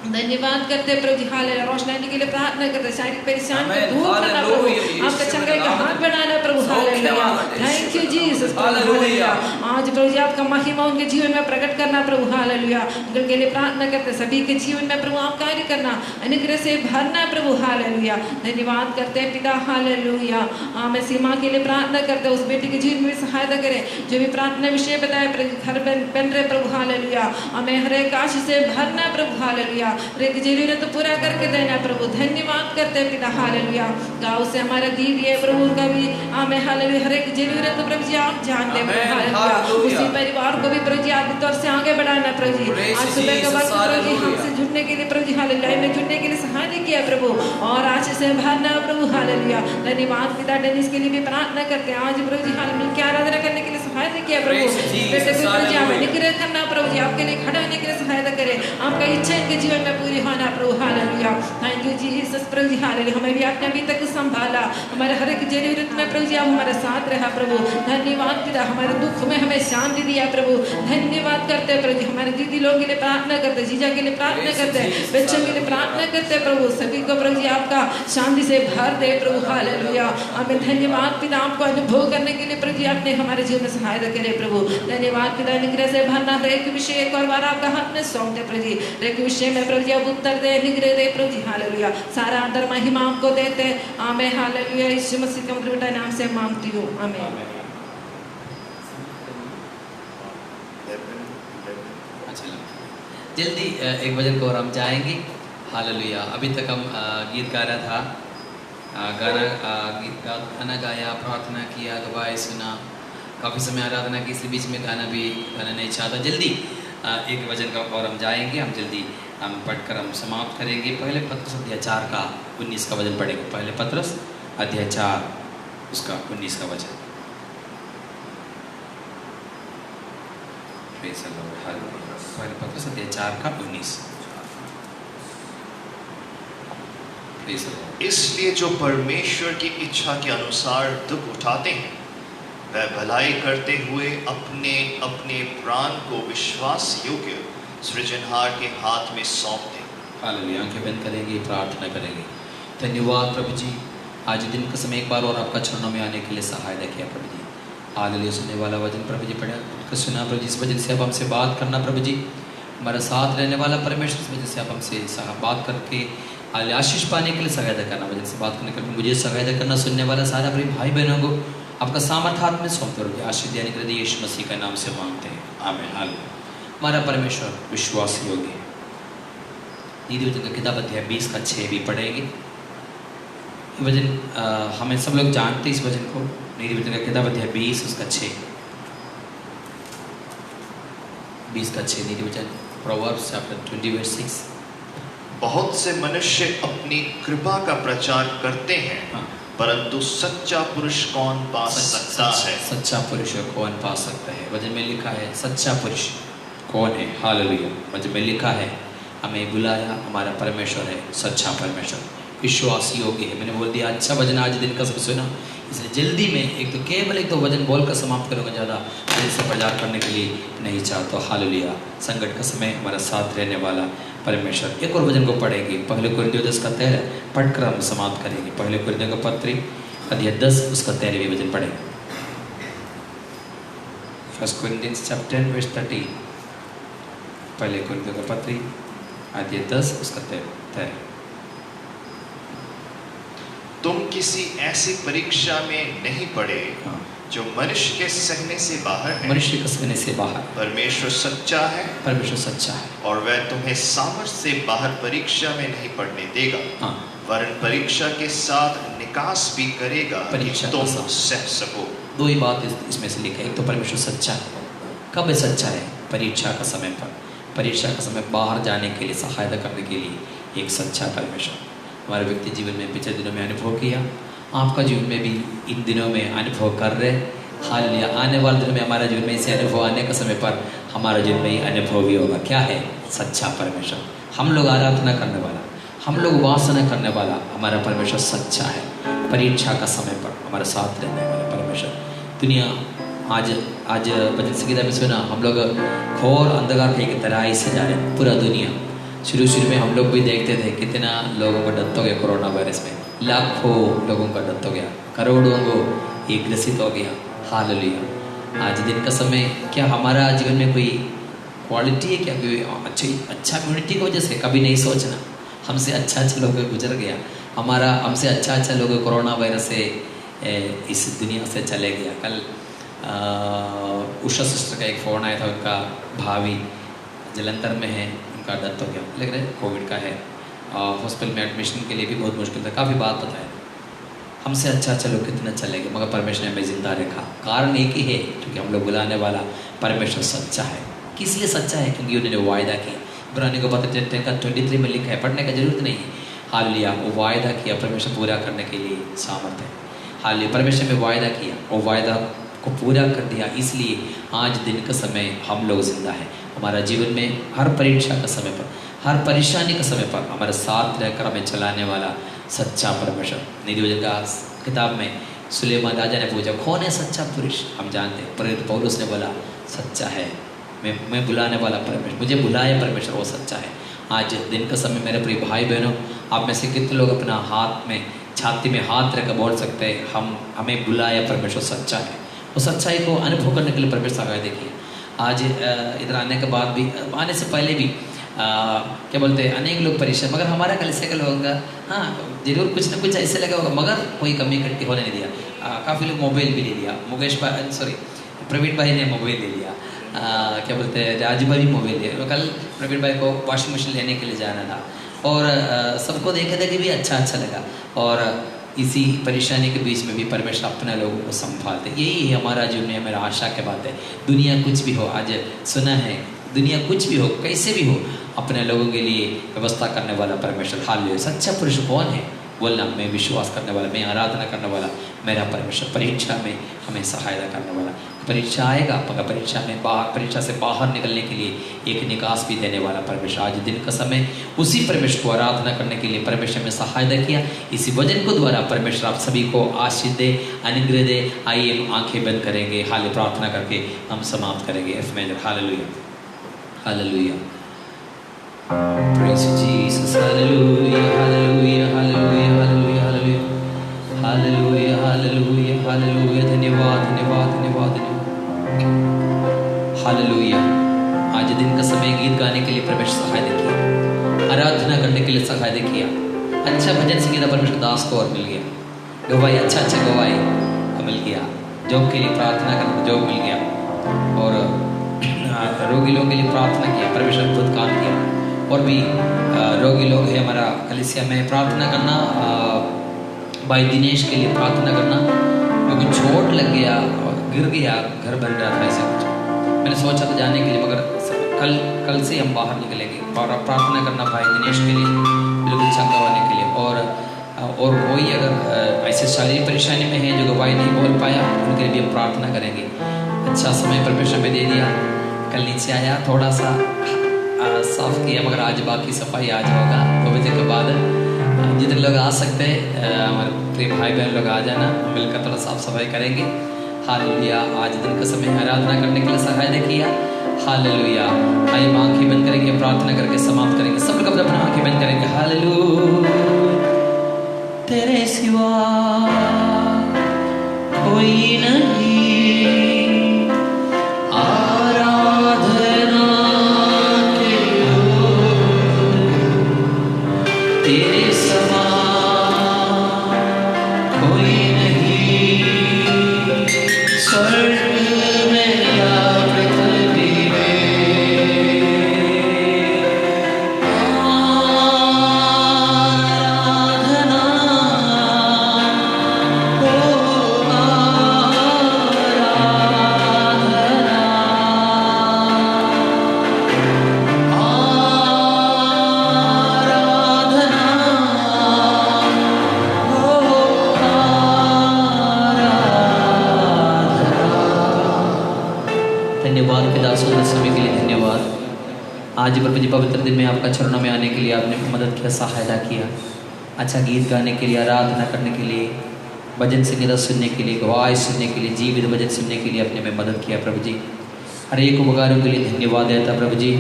धन्यवाद करते हैं प्रभु जी, हालेलुया। रोशनी के लिए प्रार्थना करते हैं, शारीरिक परेशानी को दूर करना प्रभु, आपका चंगाई का हाथ बढ़ाना प्रभु, hallelujah. Thank you Jesus, hallelujah. आज प्रभु जी आपका महिमा उनके जीवन में प्रकट करना प्रभु, हालेलुया। उनके लिए प्रार्थना करते हैं, सभी के जीवन में प्रभु आप कार्य करना, अनुग्रह से भरना प्रभु, हालेलुया। धन्यवाद करते हैं पिता, हालेलुया। मैं सीमा के लिए प्रार्थना करते हैं, उस बेटी के जीवन में सहायता करें, जो भी प्रार्थना विषय बताए घर बन रहे प्रभु, हालेलुया। हमें हर एक आशीष से भरना प्रभु, हालेलुया। एक जरूरत पूरा करके देना प्रभु, धन्यवाद करते हैं पिता, हालेलुया। गाँव से हमारा दीदी है प्रभु, उनका भी हमें, हालेलुया, हर एक जरूरत प्रभु जी आप जानते हैं प्रभु, हालेलुया। उसी परिवार को भी प्रभु जी आगे तौर से आगे बढ़ाना प्रभु जी। आज सुबह के वक्त प्रभु जी हमसे जुड़ने के लिए प्रभु जी, हालेलुया, में जुड़ने के लिए सहायता किया प्रभु, और आशीष से भरना प्रभु, हालेलुया। धन्यवाद पिता। डेनिस के लिए भी प्रार्थना करते हैं, आज प्रभु जी हालेलुया की आराधना करने के लिए सहायता किया प्रभु, बेटे को प्रभु जी आप निग्रह करना प्रभु जी, आपके लिए खड़ा होने के लिए सहायता करें, आपका इच्छा इनके जीवन में पूरी होना प्रभु, हालेलुया। थैंक यू जीसस प्रभु जी, हालेलुया। हमें भी आपने अभी तक संभाला, हमारे हर एक जरूरत में प्रभु जी आप हमारे साथ रहा प्रभु, धन्यवाद पिता। हमारे दुख में हमें शांति दिया प्रभु, धन्यवाद करते हैं प्रभु जी। हमारे दीदी लोगों के लिए प्रार्थना करते हैं, जीजा के लिए प्रार्थना करते हैं, बच्चों के लिए प्रार्थना करते हैं प्रभु, सभी को प्रभु जी आपका शांति से भर दे प्रभु, हालेलुया। हमें धन्यवाद पिता, आपको अनुभव करने के लिए प्रभु जी आपने हमारे जीवन में सहायता करे प्रभु, धन्यवाद पिता। निग्रह से भरना, हर एक विषय एक और बार आपका हाथ में सौंप दे प्रभु जी, हर एक विषय में प्रभु जी आप उत्तर दे, निग्रह दे प्रभु जी, हालेलुया। सारा आदर महिमा आपको देते हैं, आमीन, हालेलुया। यीशु मसीह के मधुर नाम से मांगती हूँ, आमीन। जल्दी एक भजन को और हम जाएंगे, हालेलुया। अभी तक हम गीत गा रहा था, गाना गाया, प्रार्थना किया, दुआएं सुना, काफ़ी समय आराधना की, इसलिए बीच में गाना नहीं चाहता। जल्दी एक भजन का और हम जाएंगे, हम जल्दी हम पढ़कर हम समाप्त करेंगे। पहले पत्रस अध्याय 4 का 19 का वचन पढ़ेंगे। पहले पत्रस अध्याय 4 उसका 19 का वचन। पहले पत्रस अध्याय 4 का 19। इसलिए जो परमेश्वर की इच्छा के अनुसार दुख उठाते हैं, वह भलाई करते हुए अपने अपने प्राण को विश्वास योग्य सृजनहार के हाथ में सौंप दें। हालेलुया। आंखें बंद करेंगे, प्रार्थना करेंगे। धन्यवाद प्रभु जी, आज दिन का समय एक बार और आपका चरणों में आने के लिए सहायता किया प्रभु जी, हालेलुया। सुनने वाला वचन प्रभु जी पढ़ा, सुना प्रभु जी, इस वजह से आप हमसे बात करना प्रभु जी, हमारा साथ रहने वाला परमेश्वर, इस वजह से आप हमसे बात करके आशीष पाने के लिए सहायता करना, वजह से बात करने के लिए मुझे सहायता करना, सुनने वाला सारे अपने भाई बहनों को आपका सामर्थ हाथ में सौंपते रहो, आशीष देने के लिए यीशु मसीह का नाम से मांगते हैं, आमीन, हालेलुया। हमारा परमेश्वर विश्वास योग्य। नीति वचन का किताब अध्याय 20 का 6 भी पढ़ेंगे। ये वचन हमें सब लोग जानते हैं इस वचन को। नीति वचन का किताब अध्याय 20 उसका 6, 20 का 6 नीति वचन, प्रोवर्ब्स चैप्टर 20:6। बहुत से मनुष्य अपनी कृपा का प्रचार करते हैं, हाँ। परंतु सच्चा पुरुष कौन पा सकता है? सच्चा पुरुष कौन पा सकता है? वचन में लिखा है सच्चा पुरुष कौन है? हालेलुया। वचन में लिखा है हमें बुलाया हमारा परमेश्वर है सच्चा परमेश्वर, विश्वास योग्य है। मैंने बोल दिया अच्छा वचन आज दिन का सब सुना, इसलिए जल्दी में एक तो वचन बोलकर समाप्त करूँगा, ज़्यादा दिल से प्रचार करने के लिए नहीं चाहता। हालेलुया। संकट का समय हमारा साथ रहने वाला परमेश्वर। एक और वचन को पढ़ेंगे, पहले कोरिन्थियों 10 का 13 पढ़कर हम समाप्त करेंगे। पहले कोरिन्थियों का पत्री अध्याय 10 उसका 13वां वचन पढ़ेंगे। 1 Corinthians chapter 10 verse 13। पहले कोरिन्थियों का पत्री अध्याय 10 उसका 13। तुम किसी ऐसी परीक्षा में नहीं पड़े जो मनुष्य के सहने से बाहर है। मनुष्य के सहने से बाहर परमेश्वर सच्चा है, परमेश्वर सच्चा है और वह तुम्हें सामर्थ्य से बाहर परीक्षा में नहीं पड़ने देगा, हाँ। वरन परीक्षा के साथ निकास भी करेगा परीक्षा कि तुम के साथ। सह सको। दो ही बात इसमें से लिखा है, एक तो परमेश्वर सच्चा है। कब है सच्चा है? परीक्षा का समय पर, परीक्षा का समय बाहर जाने के लिए सहायता करने के लिए एक सच्चा परमेश्वर हमारे व्यक्ति जीवन में पिछले दिनों में अनुभव किया, आपका जीवन में भी इन दिनों में अनुभव कर रहे। हालेलुया। आने वाले दिनों में हमारा जीवन में इसे अनुभव आने के समय पर हमारा जीवन में ये अनुभव भी होगा। क्या है? सच्चा परमेश्वर। हम लोग आराधना करने वाला, हम लोग उपासना करने वाला हमारा परमेश्वर सच्चा है। परीक्षा का समय पर हमारे साथ रहने वाला परमेश्वर। दुनिया आज वचन संहिता में सुना, हम लोग घोर अंधकार की तराई से जा रहे पूरा दुनिया। शुरू में हम लोग भी देखते थे कितना लोगों का डेथ हो गया कोरोना वायरस में, लाखों लोगों का डेथ हो गया, करोड़ों को ये ग्रसित हो गया। हालेलुया। आज दिन का समय क्या हमारा जीवन में कोई क्वालिटी है क्या? कोई अच्छा कम्युनिटी की वजह से कभी नहीं सोचना, हमसे अच्छा लोग गुजर गया, हमसे अच्छा लोग कोरोना वायरस से इस दुनिया से चले गया। कल उषा सिस्टर का एक फ़ोन आया था, उनका भाभी जलंधर में है, उनका डेथ हो गया, लेकिन कोविड का है, हॉस्पिटल में एडमिशन के लिए भी बहुत मुश्किल था, काफ़ी बात बताया। हमसे अच्छा लोग कितना चले गए, मगर परमेश्वर ने हमें जिंदा रखा। कारण एक ही है, क्योंकि हम लोग बुलाने वाला परमेश्वर सच्चा है। किस लिए सच्चा है? क्योंकि उन्होंने वायदा किया। इब्रानियों को पत्र 10 का 23 में लिखा है, पढ़ने का जरूरत नहीं है। हालेलुया। वो वायदा किया, परमेश्वर पूरा करने के लिए सामर्थ्य है। हालेलुया। परमेश्वर ने वायदा किया, वो वायदा को पूरा कर दिया, इसलिए आज दिन का समय हम लोग जिंदा है। हमारा जीवन में हर परीक्षा का समय पर, हर परेशानी के समय पर हमारे साथ रहकर हमें चलाने वाला सच्चा परमेश्वर। नीतिवचन का किताब में सुलेमान राजा ने पूछा कौन है सच्चा पुरुष? हम जानते हैं, प्रेरित पौलुस ने बोला सच्चा है, मैं बुलाने वाला परमेश्वर, मुझे बुलाए परमेश्वर, वो सच्चा है। आज दिन का समय मेरे प्रिय भाई बहनों, आप में से कितने लोग अपना हाथ में, छाती में हाथ रखकर बोल सकते हैं हमें बुलाया परमेश्वर सच्चा है। वो सच्चाई को अनुभव करने के लिए परमेश्वर आगे देखिए। आज इधर आने के बाद भी, आने से पहले भी क्या बोलते हैं, अनेक लोग परेशान, मगर हमारा कलिसिया का लोगों का हाँ जरूर कुछ ना कुछ ऐसे लगा होगा, मगर कोई कमी इकट्ठी होने नहीं दिया। काफ़ी लोग मोबाइल भी ले लिया, प्रवीण भाई ने मोबाइल ले लिया, क्या बोलते हैं राजू भाई भी मोबाइल लिया। कल प्रवीण भाई को वॉशिंग मशीन लेने के लिए जाना था, और सबको देखे देखे भी अच्छा लगा। और इसी परेशानी के बीच में भी परमेश्वर अपने लोगों को संभालते। यही है हमारा जीवन में मेरा आशा के बात है। दुनिया कुछ भी हो, आज सुना है, दुनिया कुछ भी हो, कैसे भी हो, अपने लोगों के लिए व्यवस्था करने वाला परमेश्वर। हालेलुया। सच्चा पुरुष कौन है? बोलना मैं विश्वास करने वाला, मैं आराधना करने वाला मेरा परमेश्वर। परीक्षा में हमें सहायता करने वाला। परीक्षा आएगा, मगर परीक्षा से बाहर निकलने के लिए एक निकास भी देने वाला परमेश्वर। आज दिन का समय उसी परमेश्वर को आराधना करने के लिए परमेश्वर में सहायता किया। इसी वचन को द्वारा परमेश्वर आप सभी को आशीष दे, अनुग्रह दे। आइए हम आंखें बंद करेंगे, हाल प्रार्थना करके हम समाप्त करेंगे। F major. Hallelujah, hallelujah. Praise Jesus. Hallelujah, hallelujah, hallelujah, hallelujah, hallelujah, hallelujah, hallelujah, hallelujah. धन्यवाद, धन्यवाद, धन्यवाद, धन्यवाद। हालेलुया। आज दिन का समय गीत गाने के लिए परमेश्वर सहायता किया, आराधना करने के लिए सहायता किया। अच्छा भजन संगीता परमेश्वर दास को और मिल गया, गवाही अच्छा गवाही मिल गया, जॉब के लिए प्रार्थना करना जॉब मिल गया, और रोगी लोगों के लिए प्रार्थना किया, परमेश्वर ने खुद काम किया। और भी रोगी लोग हैं हमारा कलिसिया में, प्रार्थना करना, भाई दिनेश के लिए प्रार्थना करना, क्योंकि चोट लग गया और गिर गया, घर बन रहा था, ऐसा कुछ। मैंने सोचा था जाने के लिए, मगर कल से हम बाहर निकलेंगे और प्रार्थना करना भाई दिनेश के लिए बिल्कुल चंगा होने के लिए। और और कोई अगर ऐसे शारीरिक परेशानी में है जो गवाही नहीं बोल पाया, उनके लिए भी हम प्रार्थना करेंगे। अच्छा समय परमेश्वर में दे दिया, कल नीचे आया थोड़ा सा साफ किया, मगर आज बाकी सफाई आज होगा 2 बजे के बाद। जितने लोग आ सकते हैं हमारे प्रिय भाई बहन लोग आ जाना, मिलकर थोड़ा साफ सफाई करेंगे। हालेलुया। आज दिन का समय आराधना करने के लिए सहायता किया। हालेलुया। आइए आंखें बंद करेंगे, प्रार्थना करके समाप्त करेंगे। सब लोग अपना आंखें बंद करेंगे। हालेलुया। तेरे सिवा कोई नहीं, आराधना के तेरे समान कोई नहीं, स्वर्ग में या पृथ्वी में। आराधना हो, धन्यवाद पिता सुंदर समय के लिए धन्यवाद। आज प्रभु जी पवित्र दिन में आपका चरणों में आने के लिए आपने मदद किया, सहायता किया। अच्छा गीत गाने के लिए, आराधना करने के लिए, भजन संगीत सुनने के लिए, गवाही सुनने के लिए, जीवित भजन सुनने के लिए आपने में मदद किया प्रभु जी। हर एक उपकारों के लिए धन्यवाद देता प्रभु जी।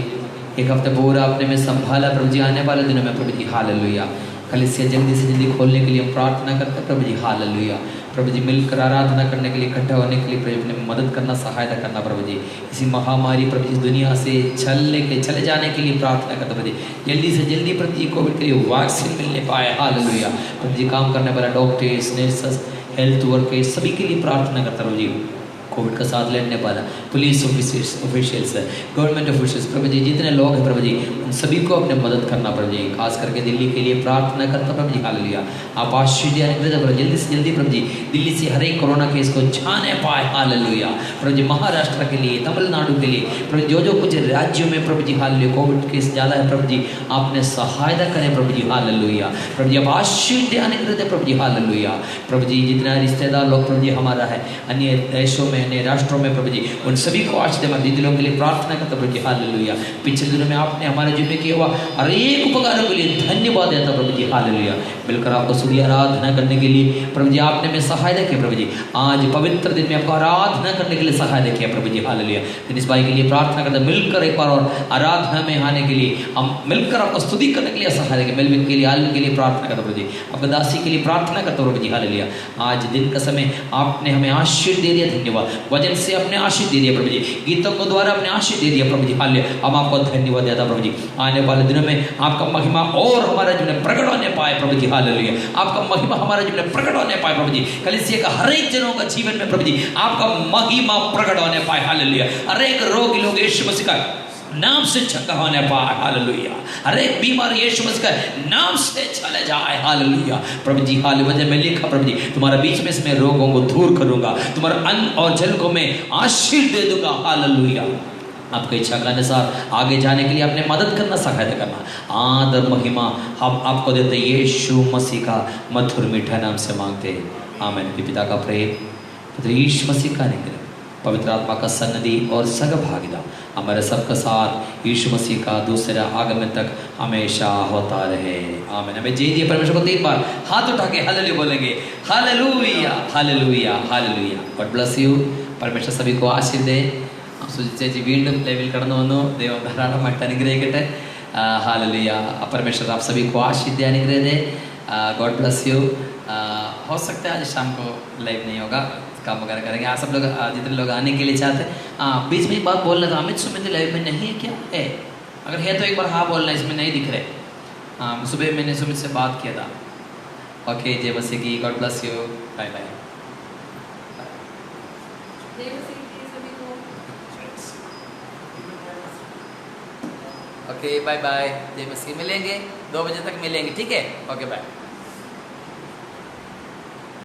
एक हफ्ते पूरा आपने में संभाला प्रभु जी। आने वाले दिनों में प्रभु जी हालेलुया कलीसिया जल्दी से जल्दी खोलने के लिए हम प्रार्थना करते हैं प्रभु जी। हालेलुया प्रभु जी, मिलकर आराधना करने के लिए, इकट्ठा होने के लिए प्रभु ने मदद करना, सहायता करना प्रभु जी। इसी महामारी प्रभु जी दुनिया से चले जाने के लिए प्रार्थना करते प्रभु जी। जल्दी से जल्दी प्रभु जी कोविड के लिए वैक्सीन मिलने पाए। हालेलुया प्रभु जी, काम करने वाला डॉक्टर्स, नर्सेस, हेल्थ वर्कर्स सभी के लिए प्रार्थना करता प्रभु जी। कोविड का साथ लड़ने वाला पुलिस ऑफिशियल्स है, गवर्नमेंट ऑफिशियल्स प्रभु जी, जितने लोग हैं प्रभु जी, उन सभी को अपने मदद करना प्रभु जी। खास करके दिल्ली के लिए प्रार्थना करता प्रभु जी। हालेलुया आप आशीर्वाद प्रभु जल्दी से जल्दी प्रभु जी दिल्ली से हर एक कोरोना केस को जाने पाए। हालेलुया प्रभु जी, महाराष्ट्र के लिए, तमिलनाडु के लिए प्रभु जो जो कुछ राज्यों में प्रभु जी हालेलुया कोविड केस ज़्यादा है प्रभु जी, आपने सहायता करें प्रभु जी। हालेलुया प्रभु जी, आप आशीर्वाद देते प्रभु जी। हालेलुया प्रभु जी, जितना रिश्तेदार लोग प्रभु जी हमारा है अन्य देशों में, अन्य राष्ट्रों में प्रभु जी, उन सभी को आशीर्वाद दीदी लोगों के लिए प्रार्थना करता प्रभु जी। हालेलुया पिछले दिनों में आपने हमारे जीवन में किया हुआ हर एक उपकारों के लिए धन्यवाद देता प्रभु जी। हालेलुया मिलकर आपको स्तुति आराधना करने के लिए प्रभु जी आपने में सहायता किया प्रभु जी। आज पवित्र दिन में आपको आराधना करने के लिए सहायता किया प्रभु जी। हालेलुया दिनेश भाई के लिए प्रार्थना करते, मिलकर एक बार और आराधना में आने के लिए, हम मिलकर आपको स्तुति करने के लिए सहायता किया। मेलविन के लिए, आलविन के लिए प्रार्थना करता प्रभु जी। आपका दासी के लिए प्रार्थना करता प्रभु जी। हालेलुया आज दिन का समय आपने हमें आशीष दे दिया, धन्यवाद। वचन से अपने आशीष दे दिया प्रभु जी, गीतों को द्वारा अपने आशीष दे दिया प्रभु जी। हालेलुया हम आपको धन्यवाद देता प्रभु जी। आने वाले दिनों में आपका महिमा और हमारे जीवन में प्रकट होने पाए प्रभु जी। हालेलुया आपका महिमा हमारे जीवन में प्रकट होने पाए प्रभु जी। कलीसिया का हर एक जनों का जीवन में प्रभु जी आपका महिमा प्रकट होने पाए। हालेलुया हर एक रोगी लोग यीशु मसीह का नाम से चंगा होने पाए। हालेलुया हर एक बीमार यीशु मसीह का नाम से चले जाए। हालेलुया प्रभु जी। हालेलुया में लिखा प्रभु जी, तुम्हारे बीच में मैं रोगों को दूर करूंगा, तुम्हारे अन्न और जल को मैं आशीष दे दूंगा। हालेलुया आपकी इच्छा के अनुसार आगे जाने के लिए आपने मदद करना, सहायता करना। आदर महिमा हम आपको देते यीशु मसीह का मधुर मीठा नाम से मांगते हैं। आमीन। पिता का प्रेम, पुत्र यीशु मसीह का निग्रह, पवित्र आत्मा का सन्निधि और सहभागिता हमारे सबका साथ यीशु मसीह का दूसरा आगमन तक हमेशा होता रहे। आमीन। हमें जी दिए परमेश्वर को 3 बार हाथ उठा के हालेलुया बोलेंगे। Hallelujah hallelujah hallelujah. God bless you. परमेश्वर सभी को आशीष दे। സുജിത് ചേച്ചി വീണ്ടും ലൈവിൽ കടന്നു വന്നു. ദൈവം ധാരാളമായിട്ട് അനുഗ്രഹിക്കട്ടെ. हालेलुया परमेश्वर आप सभी को आशीष दे, अनुग्रह दे। God bless you. हो सकता है आज शाम को लाइव नहीं होगा, काम वगैरह करेंगे। आप सब लोग जितने लोग आने के लिए चाहते हैं बीच में एक बात बोलना था, अमित सुमित लाइव में नहीं है क्या? है अगर है तो एक बार हाँ बोलना, इसमें नहीं दिख रहे। सुबह मैंने सुमित से बात किया था। ओके जय मसीह की। God bless you. Bye bye. Okay bye bye. जय मसीह। मिलेंगे 2 बजे तक मिलेंगे, ठीक है? Okay bye.